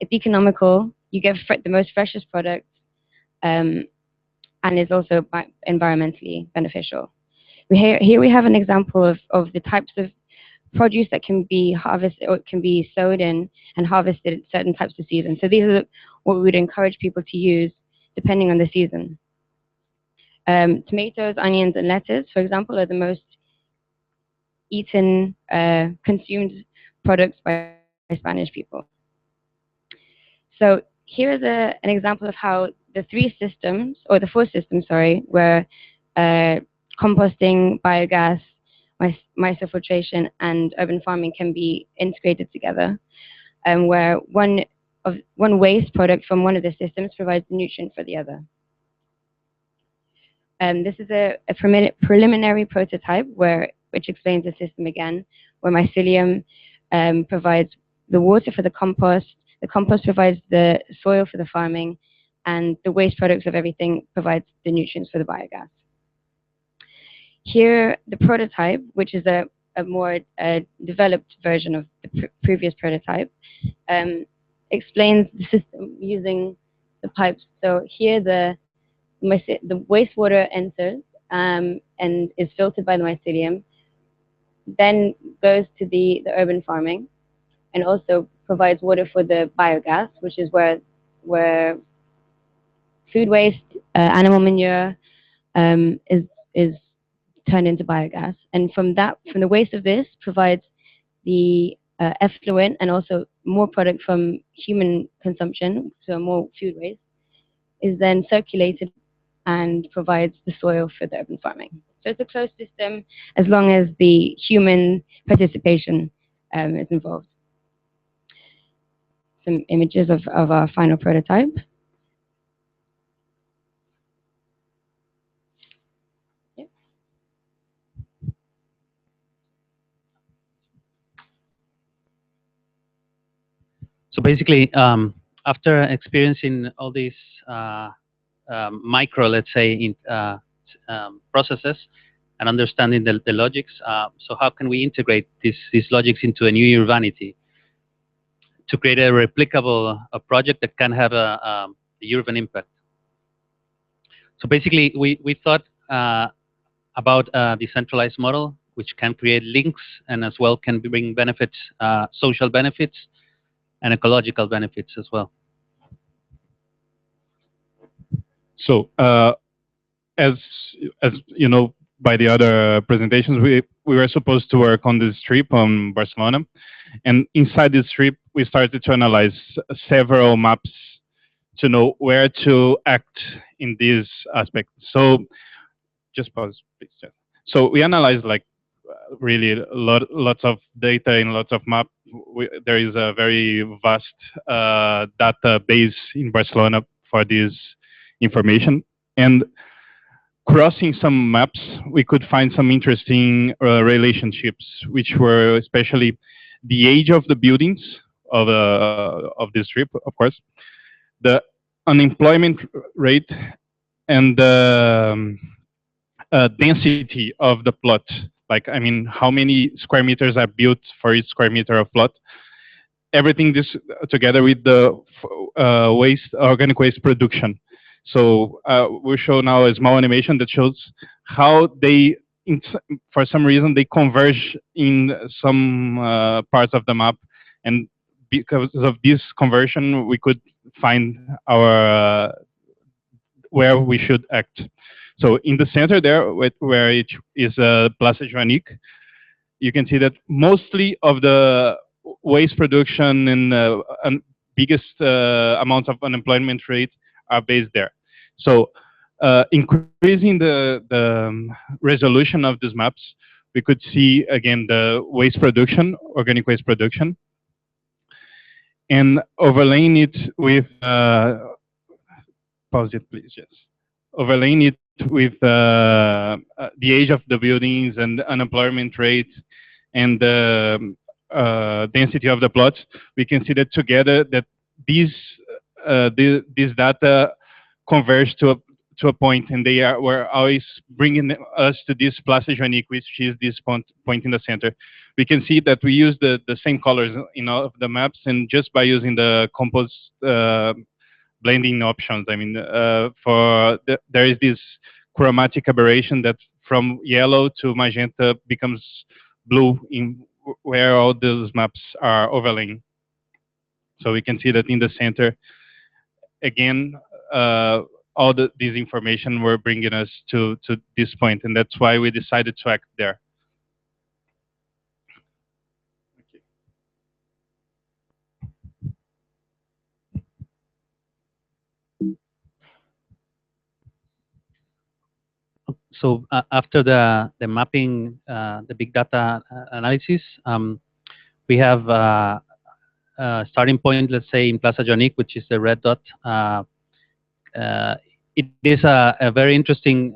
it's economical. You get the most freshest products, um, and is also environmentally beneficial. Here we have an example of the types of produce that can be harvested or can be sowed in and harvested at certain types of seasons. So these are what we would encourage people to use depending on the season. Tomatoes, onions, and lettuce, for example, are the most eaten, consumed products by Spanish people. So here is an example of how the four systems, sorry, where composting, biogas, mycofiltration, and urban farming can be integrated together, where one waste product from one of the systems provides the nutrient for the other. This is a preliminary prototype which explains the system again, where mycelium provides the water for the compost provides the soil for the farming, and the waste products of everything provides the nutrients for the biogas. Here, the prototype, which is a more developed version of the previous prototype, explains the system using the pipes. So here the wastewater enters and is filtered by the mycelium, then goes to the urban farming, and also provides water for the biogas, which is where food waste, animal manure is turned into biogas, and from the waste of this provides the effluent and also more product from human consumption, so more food waste is then circulated and provides the soil for the urban farming. So it's a closed system as long as the human participation is involved. Some images of our final prototype. Yep. So basically, after experiencing all these micro, let's say, processes and understanding the logics, so how can we integrate these logics into a new urbanity to create a replicable project that can have a urban impact? So basically, we thought about a decentralized model which can create links and as well can bring benefits, social benefits and ecological benefits as well. So as you know, by the other presentations, we were supposed to work on this strip on Barcelona, and inside this strip we started to analyze several maps to know where to act in this aspect. So just pause, please. So we analyzed like really lots of data and lots of maps. There is a very vast database in Barcelona for this information, and crossing some maps, we could find some interesting relationships, which were especially the age of the buildings of this strip, of course, the unemployment rate, and the density of the plot. Like, I mean, how many square meters are built for each square meter of plot? Everything this together with the organic waste production. So we'll show now a small animation that shows how they, for some reason, they converge in some parts of the map, and because of this conversion, we could find our where we should act. So in the center there, where it is Place Joanic, you can see that mostly of the waste production and biggest amounts of unemployment rate are based there. So increasing the resolution of these maps, we could see again the waste production, organic waste production, and overlaying it with pause it please, yes. Overlaying it with the age of the buildings and the unemployment rate and the density of the plots, we can see that together that these these data converge to a point, and they were always bringing us to this place Joannique, which is this point in the center. We can see that we use the same colors in all of the maps, and just by using the compost blending options, I mean, there is this chromatic aberration that from yellow to magenta becomes blue in where all those maps are overlaying. So we can see that in the center, again, all this information were bringing us to this point, and that's why we decided to act there. So after the mapping, the big data analysis, we have starting point, let's say, in Plaza Joannique, which is the red dot. It is a very interesting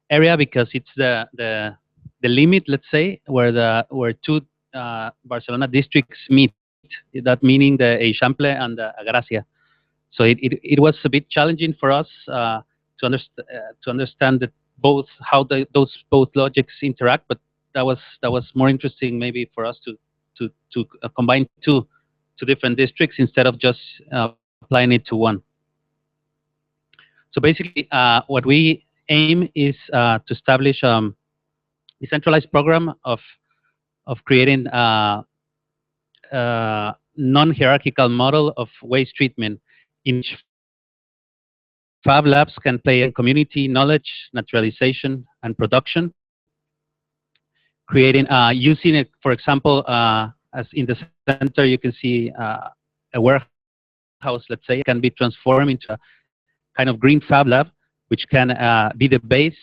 area because it's the limit, let's say, where two Barcelona districts meet. That meaning the Eixample and the Agracia. So it was a bit challenging for us to understand that both how those both logics interact, but that was more interesting maybe for us to combine two different districts instead of just applying it to one. So basically, what we aim is to establish a decentralized program of creating non-hierarchical model of waste treatment in which fab labs can play in community knowledge, naturalization, and production. Creating, using it, for example, as in the center, you can see a warehouse, let's say, can be transformed into a kind of green fab lab, which can be the base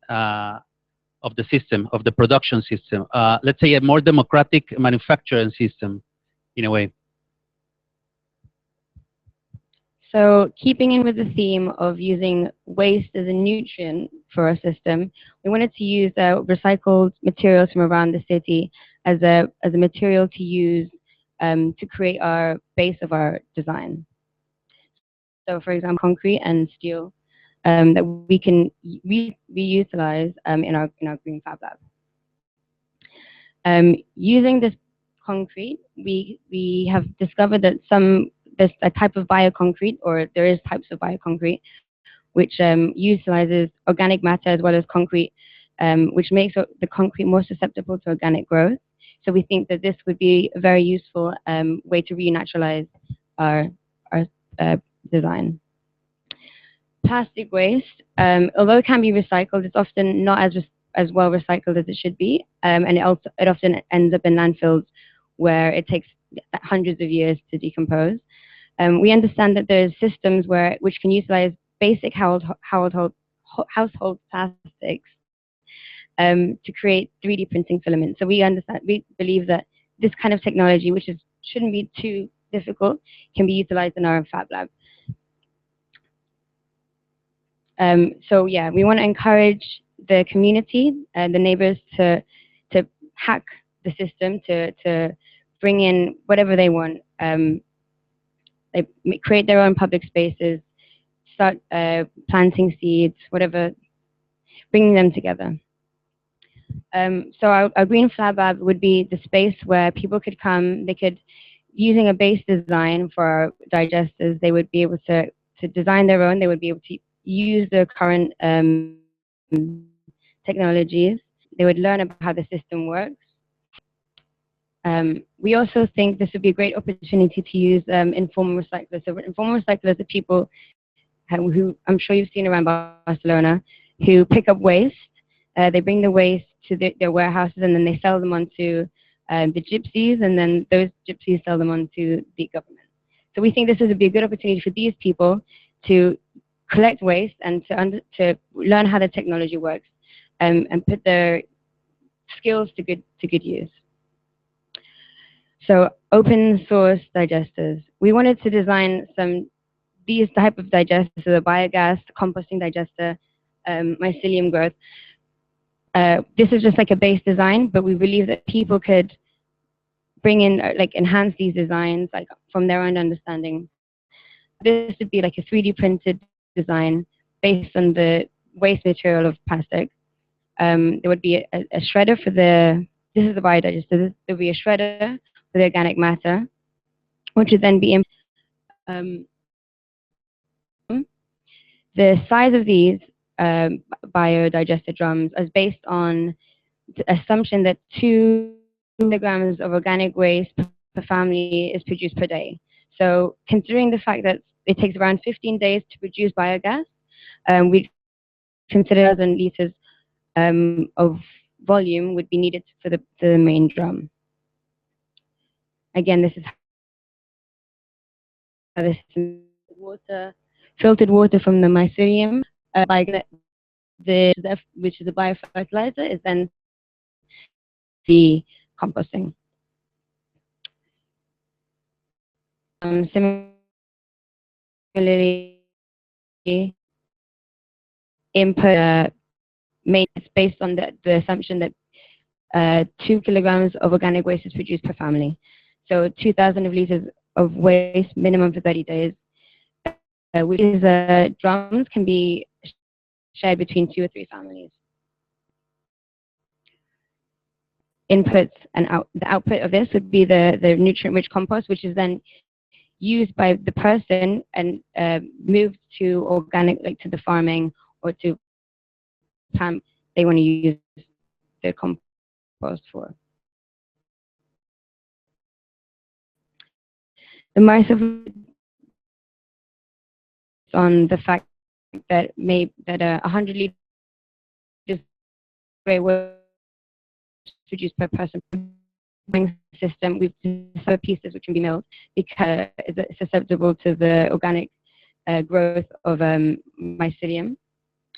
of the system, of the production system. Let's say a more democratic manufacturing system, in a way. So keeping in with the theme of using waste as a nutrient for our system, we wanted to use recycled materials from around the city as a material to use to create our base of our design. So for example, concrete and steel that we can reutilize in our green fab lab. Using this concrete, we have discovered that there's a type of bioconcrete, or there is types of bioconcrete, which utilizes organic matter as well as concrete, which makes the concrete more susceptible to organic growth. So we think that this would be a very useful way to renaturalize our design. Plastic waste, although it can be recycled, it's often not as well recycled as it should be, and it often ends up in landfills where it takes hundreds of years to decompose. We understand that there's systems which can utilize basic household plastics to create 3D printing filaments. So we believe that this kind of technology, which shouldn't be too difficult, can be utilized in our fab lab. So yeah, we want to encourage the community and the neighbors to hack the system, to bring in whatever they want. They create their own public spaces, start planting seeds, whatever, bringing them together. So our green fab lab would be the space where people could come. They could, using a base design for our digesters, they would be able to design their own. They would be able to use the current technologies. They would learn about how the system works. We also think this would be a great opportunity to use informal recyclers. So informal recyclers are people who I'm sure you've seen around Barcelona, who pick up waste. They bring the waste to their warehouses, and then they sell them on to the gypsies, and then those gypsies sell them on to the government. So we think this would be a good opportunity for these people to collect waste and to learn how the technology works, and put their skills to good use. So open source digesters. We wanted to design these type of digesters, the biogas, composting digester, mycelium growth, this is just like a base design, but we believe that people could bring in, like enhance these designs like from their own understanding. This would be like a 3D printed design based on the waste material of plastic. There would be a shredder for this is the biodigester, so there would be a shredder for the organic matter, which would then be the size of these biodigester drums is based on the assumption that 2 kilograms of organic waste per family is produced per day. So considering the fact that it takes around 15 days to produce biogas, we consider 1,000 liters of volume would be needed for the main drum. Again, this is water, filtered water from the mycelium, which is a biofertilizer, is then the composting. Similarly, input maintenance based on the assumption that 2 kilograms of organic waste is produced per family. So 2,000 of liters of waste minimum for 30 days, which is drums can be shared between 2 or 3 families. Inputs and the output of this would be the nutrient-rich compost, which is then used by the person and moved to organic, like to the farming or to plant they want to use the compost for. The MAA on the fact that 100 liters gray waste produced per person system, we've developed pieces which can be milled because it's susceptible to the organic growth of mycelium,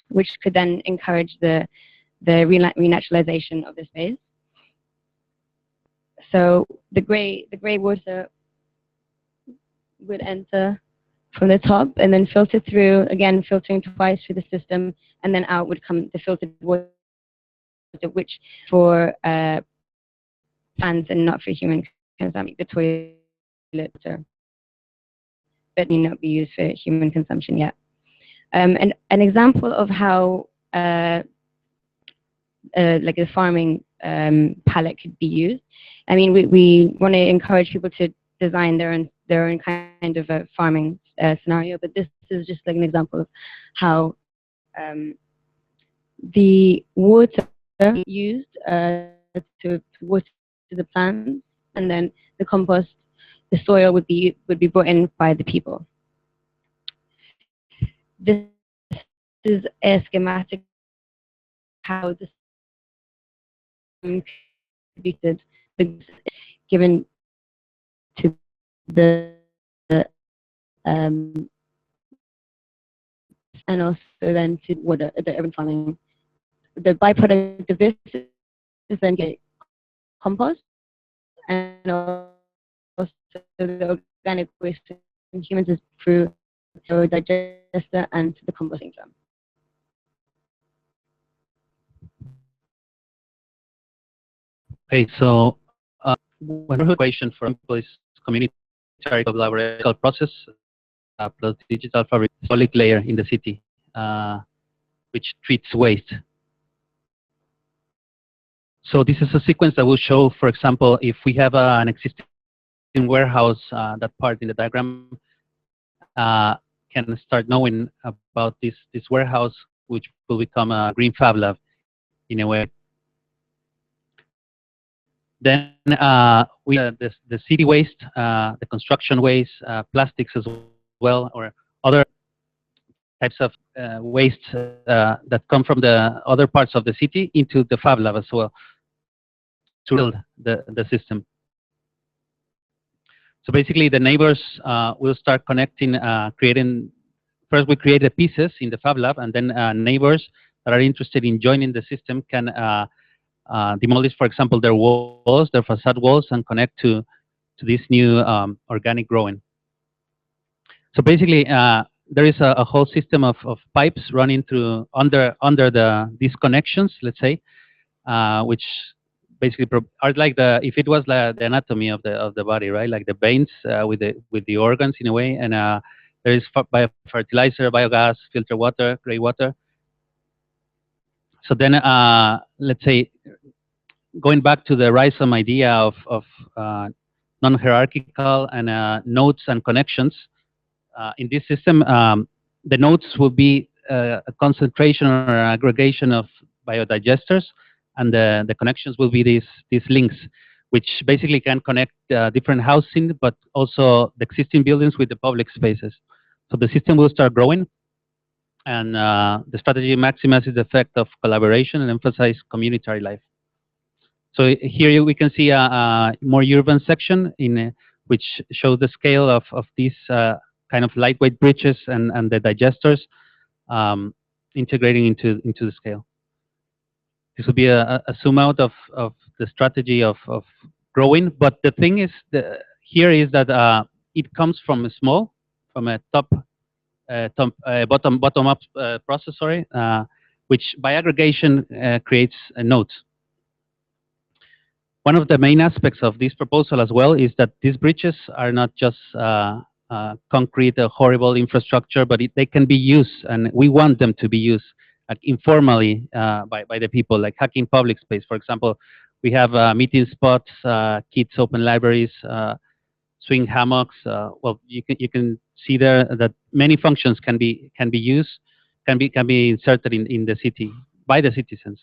which could then encourage the renaturalization of the space. So the gray water would enter from the top and then filter through, again filtering twice through the system, and then out would come the filtered water, which for plants and not for human consumption. The toilet water that need not be used for human consumption yet. And an example of how like a farming palette could be used. I mean, we want to encourage people to design their own kind of a farming scenario, but this is just like an example of how the water used to water the plants, and then the compost, the soil would be brought in by the people. This is a schematic how this distributed, given to the and also then to water the urban farming. The byproduct of this is then get compost, and also the organic waste in humans is through the digester and the composting drum. Okay, so one equation for example is community collaborative process plus digital fabric solid layer in the city, which treats waste. So this is a sequence that will show, for example, if we have an existing warehouse, that part in the diagram can start knowing about this warehouse, which will become a green fab lab in a way. Then we the city waste, the construction waste, plastics as well, or other types of waste that come from the other parts of the city into the fab lab as well to build the system. So basically, the neighbors will start connecting, creating. First, we create the pieces in the fab lab, and then neighbors that are interested in joining the system can demolish, for example, their walls, their facade walls, and connect to this new organic growing. So basically, there is a whole system of pipes running through under these connections, let's say, which basically are like the, if it was the anatomy of the body, right? Like the veins with the organs in a way, and there is biofertilizer, biogas, filter water, gray water. So then, let's say, going back to the rhizome idea of non-hierarchical and nodes and connections, in this system, the nodes will be a concentration or an aggregation of biodigesters, and the connections will be these links, which basically can connect different housing, but also the existing buildings with the public spaces. So the system will start growing, and the strategy maximizes the effect of collaboration and emphasize community life. So here we can see a more urban section which shows the scale of these kind of lightweight bridges and the digesters integrating into the scale. This will be a zoom out of the strategy of growing, but the thing is here is that it comes from a bottom up process, which by aggregation creates a node. One of the main aspects of this proposal as well is that these bridges are not just concrete, horrible infrastructure, but they can be used, and we want them to be used informally by the people, like hacking public space. For example, we have meeting spots, kids' open libraries, swing hammocks. Well, you can see there that many functions can be used, can be inserted in the city by the citizens.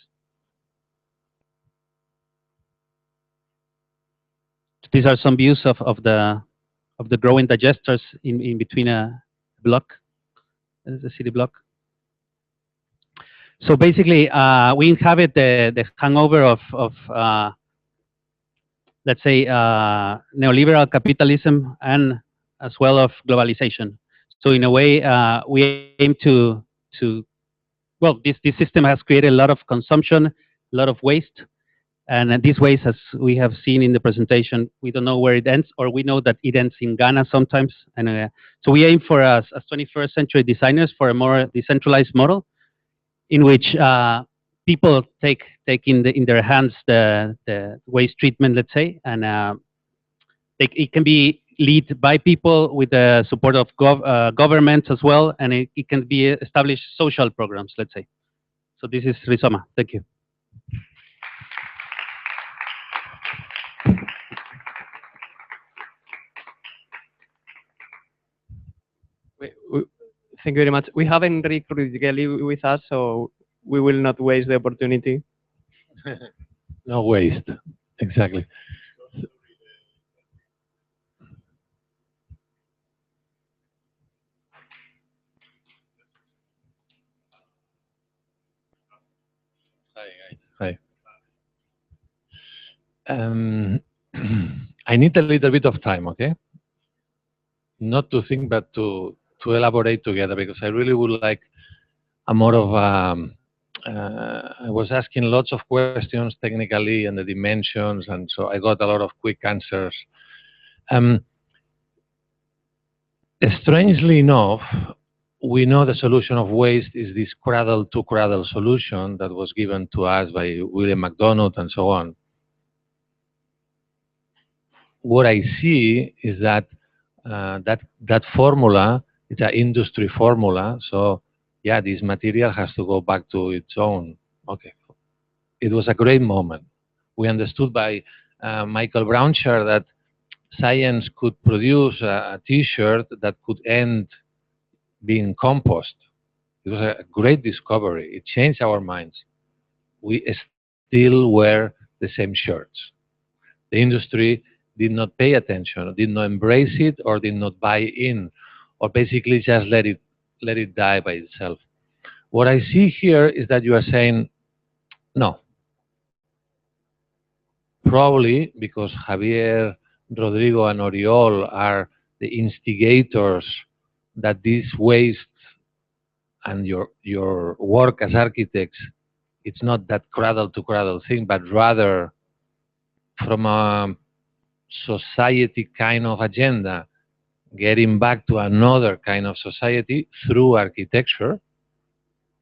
These are some views of the growing digesters in between a block, the city block. So basically, we inhabit the hangover of let's say neoliberal capitalism and as well of globalization. So in a way, we aim to well, this system has created a lot of consumption, a lot of waste. And these ways, as we have seen in the presentation, we don't know where it ends, or we know that it ends in Ghana sometimes. And so we aim for, as 21st century designers, for a more decentralized model in which people take in their hands the waste treatment, let's say, and it can be led by people with the support of governments as well, and it can be established social programs, let's say. So this is Rizoma. Thank you. Thank you very much. We have Enrique Rudigeli with us, so we will not waste the opportunity. No waste, exactly. Hi. I need a little bit of time, okay? Not to think, but to elaborate together, because I really would like a more of I was asking lots of questions technically and the dimensions, and so I got a lot of quick answers. Strangely enough, we know the solution of waste is this cradle-to-cradle solution that was given to us by William MacDonald and so on. What I see is that that formula is an industry formula. So yeah, this material has to go back to its own. Okay, it was a great moment. We understood by Michael Brownshire that science could produce a T-shirt that could end being compost. It was a great discovery. It changed our minds. We still wear the same shirts. The industry did not pay attention, did not embrace it, or did not buy in, or basically just let it die by itself. What I see here is that you are saying, no. Probably because Javier, Rodrigo, and Oriol are the instigators that this waste and your work as architects, it's not that cradle-to-cradle thing, but rather from a society kind of agenda, getting back to another kind of society through architecture,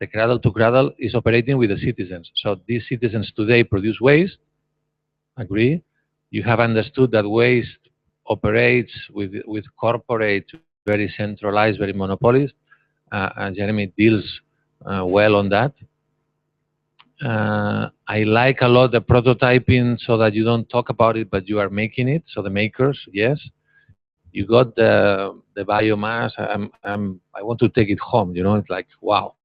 The cradle to cradle is operating with the citizens. So these citizens today produce waste, agree. You have understood that waste operates with corporate, very centralized, very monopolies, and Jeremy deals well on that. I like a lot the prototyping so that you don't talk about it, but you are making it. So the makers, yes. You got the biomass. I want to take it home. You know, it's like, wow.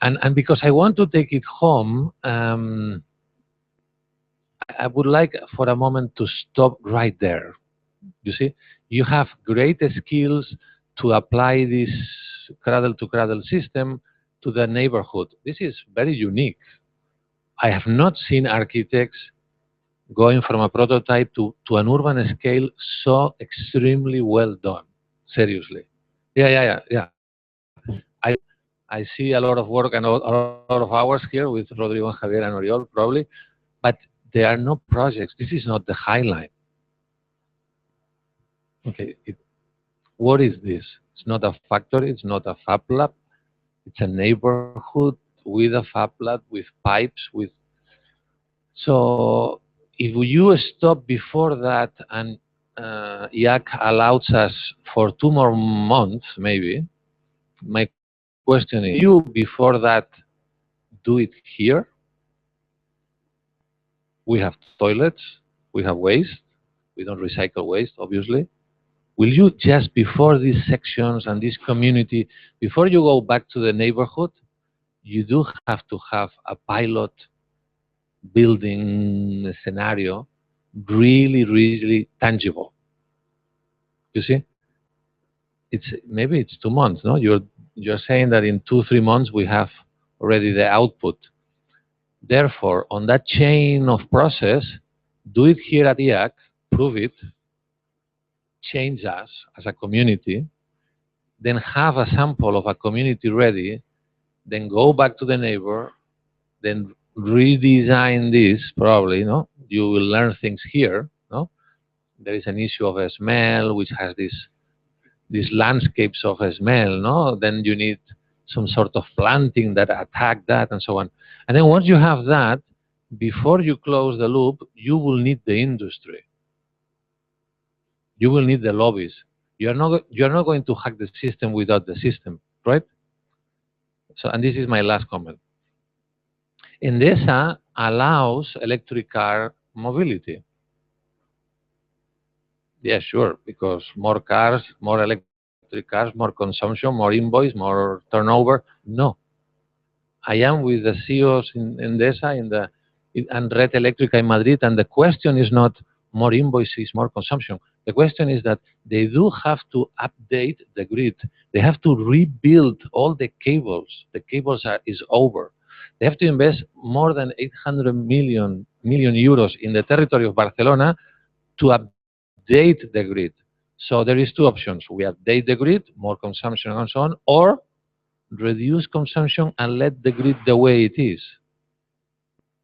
And because I want to take it home, I would like for a moment to stop right there. You see, you have great skills to apply this cradle-to-cradle system to the neighborhood. This is very unique. I have not seen architects going from a prototype to an urban scale so extremely well done. Seriously. Yeah. I see a lot of work and a lot of hours here with Rodrigo and Javier and Oriol, probably, but there are no projects. This is not the highlight. Okay, what is this? It's not a factory, it's not a fab lab, it's a neighborhood with a fab lab, with pipes, with... So if you stop before that and IAC allows us for 2 more months, maybe, my question is, you before that do it here? We have toilets, we have waste, we don't recycle waste, obviously. Will you just before these sections and this community, before you go back to the neighborhood, you do have to have a pilot building scenario really, really tangible. You see? Maybe it's 2 months, no? You're saying that in 2-3 months we have already the output. Therefore, on that chain of process, do it here at IAC, prove it, change us as a community, then have a sample of a community ready, then go back to the neighbor, then redesign this probably, no? You will learn things here, no? There is an issue of a smell, which has these landscapes of a smell, no? Then you need some sort of planting that attack that and so on. And then once you have that, before you close the loop, you will need the industry. You will need the lobbies. You're not going to hack the system without the system, right? So, and this is my last comment. Endesa allows electric car mobility. Yeah, sure, because more cars, more electric cars, more consumption, more invoice, more turnover. No. I am with the CEOs in Endesa and Red Eléctrica in Madrid, and the question is not more invoices, more consumption. The question is that they do have to update the grid. They have to rebuild all the cables. The cables is over. They have to invest more than 800 million euros in the territory of Barcelona to update the grid. So there is 2 options. We update the grid, more consumption and so on, or reduce consumption and let the grid the way it is.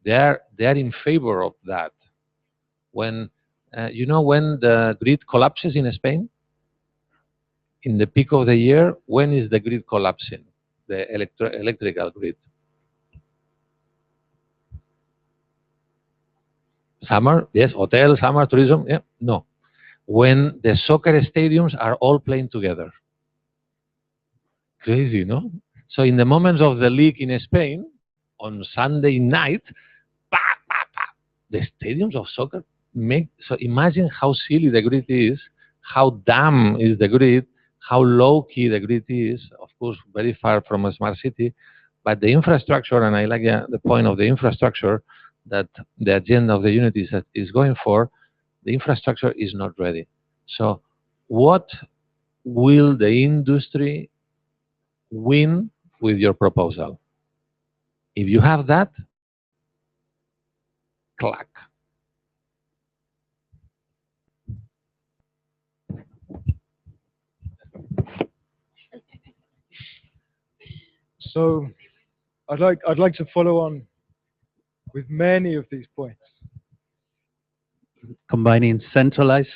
They are in favor of that. When you know when the grid collapses in Spain, in the peak of the year, when is the grid collapsing? The electrical grid. Summer, yes. Hotel, summer, tourism, yeah. No. When the soccer stadiums are all playing together. Crazy, no? So in the moments of the league in Spain, on Sunday night, the stadiums of soccer so imagine how silly the grid is, how dumb is the grid, how low-key the grid is, of course, very far from a smart city, but the infrastructure, and I like the point of the infrastructure that the agenda of the unity is going for, the infrastructure is not ready. So what will the industry win with your proposal? If you have that, clack. So I'd like to follow on with many of these points. Combining centralized,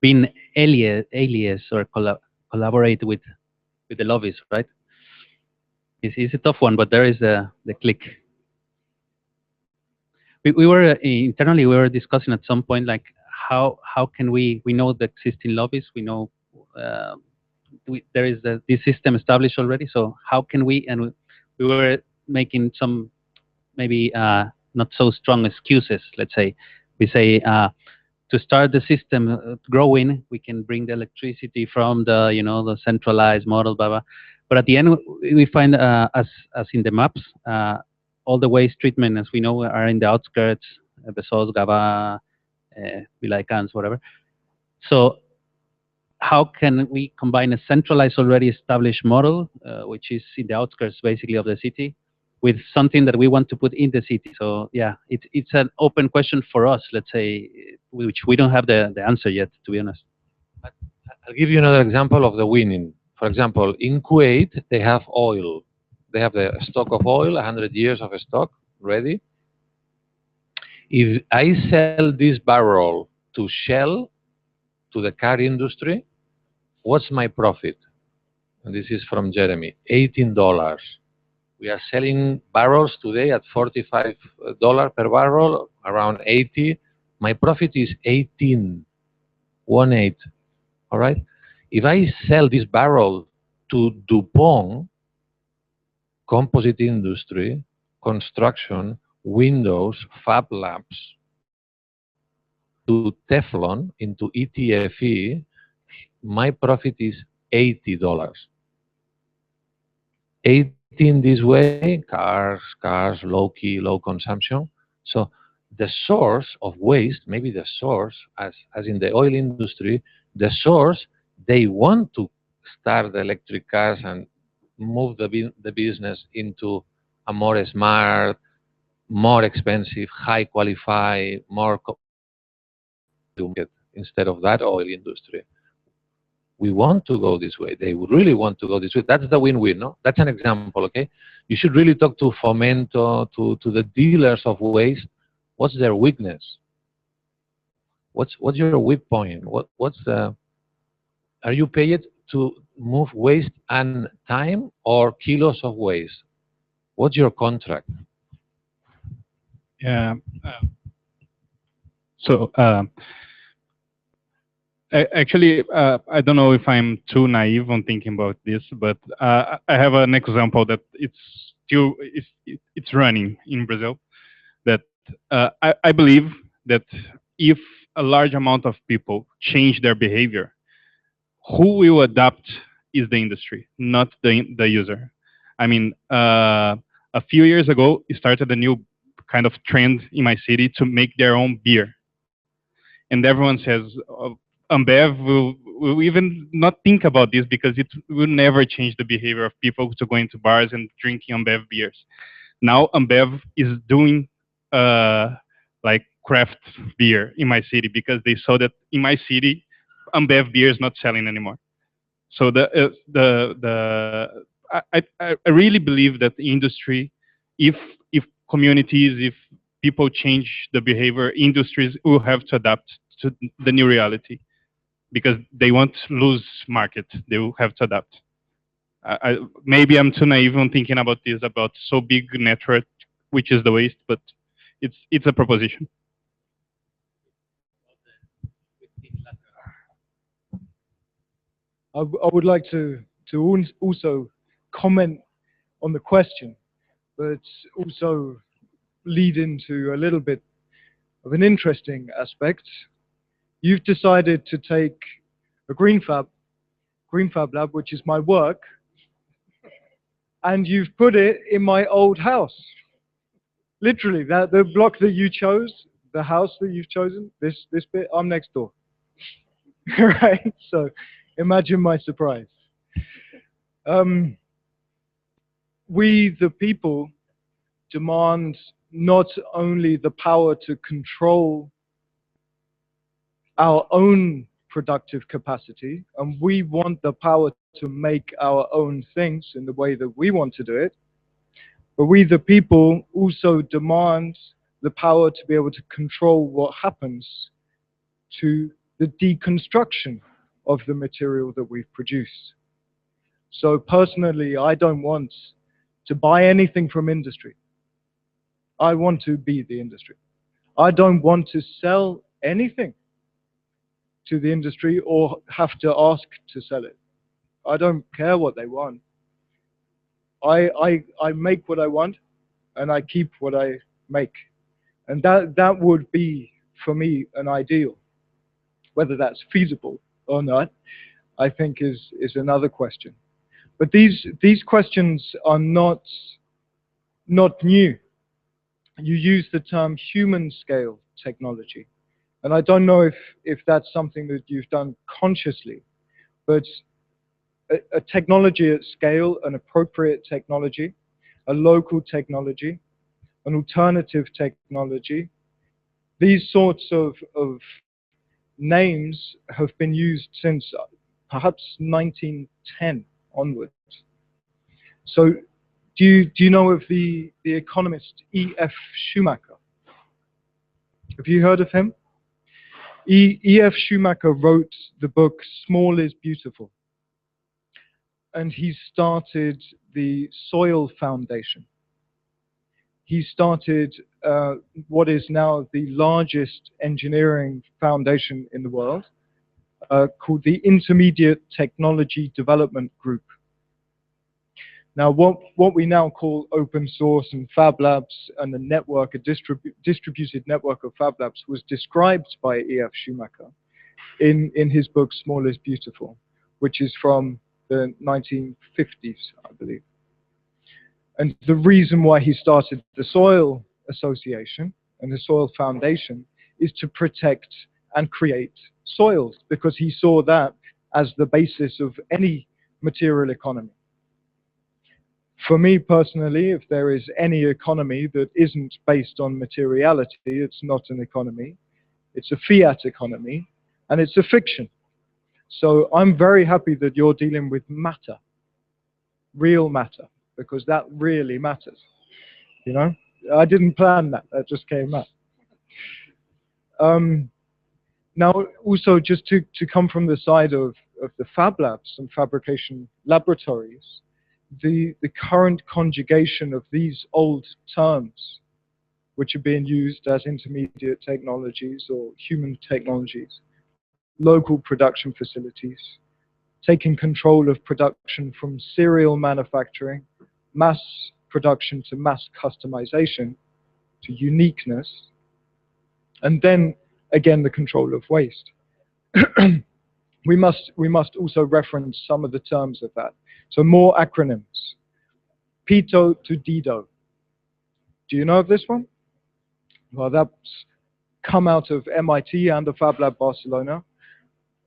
being alias or collaborate with the lobbies, right? It's a tough one, but there is the click. We were internally we were discussing at some point like how can we know the existing lobbies, we know uh, there is this system established already, so how can we were making some maybe not so strong excuses. Let's say we say to start the system growing, we can bring the electricity from the the centralized model, blah blah. But at the end, we find as in the maps, all the waste treatment, as we know, are in the outskirts, Besós, Gaba, Vilaicans, whatever. So how can we combine a centralized, already established model, which is in the outskirts, basically, of the city, with something that we want to put in the city? So yeah, it's an open question for us, let's say, which we don't have the answer yet, to be honest. I'll give you another example of the winning. For example, in Kuwait, they have oil. They have the stock of oil, 100 years of stock ready. If I sell this barrel to Shell, to the car industry, what's my profit? And this is from Jeremy, $18. We are selling barrels today at $45 per barrel, around 80. My profit is 18, 1/8. All right. If I sell this barrel to DuPont, composite industry, construction, windows, fab labs, to Teflon, into ETFE, my profit is $80. 18 this way, cars, low key, low consumption. So the source of waste, maybe the source, as in the oil industry, the source, they want to start the electric cars and move the business into a more smart, more expensive, high qualified, more instead of that oil industry. We want to go this way. They would really want to go this way. That's the win-win, no? That's an example, okay? You should really talk to Fomento, to the dealers of waste. What's their weakness? What's your weak point? What's the... Are you paid to move waste and time or kilos of waste? What's your contract? Yeah. So actually, I don't know if I'm too naive on thinking about this, but I have an example that it's running in Brazil. That I believe that if a large amount of people change their behavior, who will adapt is the industry, not the user. I mean, a few years ago, it started a new kind of trend in my city to make their own beer. And everyone says, Ambev will even not think about this because it will never change the behavior of people to go into bars and drinking Ambev beers. Now Ambev is doing like craft beer in my city because they saw that in my city Ambev beer is not selling anymore. So I really believe that the industry, if communities, if people change the behavior, industries will have to adapt to the new reality because they won't lose market. They will have to adapt. Maybe I'm too naive on thinking about this, about so big network, which is the waste, but it's a proposition. I would like to also comment on the question, but also lead into a little bit of an interesting aspect. You've decided to take a green fab lab, which is my work, and you've put it in my old house. Literally, the block that you chose, the house that you've chosen, this bit, I'm next door. Right? So imagine my surprise. We, the people, demand not only the power to control our own productive capacity, and we want the power to make our own things in the way that we want to do it, but we, the people, also demand the power to be able to control what happens to the deconstruction of the material that we've produced. So personally, I don't want to buy anything from industry. I want to be the industry. I don't want to sell anything to the industry or have to ask to sell it. I don't care what they want. I make what I want and I keep what I make. And that would be, for me, an ideal. Whether that's feasible or not, I think is another question. But these questions are not new. You use the term human scale technology. And I don't know if that's something that you've done consciously, but a technology at scale, an appropriate technology, a local technology, an alternative technology, these sorts of names have been used since perhaps 1910 onwards. So do you know of the economist E.F. Schumacher? Have you heard of him? E.F. Schumacher wrote the book Small is Beautiful. And he started the Soil Foundation. He started what is now the largest engineering foundation in the world, called the Intermediate Technology Development Group. Now, what we now call open source and Fab Labs and a network, a distributed network of Fab Labs, was described by E.F. Schumacher in his book Small is Beautiful, which is from the 1950s, I believe. And the reason why he started the Soil Association and the Soil Foundation is to protect and create soils, because he saw that as the basis of any material economy. For me personally, if there is any economy that isn't based on materiality, it's not an economy. It's a fiat economy, and it's a fiction. So I'm very happy that you're dealing with matter, real matter, because that really matters. You know, I didn't plan that; that just came up. Now, also, just to come from the side of the Fab Labs and fabrication laboratories, the current conjugation of these old terms, which are being used as intermediate technologies or human technologies, local production facilities, taking control of production from serial manufacturing, mass production to mass customization, to uniqueness, and then again the control of waste. we must also reference some of the terms of that. So more acronyms. PITO to DIDO. Do you know of this one? Well, that's come out of MIT and the Fab Lab Barcelona,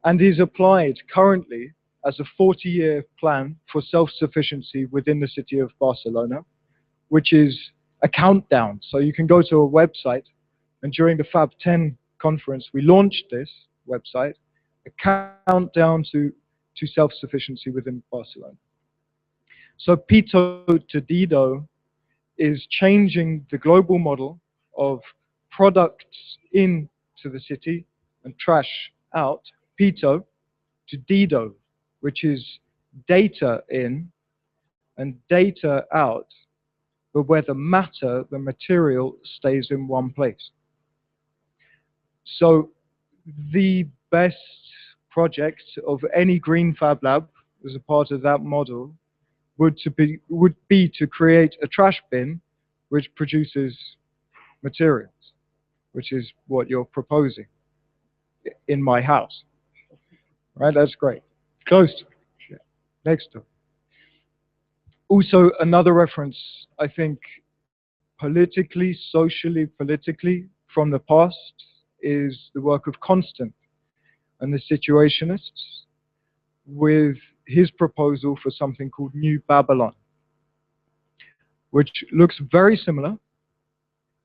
and is applied currently as a 40-year plan for self-sufficiency within the city of Barcelona, which is a countdown. So you can go to a website, and during the Fab 10 conference, we launched this website, a countdown to self-sufficiency within Barcelona. So PITO to DIDO is changing the global model of products into the city and trash out, PITO, to DIDO, which is data in and data out, but where the matter, the material, stays in one place. So the best project of any green Fab Lab as a part of that model would be to create a trash bin which produces materials, which is what you're proposing in my house. Right, that's great. Close to it. Yeah. Next door. Also, another reference, I think, politically, socially, politically, from the past, is the work of Constant and the Situationists with his proposal for something called New Babylon, which looks very similar.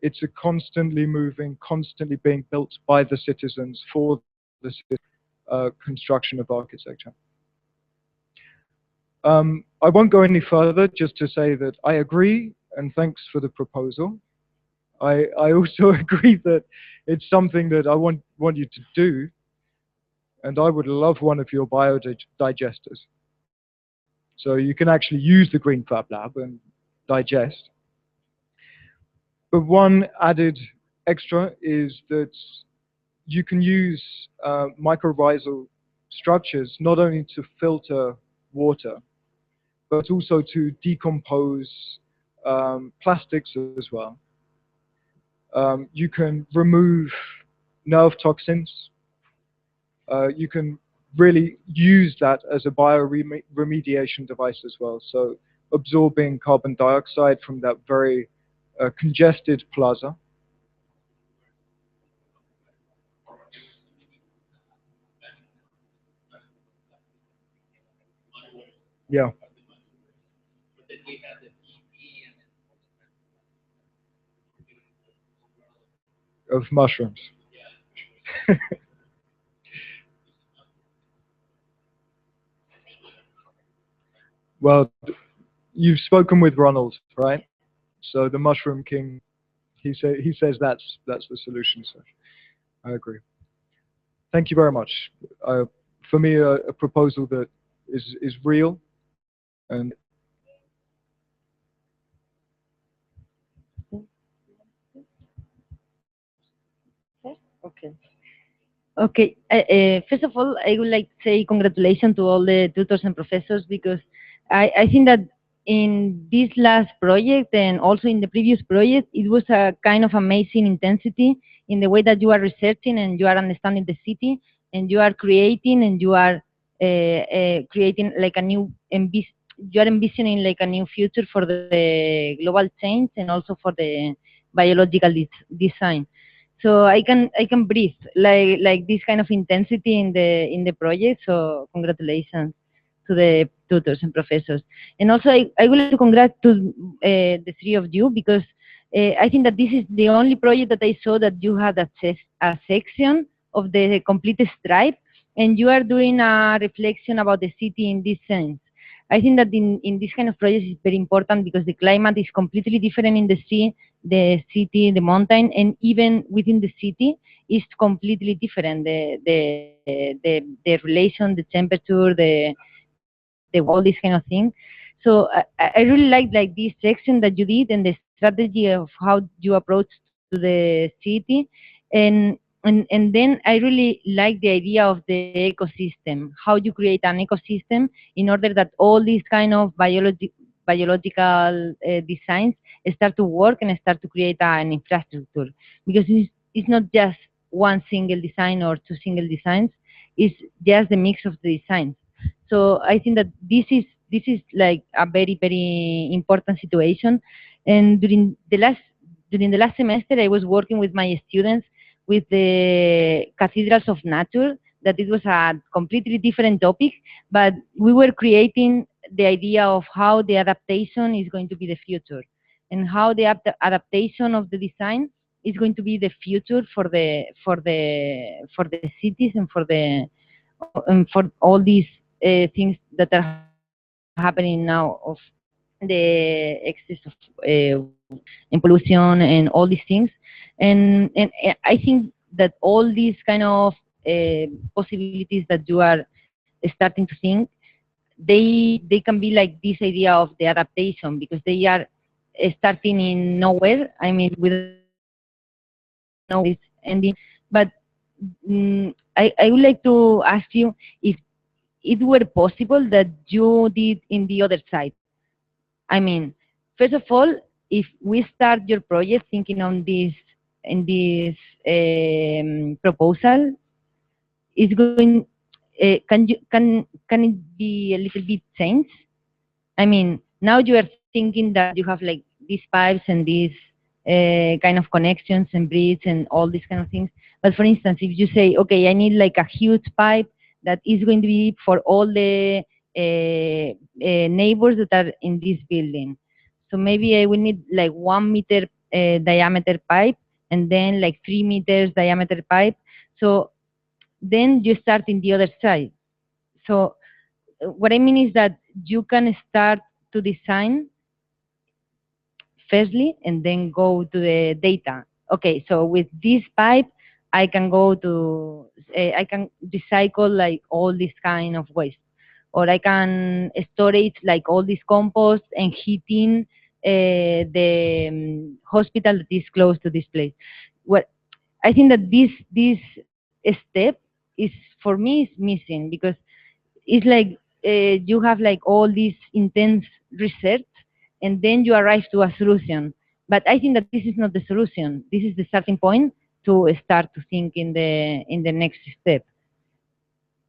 It's a constantly moving, constantly being built by the citizens for the construction of architecture. I won't go any further, just to say that I agree, and thanks for the proposal. I also agree that it's something that I want you to do, and I would love one of your biodigesters. So you can actually use the Green Fab Lab and digest. But one added extra is that you can use mycorrhizal structures not only to filter water, but also to decompose plastics as well. You can remove nerve toxins. You can really use that as a bioremediation device as well. So absorbing carbon dioxide from that very congested plaza. Yeah. Of mushrooms. Well, you've spoken with Ronald, right? So the Mushroom King, he says that's the solution. So I agree. Thank you very much. For me, a proposal that is real and Okay. Okay. First of all, I would like to say congratulations to all the tutors and professors because I think that in this last project and also in the previous project, it was a kind of amazing intensity in the way that you are researching and you are understanding the city and you are creating and you are creating like a new you are envisioning like a new future for the global change and also for the biological design. So I can breathe like this kind of intensity in the project. So congratulations to the tutors and professors. And also I would like to congratulate to the three of you because I think that this is the only project that I saw that you had a section of the complete stripe and you are doing a reflection about the city in this sense. I think that in this kind of projects is very important because the climate is completely different in the sea, the city, the mountain, and even within the city is completely different. The relation, the temperature, the all these kind of things. So I really like this section that you did and the strategy of how you approach to the city, and then I really like the idea of the ecosystem, how you create an ecosystem in order that all these kind of biological designs start to work and start to create an infrastructure. Because it's not just one single design or two single designs, it's just the mix of the designs. So I think that this is like a very important situation. And during the last semester, I was working with my students with the cathedrals of nature. That it was a completely different topic, but we were creating the idea of how the adaptation is going to be the future, and how the adaptation of the design is going to be the future for the cities and for all these things that are happening now of the excess of and pollution and all these things. And I think that all these kind of possibilities that you are starting to think, they can be like this idea of the adaptation because they are starting in nowhere. I mean, we don't know this ending, but I would like to ask you if it were possible that you did in the other side. I mean, first of all, if we start your project thinking on this in this proposal, is going can it be a little bit changed? I mean, now you are thinking that you have like these pipes and these kind of connections and bridges and all these kind of things. But for instance, if you say, okay, I need like a huge pipe that is going to be for all the neighbors that are in this building. So maybe I will need like 1 meter diameter pipe and then like 3 meters diameter pipe. So then you start in the other side. So what I mean is that you can start to design firstly and then go to the data. Okay, so with this pipe, I can go to, I can recycle like all this kind of waste. or I can storage like all this compost and heating the hospital that is close to this place. What I think that this step is, for me, is missing, because it's like you have like all this intense research and then you arrive to a solution. But I think that this is not the solution. This is the starting point to start to think in the next step.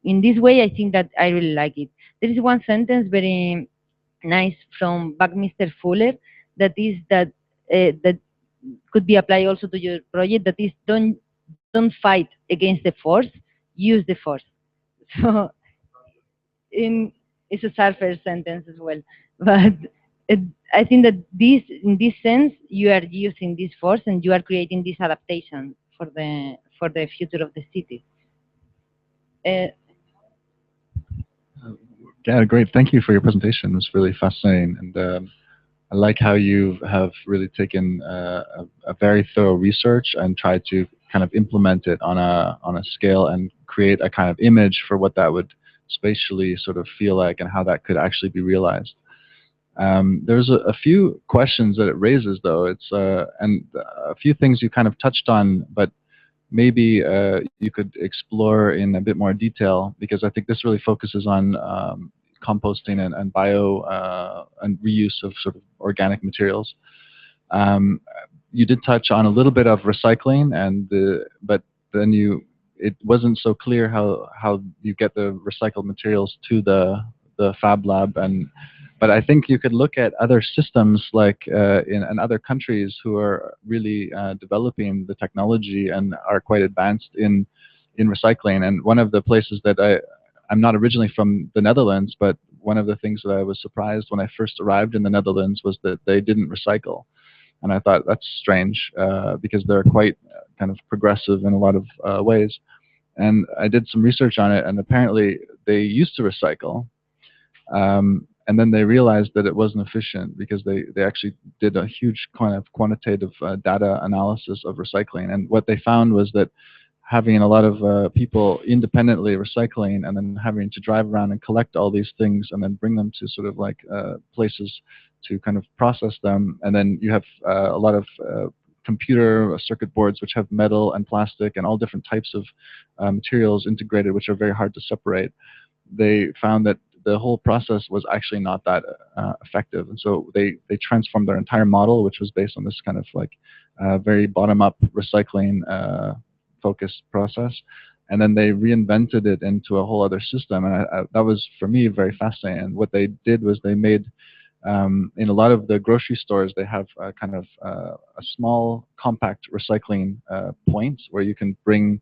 In this way, I think that I really like it. There is one sentence very nice from Buckminster Fuller that is that could be applied also to your project. That is, don't fight against the force, use the force. So it's a surface sentence as well, but it, I think that in this sense, you are using this force and you are creating this adaptation for the future of the city. Yeah, great. Thank you for your presentation. It was really fascinating, and I like how you have really taken a very thorough research and tried to kind of implement it on a scale and create a kind of image for what that would spatially sort of feel like and how that could actually be realized. There's a few questions that it raises, though. It's and a few things you kind of touched on, but maybe you could explore in a bit more detail, because I think this really focuses on composting and bio and reuse of sort of organic materials. You did touch on a little bit of recycling, but then it wasn't so clear how you get the recycled materials to the fab lab. But I think you could look at other systems like in other countries who are really developing the technology and are quite advanced in recycling. And one of the places that I'm not originally from the Netherlands, but one of the things that I was surprised when I first arrived in the Netherlands was that they didn't recycle. And I thought that's strange because they're quite kind of progressive in a lot of ways. And I did some research on it, and apparently they used to recycle. And then they realized that it wasn't efficient because they actually did a huge kind of quantitative data analysis of recycling. And what they found was that having a lot of people independently recycling and then having to drive around and collect all these things and then bring them to sort of like places to kind of process them. And then you have a lot of computer circuit boards which have metal and plastic and all different types of materials integrated, which are very hard to separate. They found that the whole process was actually not that effective. And so they transformed their entire model, which was based on this kind of like very bottom-up recycling focused process. And then they reinvented it into a whole other system. And that was, for me, very fascinating. And what they did was they made, in a lot of the grocery stores, they have kind of a small compact recycling point where you can bring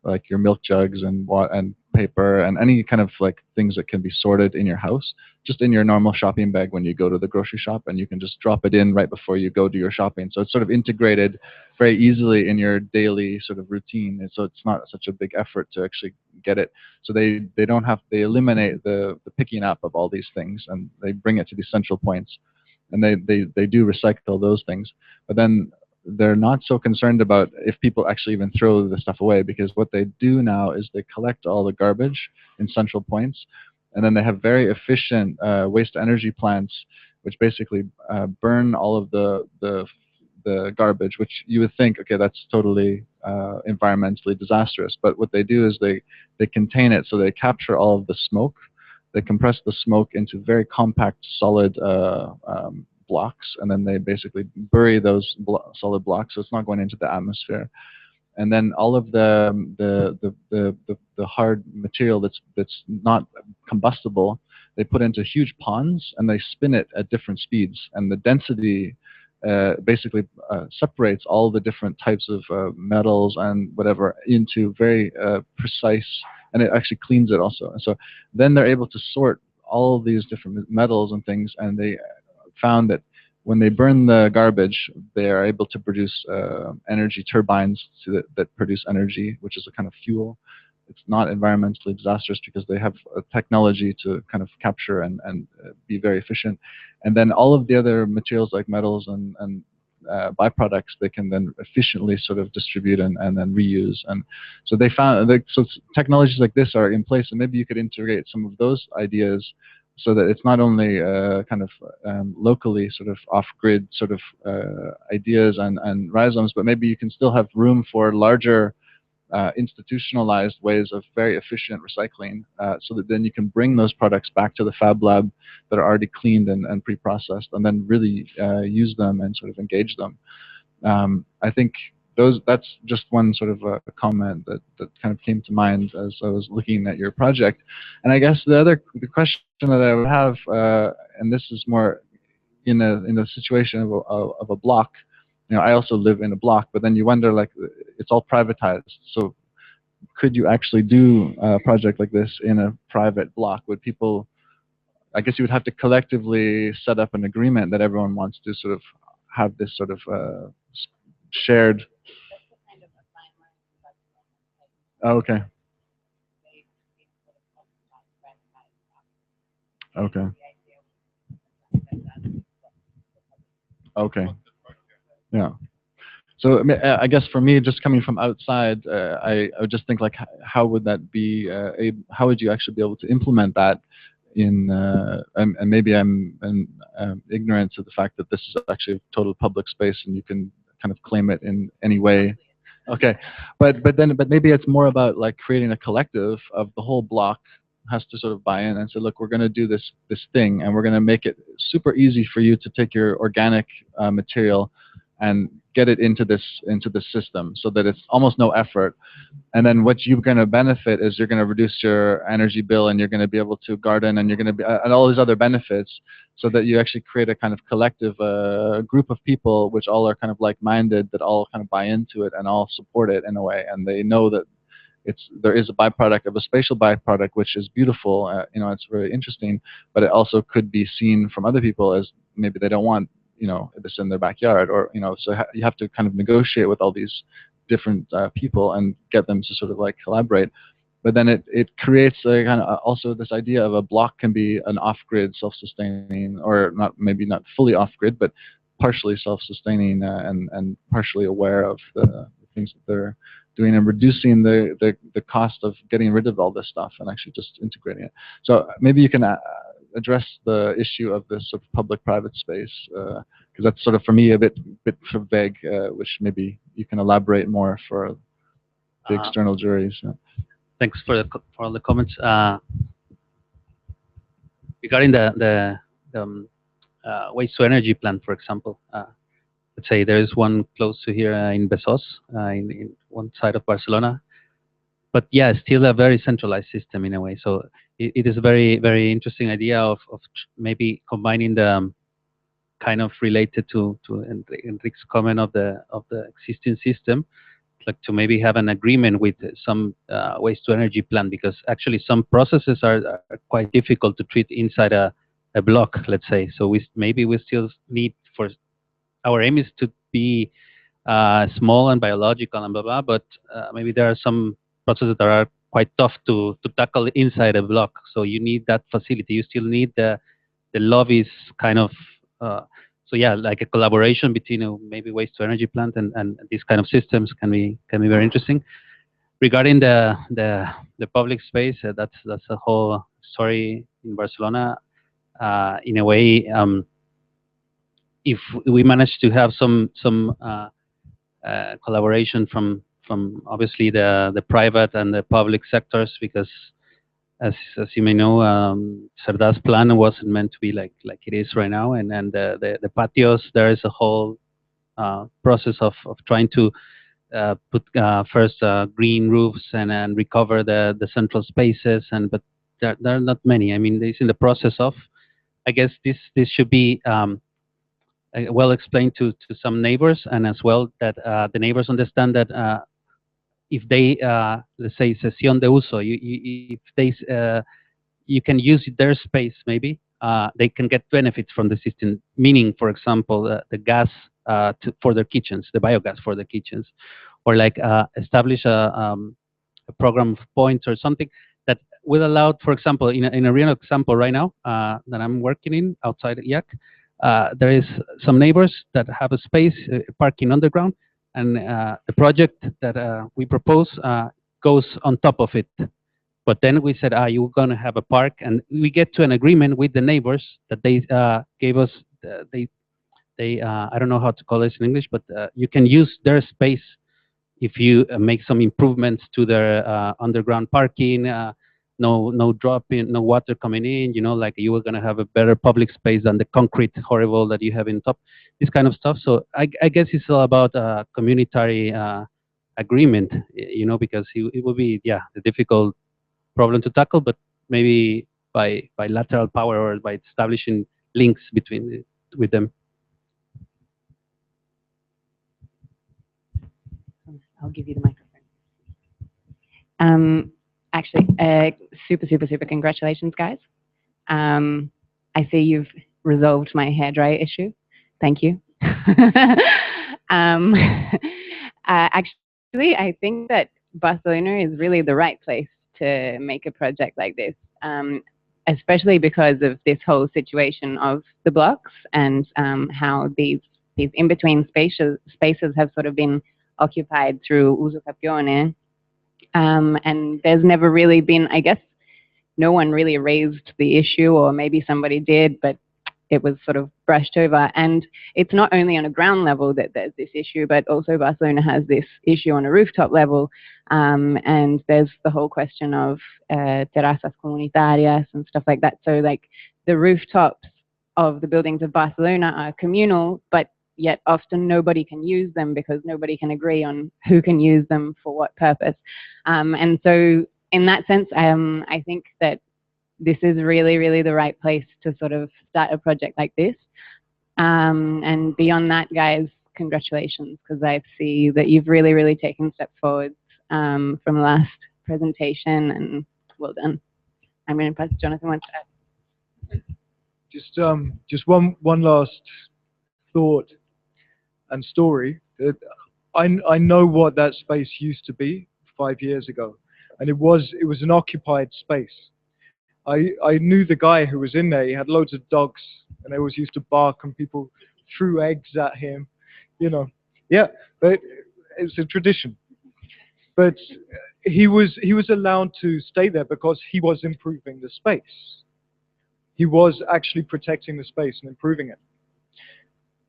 like your milk jugs and paper and any kind of like things that can be sorted in your house, just in your normal shopping bag when you go to the grocery shop, and you can just drop it in right before you go do your shopping. So it's sort of integrated very easily in your daily sort of routine, and so it's not such a big effort to actually get it. So they eliminate the picking up of all these things, and they bring it to these central points, and they do recycle those things. But then they're not so concerned about if people actually even throw the stuff away, because what they do now is they collect all the garbage in central points, and then they have very efficient waste energy plants which basically burn all of the garbage, which you would think, okay, that's totally environmentally disastrous. But what they do is they contain it, so they capture all of the smoke, they compress the smoke into very compact solid blocks, and then they basically bury those solid blocks, so it's not going into the atmosphere. And then all of the hard material that's not combustible, they put into huge ponds and they spin it at different speeds, and the density basically separates all the different types of metals and whatever into very precise, and it actually cleans it also. And so then they're able to sort all of these different metals and things, and they found that when they burn the garbage, they are able to produce energy turbines that produce energy, which is a kind of fuel. It's not environmentally disastrous because they have a technology to kind of capture and be very efficient. And then all of the other materials like metals and byproducts they can then efficiently sort of distribute and then reuse. And so they found that so technologies like this are in place, and maybe you could integrate some of those ideas so that it's not only kind of locally sort of off-grid sort of ideas and rhizomes, but maybe you can still have room for larger institutionalized ways of very efficient recycling, so that then you can bring those products back to the fab lab that are already cleaned and pre-processed, and then really use them and sort of engage them. I think that's just one sort of a comment that kind of came to mind as I was looking at your project. And I guess the question that I would have, and this is more in a situation of a block. You know, I also live in a block, but then you wonder, like, it's all privatized. So could you actually do a project like this in a private block? Would people, I guess you would have to collectively set up an agreement that everyone wants to sort of have this sort of shared. Oh, okay. Okay. Okay. Yeah. So I guess for me, just coming from outside, I would just think, like, how would that be? How would you actually be able to implement that in? And maybe I'm ignorant to the fact that this is actually a total public space, and you can kind of claim it in any way. Okay, but maybe it's more about, like, creating a collective of the whole block has to sort of buy in and say, look, we're going to do this thing, and we're going to make it super easy for you to take your organic material and get it into this system, so that it's almost no effort. And then what you're going to benefit is you're going to reduce your energy bill, and you're going to be able to garden, and you're going to be and all these other benefits, so that you actually create a kind of collective group of people which all are kind of like-minded, that all kind of buy into it and all support it in a way, and they know that there is a byproduct of a spatial byproduct which is beautiful. You know, it's very interesting, but it also could be seen from other people as maybe they don't want, you know, this in their backyard, or, you know, so you have to kind of negotiate with all these different people and get them to sort of like collaborate. But then it creates a kind of also this idea of a block can be an off-grid, self-sustaining, or maybe not fully off-grid, but partially self-sustaining and partially aware of the things that they're doing, and reducing the cost of getting rid of all this stuff and actually just integrating it. So maybe you can address the issue of this sort of public-private space, because that's sort of, for me, a bit sort of vague, which maybe you can elaborate more for the external juries. Yeah. Thanks for all the comments. Regarding the waste to energy plant, for example, let's say there is one close to here in Besós, in one side of Barcelona. But yeah, still a very centralized system in a way. So it is a very, very interesting idea of maybe combining the kind of related to Enrique's comment of the existing system, like to maybe have an agreement with some waste to energy plant, because actually some processes are quite difficult to treat inside a block, let's say. So maybe we still need, for our aim is to be small and biological and blah blah, but maybe there are some processes that are quite tough to tackle inside a block. So you need that facility. You still need the lobbies kind of. So yeah, like a collaboration between maybe waste to energy plant and these kind of systems can be very interesting. Regarding the public space, that's a whole story in Barcelona. In a way, if we manage to have some collaboration from obviously the private and the public sectors, because as you may know, Cerdà's plan wasn't meant to be like it is right now, and the patios, there is a whole process of trying to put first green roofs and recover the central spaces, but there are not many. I mean, it's in the process of. I guess this should be well explained to some neighbors, and as well that the neighbors understand that if they let's say cesión de uso, if they you can use their space, maybe they can get benefits from the system. Meaning, for example, the gas for their kitchens, the biogas for the kitchens, or like establish a program of points or something that will allow, for example, in a real example right now that I'm working in outside IAC, there is some neighbors that have a space parking underground, and the project that we propose goes on top of it. But then we said, you're going to have a park, and we get to an agreement with the neighbors that they gave us. I don't know how to call this in English, but you can use their space if you make some improvements to their underground parking. No dropping, no water coming in. You know, like you were going to have a better public space than the concrete horrible that you have in top. This kind of stuff. So I guess it's all about communitary agreement. You know, because it would be a difficult problem to tackle, but maybe by bilateral power or by establishing links between with them. I'll give you the microphone. Actually, super congratulations, guys. I see you've resolved my hairdryer issue. Thank you. Actually, I think that Barcelona is really the right place to make a project like this, especially because of this whole situation of the blocks and how these in-between spaces have sort of been occupied through usucapione. And there's never really been, I guess, no one really raised the issue, or maybe somebody did, but it was sort of brushed over. And it's not only on a ground level that there's this issue, but also Barcelona has this issue on a rooftop level. And there's the whole question of terrazas comunitarias and stuff like that. So like the rooftops of the buildings of Barcelona are communal, but yet often nobody can use them because nobody can agree on who can use them for what purpose. And so in that sense, I think that this is really the right place to sort of start a project like this. And beyond that, guys, congratulations, because I see that you've really taken steps forward from the last presentation, and well done. I'm going to pass to Jonathan once to add. Just one last thought and story. I know what that space used to be 5 years ago, and it was an occupied space. I knew the guy who was in there. He had loads of dogs, and they always used to bark, and people threw eggs at him. You know, yeah, but it's a tradition. But he was allowed to stay there because he was improving the space. He was actually protecting the space and improving it.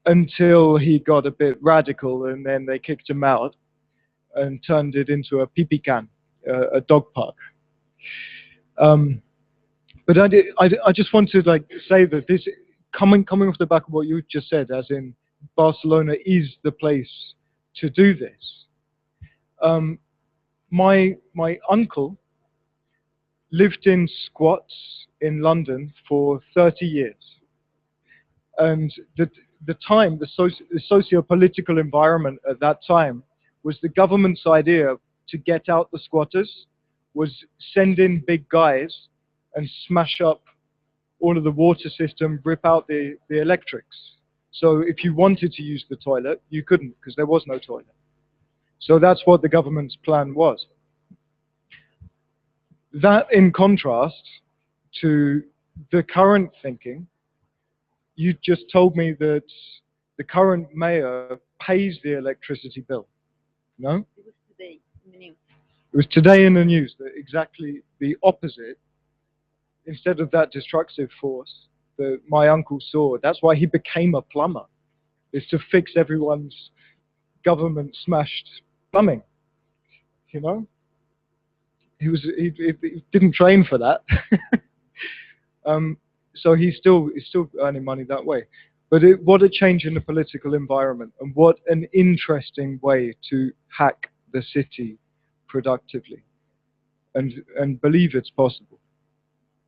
Until he got a bit radical, and then they kicked him out and turned it into a pee-pee can, a dog park. But I just want to say that this coming off the back of what you just said, as in Barcelona is the place to do this. My uncle lived in squats in London for 30 years, and the socio-political environment at that time was the government's idea to get out the squatters was send in big guys and smash up all of the water system, rip out the electrics. So if you wanted to use the toilet, you couldn't because there was no toilet. So that's what the government's plan was. That in contrast to the current thinking, you just told me that the current mayor pays the electricity bill. No? It was today in the news. It was today in the news that exactly the opposite. Instead of that destructive force that my uncle saw, that's why he became a plumber, is to fix everyone's government smashed plumbing. You know, he didn't train for that. So he's still earning money that way. But what a change in the political environment, and what an interesting way to hack the city productively, and believe it's possible.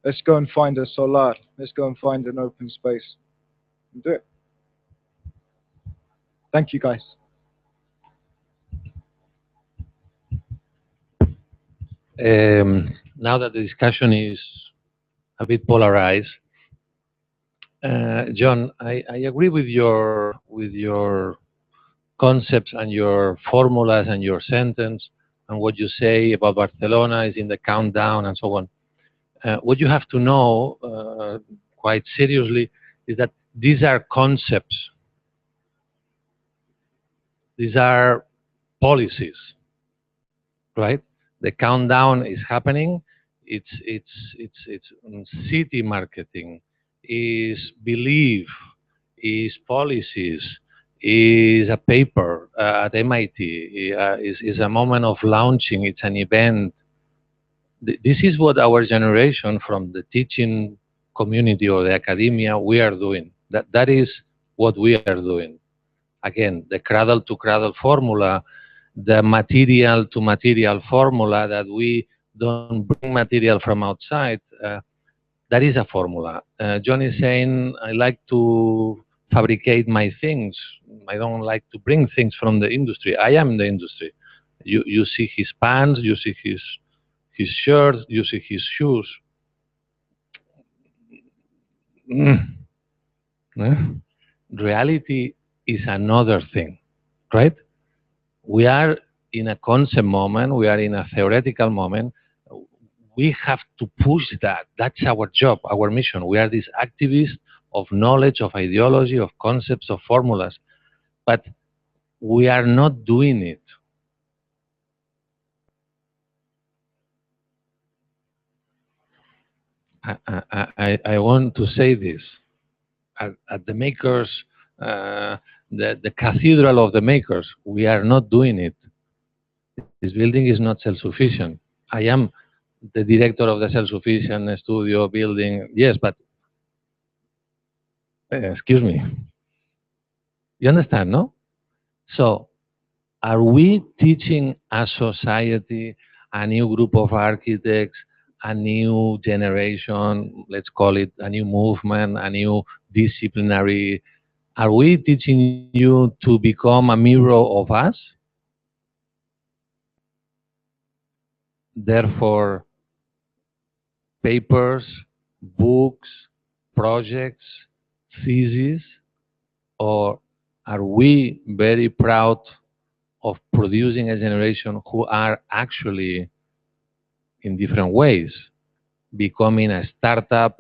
Let's go and find a solar. Let's go and find an open space and do it. Thank you, guys. Now that the discussion is a bit polarized, John, I agree with your concepts and your formulas and your sentence and what you say about Barcelona is in the countdown and so on. What you have to know quite seriously is that These are concepts. These are policies, right? The countdown is happening. It's city marketing, is belief, is policies, is a paper at MIT, is a moment of launching. It's an event. This is what our generation from the teaching community or the academia we are doing. That is what we are doing. Again, the cradle to cradle formula, the material to material formula that we don't bring material from outside. That is a formula. John is saying, I like to fabricate my things. I don't like to bring things from the industry. I am the industry. You see his pants, you see his shirt, you see his shoes. Eh? Reality is another thing, right? We are in a concept moment, we are in a theoretical moment. We have to push that. That's our job, our mission. We are these activists of knowledge, of ideology, of concepts, of formulas. But we are not doing it. I want to say this. At the makers, the cathedral of the makers, we are not doing it. This building is not self-sufficient. I am the director of the self-sufficient studio building. Yes, but excuse me. You understand, no? So, are we teaching a society, a new group of architects, a new generation, let's call it a new movement, a new disciplinary? Are we teaching you to become a mirror of us? Therefore, papers, books, projects, theses, or are we very proud of producing a generation who are actually, in different ways, becoming a startup,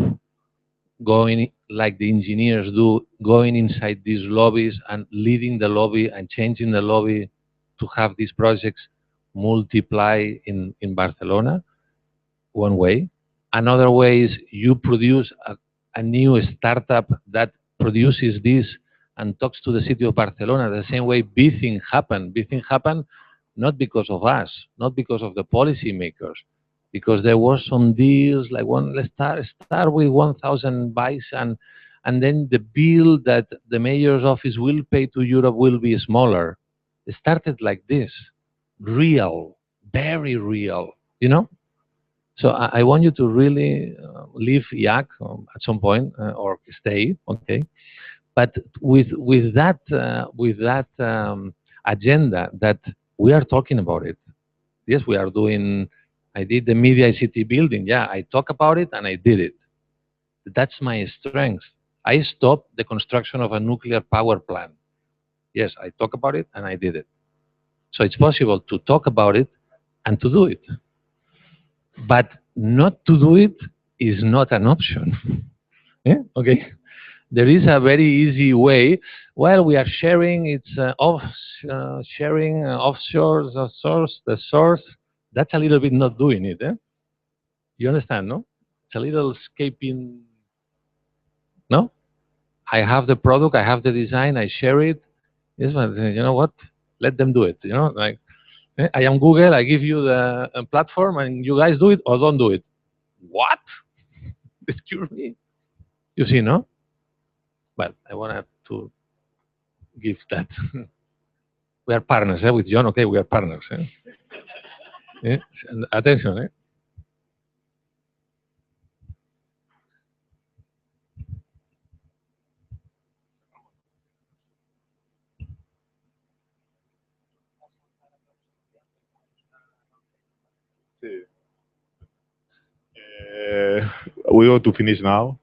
going like the engineers do, going inside these lobbies and leading the lobby and changing the lobby to have these projects multiply in Barcelona? One way. Another way is you produce a new startup that produces this and talks to the city of Barcelona the same way Bithing happened. Bithing happened not because of us, not because of the policymakers, because there was some deals like let's start with 1,000 bikes and then the bill that the mayor's office will pay to Europe will be smaller. It started like this, real, very real, you know? So I want you to really leave IAC at some point or stay, okay? But with that agenda that we are talking about it. Yes, we are doing. I did the Media ICT building. Yeah, I talk about it and I did it. That's my strength. I stopped the construction of a nuclear power plant. Yes, I talk about it and I did it. So it's possible to talk about it and to do it. But not to do it is not an option. Yeah? Okay. There is a very easy way. Well, we are sharing. It's sharing offshore, the source. That's a little bit not doing it. Eh? You understand, no? It's a little escaping. No? I have the product. I have the design. I share it. Yes, but you know what? Let them do it. You know, like I am Google. I give you the platform, and you guys do it or don't do it. What? Excuse me. You see, no? Well, I wanted to give that. We are partners with John. Okay, we are partners. Attention. Sí. We want to finish now.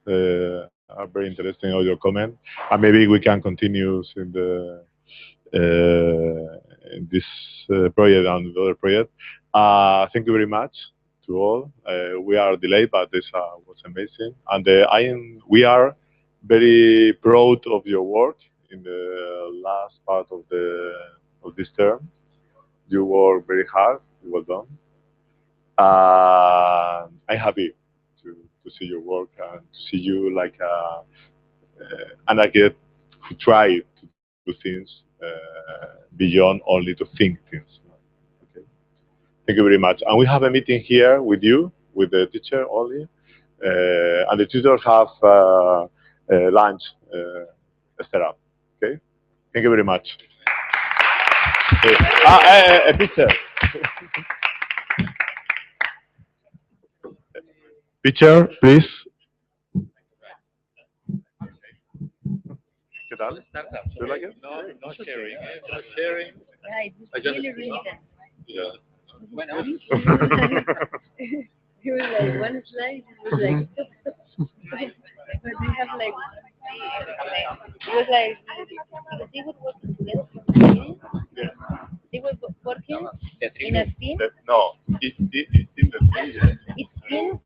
Very interesting all your comment, and maybe we can continue in this project and the other project. Thank you very much to all. We are delayed, but this was amazing, and we are very proud of your work in the last part of this term. You work very hard. Well done. I'm happy to see your work and to see you like an architect who try to do things beyond only to think things. Okay. Thank you very much. And we have a meeting here with you, with the teacher only, and the tutors have lunch set up. Okay. Thank you very much. A picture. Picture, please. ¿Qué tal? Do you like it? No, not sharing. Not sharing. Right, I just- really, really good. Yeah. Bueno. He was like, one slide, he was like, but we have like, it was like, because they were working together for 5 minutes. They were working in a team. No, it's in the It's in.